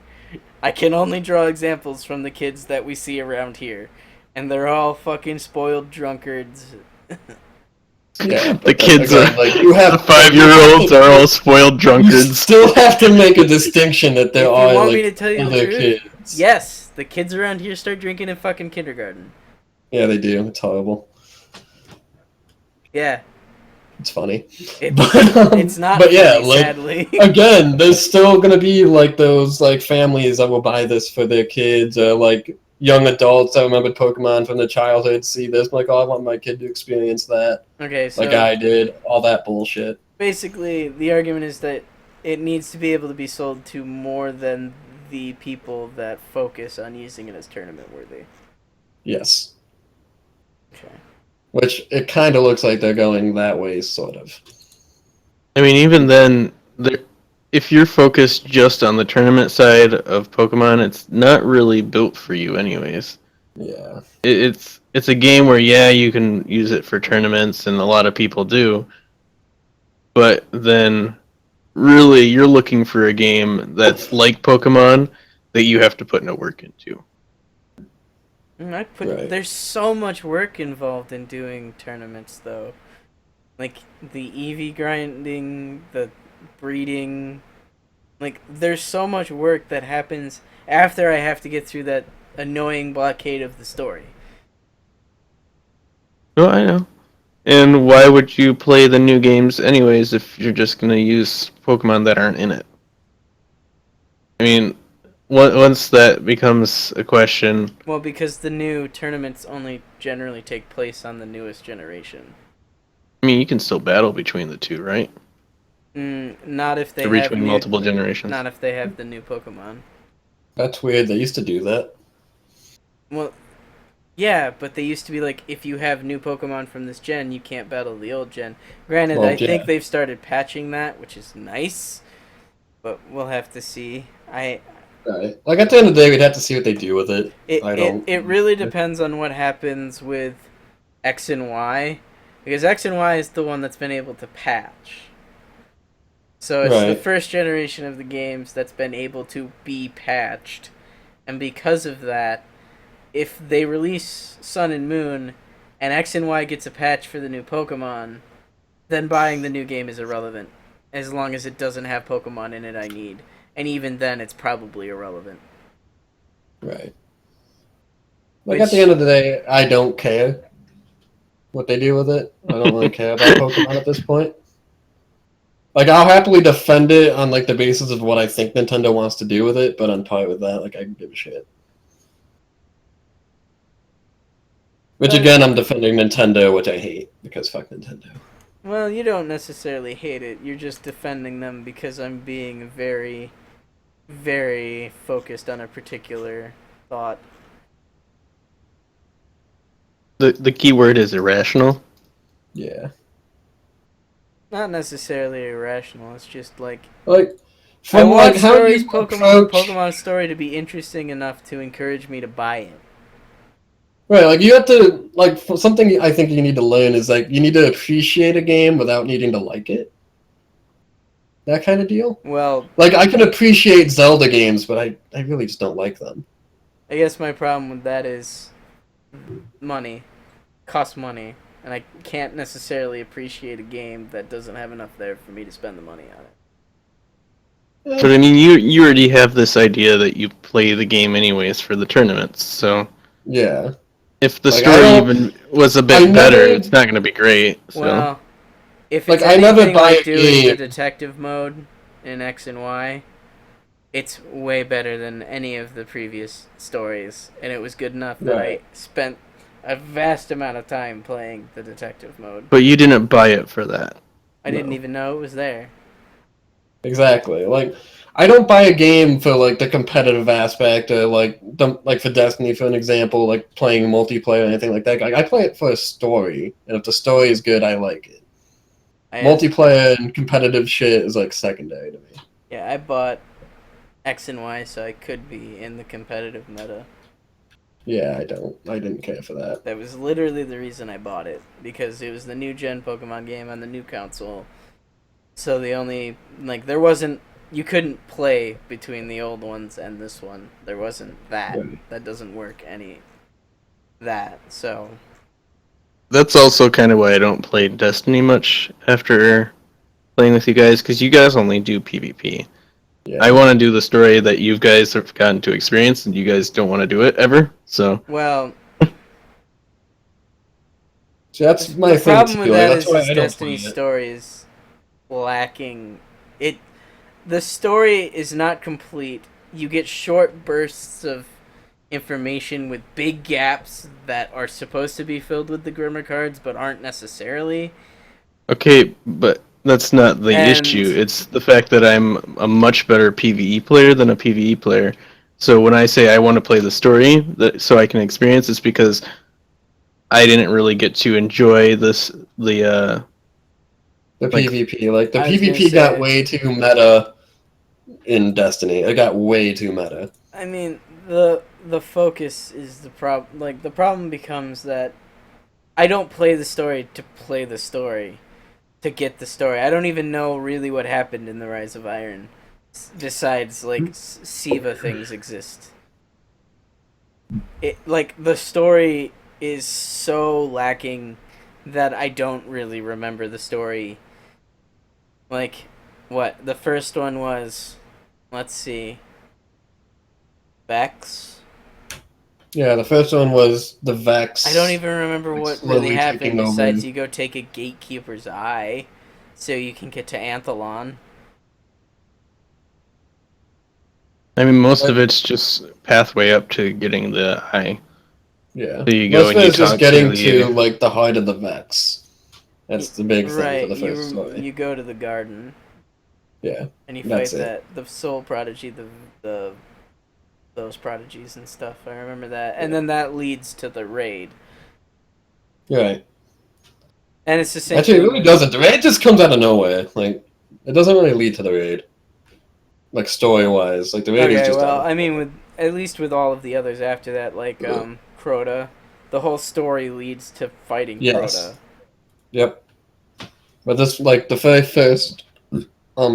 S1: I can only draw examples from the kids that we see around here. And they're all fucking spoiled drunkards.
S2: Yeah,
S5: The kids are
S2: like you have
S5: the 5-year-olds are all spoiled
S2: You
S5: drunkards.
S2: still have to make a distinction that there
S1: If you
S2: are
S1: want me
S2: like
S1: to tell you the
S2: other
S1: truth,
S2: kids.
S1: yes, the kids around here start drinking in fucking kindergarten.
S2: Yeah, they do. It's horrible.
S1: Yeah,
S2: It's funny.
S1: it,
S2: But,
S1: it's not
S2: But yeah,
S1: funny,
S2: like
S1: sadly.
S2: again, there's still gonna be like those like families that will buy this for their kids, or like young adults that remember Pokemon from their childhood see this like, oh, I want my kid to experience that,
S1: Okay, so
S2: like I did. All that bullshit.
S1: basically the argument is that it needs to be able to be sold to more than the people that focus on using it as tournament worthy.
S2: Yes,
S1: Okay.
S2: which it kind of looks like they're going that way, sort of.
S5: I mean, even then, if you're focused just on the tournament side of Pokemon, it's not really built for you, anyways.
S2: Yeah.
S5: It's a game where, yeah, you can use it for tournaments, and a lot of people do. But then, really, you're looking for a game that's like Pokemon that you have to put no work into.
S2: Right.
S1: There's so much work involved in doing tournaments, though. Like the EV grinding, the breeding. Like, there's so much work that happens after I have to get through that annoying blockade of the story.
S5: No, I know. And why would you play the new games anyways if you're just gonna use Pokemon that aren't in it? I mean, once that becomes a question,
S1: Well, because the new tournaments only generally take place on the newest generation.
S5: I mean, you can still battle between the two, right?
S1: Not if they
S5: Or
S1: have
S5: between multiple generations.
S1: Not if they have the new Pokemon.
S2: That's weird. They used to do that.
S1: Well, yeah, but they used to be like, if you have new Pokemon from this gen, you can't battle the old gen. Granted,
S2: Well,
S1: I think
S2: yeah.
S1: they've started patching that, which is nice. but we'll have to see.
S2: Right. Like at the end of the day, we'd have to see what they do with it.
S1: It really depends on what happens with X and Y, because X and Y is the one that's been able to patch. So it's the
S2: Right.
S1: first generation of the games that's been able to be patched, and because of that, if they release Sun and Moon, and X and Y gets a patch for the new Pokemon, then buying the new game is irrelevant, as long as it doesn't have Pokemon in it I need, and even then, it's probably irrelevant.
S2: Right. Like
S1: Which-
S2: at the end of the day, I don't care what they do with it. I don't really care about Pokemon at this point. Like I'll happily defend it on like the basis of what I think Nintendo wants to do with it, but on par with that, like I can give a shit. Which again, I'm defending Nintendo, which I hate because fuck Nintendo.
S1: Well, you don't necessarily hate it. You're just defending them because I'm being very, very focused on a particular thought.
S5: The key word is irrational.
S2: Yeah.
S1: Not necessarily irrational. It's just like
S2: Like
S1: I
S2: from
S1: want
S2: like how
S1: stories,
S2: you
S1: Pokemon
S2: approach
S1: story to be interesting enough to encourage me to buy it.
S2: right, like you have to like something I think you need to learn is like you need to appreciate a game without needing to like it. That kind of deal.
S1: Well,
S2: Like I can appreciate Zelda games, but I really just don't like them.
S1: I guess my problem with that is money. Costs money. And I can't necessarily appreciate a game that doesn't have enough there for me to spend the money on it.
S5: But I mean, you already have this idea that you play the game anyways for the tournaments. So
S2: Yeah.
S5: if the
S2: Like,
S5: story
S2: I
S5: even was a
S2: I
S5: bit better,
S2: never-
S5: it's not going to be great. So
S1: Well, if
S2: Like,
S1: it's
S2: I never
S1: anything
S2: buy
S1: like
S2: a
S1: doing the
S2: game-
S1: detective mode in X and Y, it's way better than any of the previous stories, and it was good enough that
S2: Right.
S1: I spent a vast amount of time playing the detective mode.
S5: but you didn't buy it for that.
S1: I didn't
S2: No.
S1: even know it was there.
S2: Exactly. Like I don't buy a game for like the competitive aspect or like for Destiny for an example, like playing multiplayer or anything like that. Like, I play it for a story, and if the story is good, I like it.
S1: I
S2: Multiplayer and competitive shit is like secondary to me.
S1: Yeah, I bought X and Y so I could be in the competitive meta.
S2: Yeah, I didn't care for that.
S1: That was literally the reason I bought it, because it was the new gen Pokemon game on the new console. So there wasn't, you couldn't play between the old ones and this one. There wasn't that.
S2: Right.
S1: That doesn't work so
S5: That's also kind of why I don't play Destiny much after playing with you guys, because you guys only do PvP.
S2: Yeah.
S5: I want to do the story that you guys have gotten to experience, and you guys don't want to do it ever. So
S1: well,
S2: See, that's my
S1: the
S2: thing
S1: problem
S2: too.
S1: with
S2: Like,
S1: that
S2: that's
S1: is
S2: why
S1: this
S2: I don't
S1: Destiny
S2: play it.
S1: story is lacking. The story is not complete. You get short bursts of information with big gaps that are supposed to be filled with the Grimmer cards, but aren't necessarily.
S5: okay, but that's not the
S1: And-
S5: issue. It's the fact that I'm a much better PvE player than a PvE player. So when I say I want to play the story, so I can experience, it's because I didn't really get to enjoy the
S2: The
S5: like-
S2: PvP, like the
S1: I was gonna
S2: PvP got
S1: say-
S2: way too meta in Destiny. It got way too meta.
S1: I mean, the focus is the problem. Like, the problem becomes that I don't play the story to play the story, to get the story. I don't even know really what happened in the Rise of Iron, besides like Siva things exist. The story is so lacking that I don't really remember the story. Like, what the first one was? Let's see. Vex.
S2: Yeah, the first one was the Vex.
S1: I don't even remember
S2: Like,
S1: what
S2: slowly
S1: really happened
S2: taking over.
S1: besides you go take a Gatekeeper's Eye so you can get to Anthelon.
S5: I mean, most of it's just pathway up to getting the eye.
S2: Yeah.
S5: So you go
S2: Most
S5: and
S2: of
S5: you
S2: it is just
S5: talk
S2: getting
S5: to
S2: to
S5: the-
S2: like the heart of the Vex. That's the big thing
S1: Right,
S2: for the first story.
S1: you go to the garden
S2: Yeah.
S1: and you
S2: That's
S1: fight
S2: it.
S1: the Soul Prodigy, those prodigies and stuff. I remember that. And then that leads to the raid.
S2: Right.
S1: And it's the same
S2: Actually, it
S1: thing
S2: really
S1: with-
S2: doesn't. The raid just comes out of nowhere. Like, it doesn't really lead to the raid. like story wise. Like the raid is
S1: Okay,
S2: just
S1: well, I mean, at least with all of the others after that, like
S2: Yeah.
S1: Crota, the whole story leads to fighting
S2: Yes.
S1: Crota.
S2: Yep. But this like the very first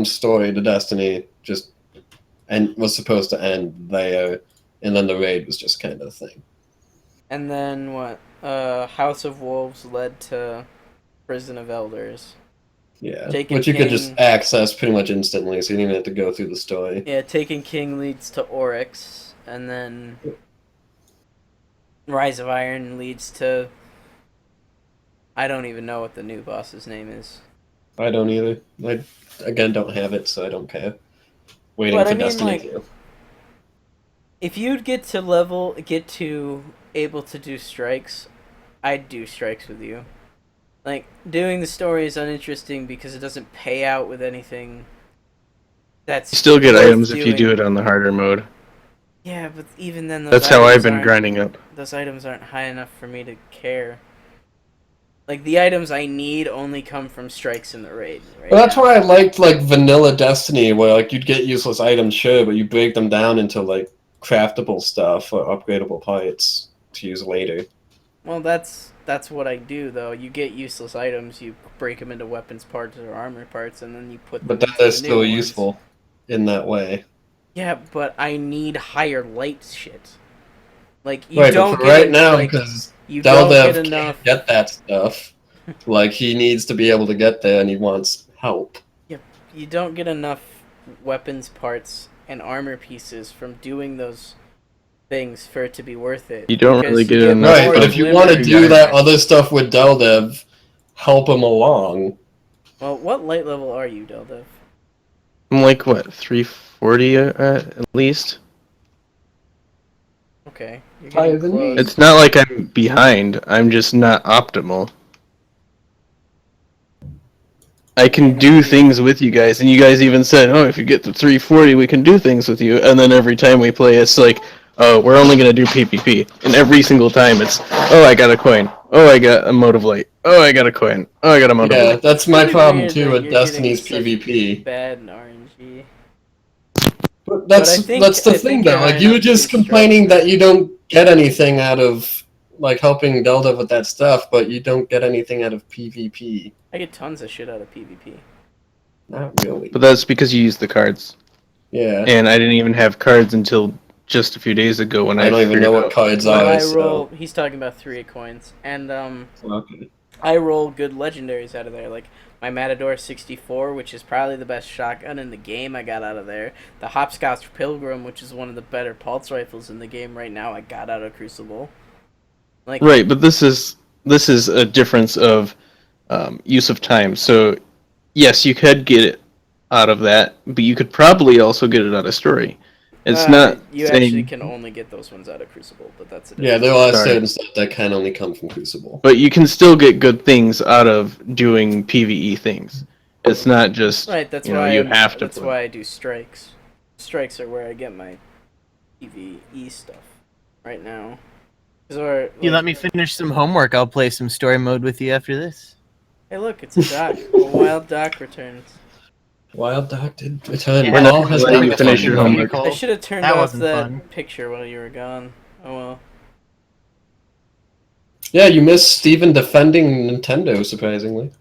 S2: story to Destiny just was supposed to end there, and then the raid was just kind of a thing.
S1: And then what? House of Wolves led to Prison of Elders.
S2: Yeah,
S1: Taken
S2: which you could
S1: King.
S2: just access pretty much instantly, so you didn't even have to go through the story.
S1: Yeah, Taken King leads to Oryx, and then Rise of Iron leads to... I don't even know what the new boss's name is.
S2: I don't either. I again don't have it, so I don't care. Waiting
S1: But
S2: for
S1: I mean,
S2: Destiny
S1: like,
S2: 2.
S1: if you'd get to able to do strikes, I'd do strikes with you. Like, doing the story is uninteresting because it doesn't pay out with anything that's
S5: You still get
S1: worth
S5: items if you do
S1: doing.
S5: it on the harder mode.
S1: Yeah, but even then,
S5: That's how I've been grinding up.
S1: Those items aren't high enough for me to care. Like, the items I need only come from strikes in the raid. Right
S2: Well, that's
S1: now.
S2: why I liked like vanilla Destiny, where like you'd get useless items, sure, but you break them down into like craftable stuff or upgradable parts to use later.
S1: Well, that's what I do though. You get useless items, you break them into weapons parts or armor parts, and then you put.
S2: But
S1: them
S2: then they're
S1: into the new
S2: still
S1: ones.
S2: useful in that way.
S1: Yeah, but I need higher light shit. Like you
S2: Right,
S1: don't
S2: but for
S1: get
S2: right now,
S1: like,
S2: because
S1: you don't
S2: Deldev
S1: get enough.
S2: can't get that stuff, like he needs to be able to get there, and he wants help.
S1: You don't get enough weapons parts and armor pieces from doing those things for it to be worth it.
S5: You don't
S1: because
S5: really
S1: you
S5: get enough
S2: Right,
S1: more
S2: but
S5: from
S2: if you want to
S1: limited
S2: do that
S1: weapons.
S2: other stuff with Deldev, help him along.
S1: Well, what light level are you, Deldev?
S5: I'm like, what, 340 at least?
S1: Okay, you're
S2: Higher
S1: getting
S2: than me.
S1: close.
S5: It's not like I'm behind, I'm just not optimal. I can do things with you guys, and you guys even said, oh, if you get to 340, we can do things with you. And then every time we play, it's like, oh, we're only going to do PvP. And every single time it's, oh, I got a coin. Oh, I got a motive light. Oh, I got a coin. Oh, I got a motive
S2: Yeah,
S5: light.
S2: that's my
S1: Pretty
S2: problem
S1: weird
S2: too
S1: that
S2: with
S1: you're
S2: Destiny's
S1: getting such
S2: PvP.
S1: Bad RNG.
S2: But that's
S1: I think-
S2: that's the
S1: I
S2: thing
S1: think
S2: though.
S1: you're
S2: Like
S1: high
S2: you were
S1: enough to
S2: just
S1: do
S2: complaining
S1: strikes.
S2: that you don't get anything out of like helping Deldev with that stuff, but you don't get anything out of PvP.
S1: I get tons of shit out of PvP.
S2: Not really.
S5: But that's because you use the cards.
S2: Yeah.
S5: And I didn't even have cards until just a few days ago when
S2: I don't even
S5: figured
S2: know what
S5: out-
S2: cards
S1: Well,
S2: are.
S1: I
S2: So.
S1: roll. He's talking about 3 coins, and
S2: Okay.
S1: I roll good legendaries out of there. Like my Matador 64, which is probably the best shotgun in the game, I got out of there. The Hopscotch Pilgrim, which is one of the better pulse rifles in the game right now, I got out of Crucible. Like
S5: Right, but this is a difference of use of time. So, yes, you could get it out of that, but you could probably also get it out of story. It's not
S1: you
S5: saying,
S1: actually can only get those ones out of Crucible, but that's it.
S2: Yeah, there are
S5: Sorry.
S2: certain stuff that can only come from Crucible.
S5: but you can still get good things out of doing PvE things. It's not just
S1: Right, that's
S5: you know,
S1: why
S5: you have to.
S1: That's
S5: play.
S1: why I do strikes. Strikes are where I get my PvE stuff right now. Or,
S4: You let me finish some homework. I'll play some story mode with you after this.
S1: Hey, look, it's a doc. A wild doc returns.
S2: Wild Dog did return.
S4: Yeah,
S5: We're not
S2: All
S5: gonna
S2: has
S5: let
S2: been
S5: you finish
S2: returned.
S5: your homework.
S1: I should have turned
S4: That
S1: off
S4: wasn't
S1: that
S4: fun.
S1: picture while you were gone. Oh well.
S2: Yeah, you missed Steven defending Nintendo, surprisingly.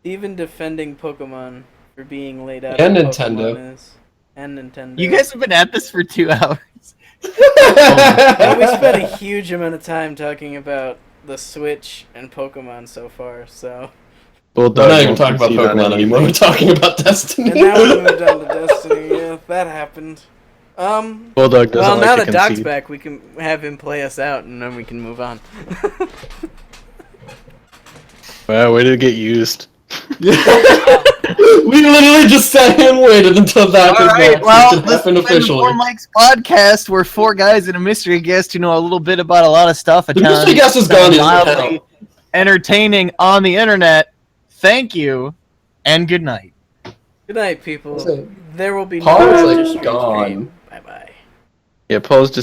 S1: Even defending Pokemon for being laid out.
S2: And
S1: on
S2: Nintendo.
S1: Pokemon is, and Nintendo.
S4: You guys have been at this for 2 hours.
S1: Well, we spent a huge amount of time talking about the Switch and Pokemon so far. So,
S5: Bulldog
S2: We're not even
S5: won't
S2: talking about
S5: concede on
S2: Pokemon anymore.
S5: anything.
S2: We're talking about Destiny.
S1: and now we moved on to Destiny. Yeah, that happened.
S5: Bulldog doesn't
S1: Well, now
S5: like
S1: that
S5: to
S1: Doc's
S5: concede.
S1: back, we can have him play us out, and then we can move on.
S5: Wow, way to get used.
S2: we literally just sat here and waited until that
S4: All
S2: was
S4: right,
S2: back,
S4: well,
S2: so it could
S4: this
S2: happen
S4: has been
S2: officially.
S4: Four Mike's podcast. We're 4 guys and a mystery guest who know a little bit about a lot of stuff.
S2: The mystery guest is gone. He doesn't
S4: Mildly
S2: count.
S4: entertaining on the internet. Thank you, and good night.
S1: Good night, people.
S2: So,
S1: There will be
S2: Paul
S1: no
S2: is,
S1: after
S2: like,
S1: stream
S2: gone.
S1: stream. Bye bye.
S5: Yeah, Paul's just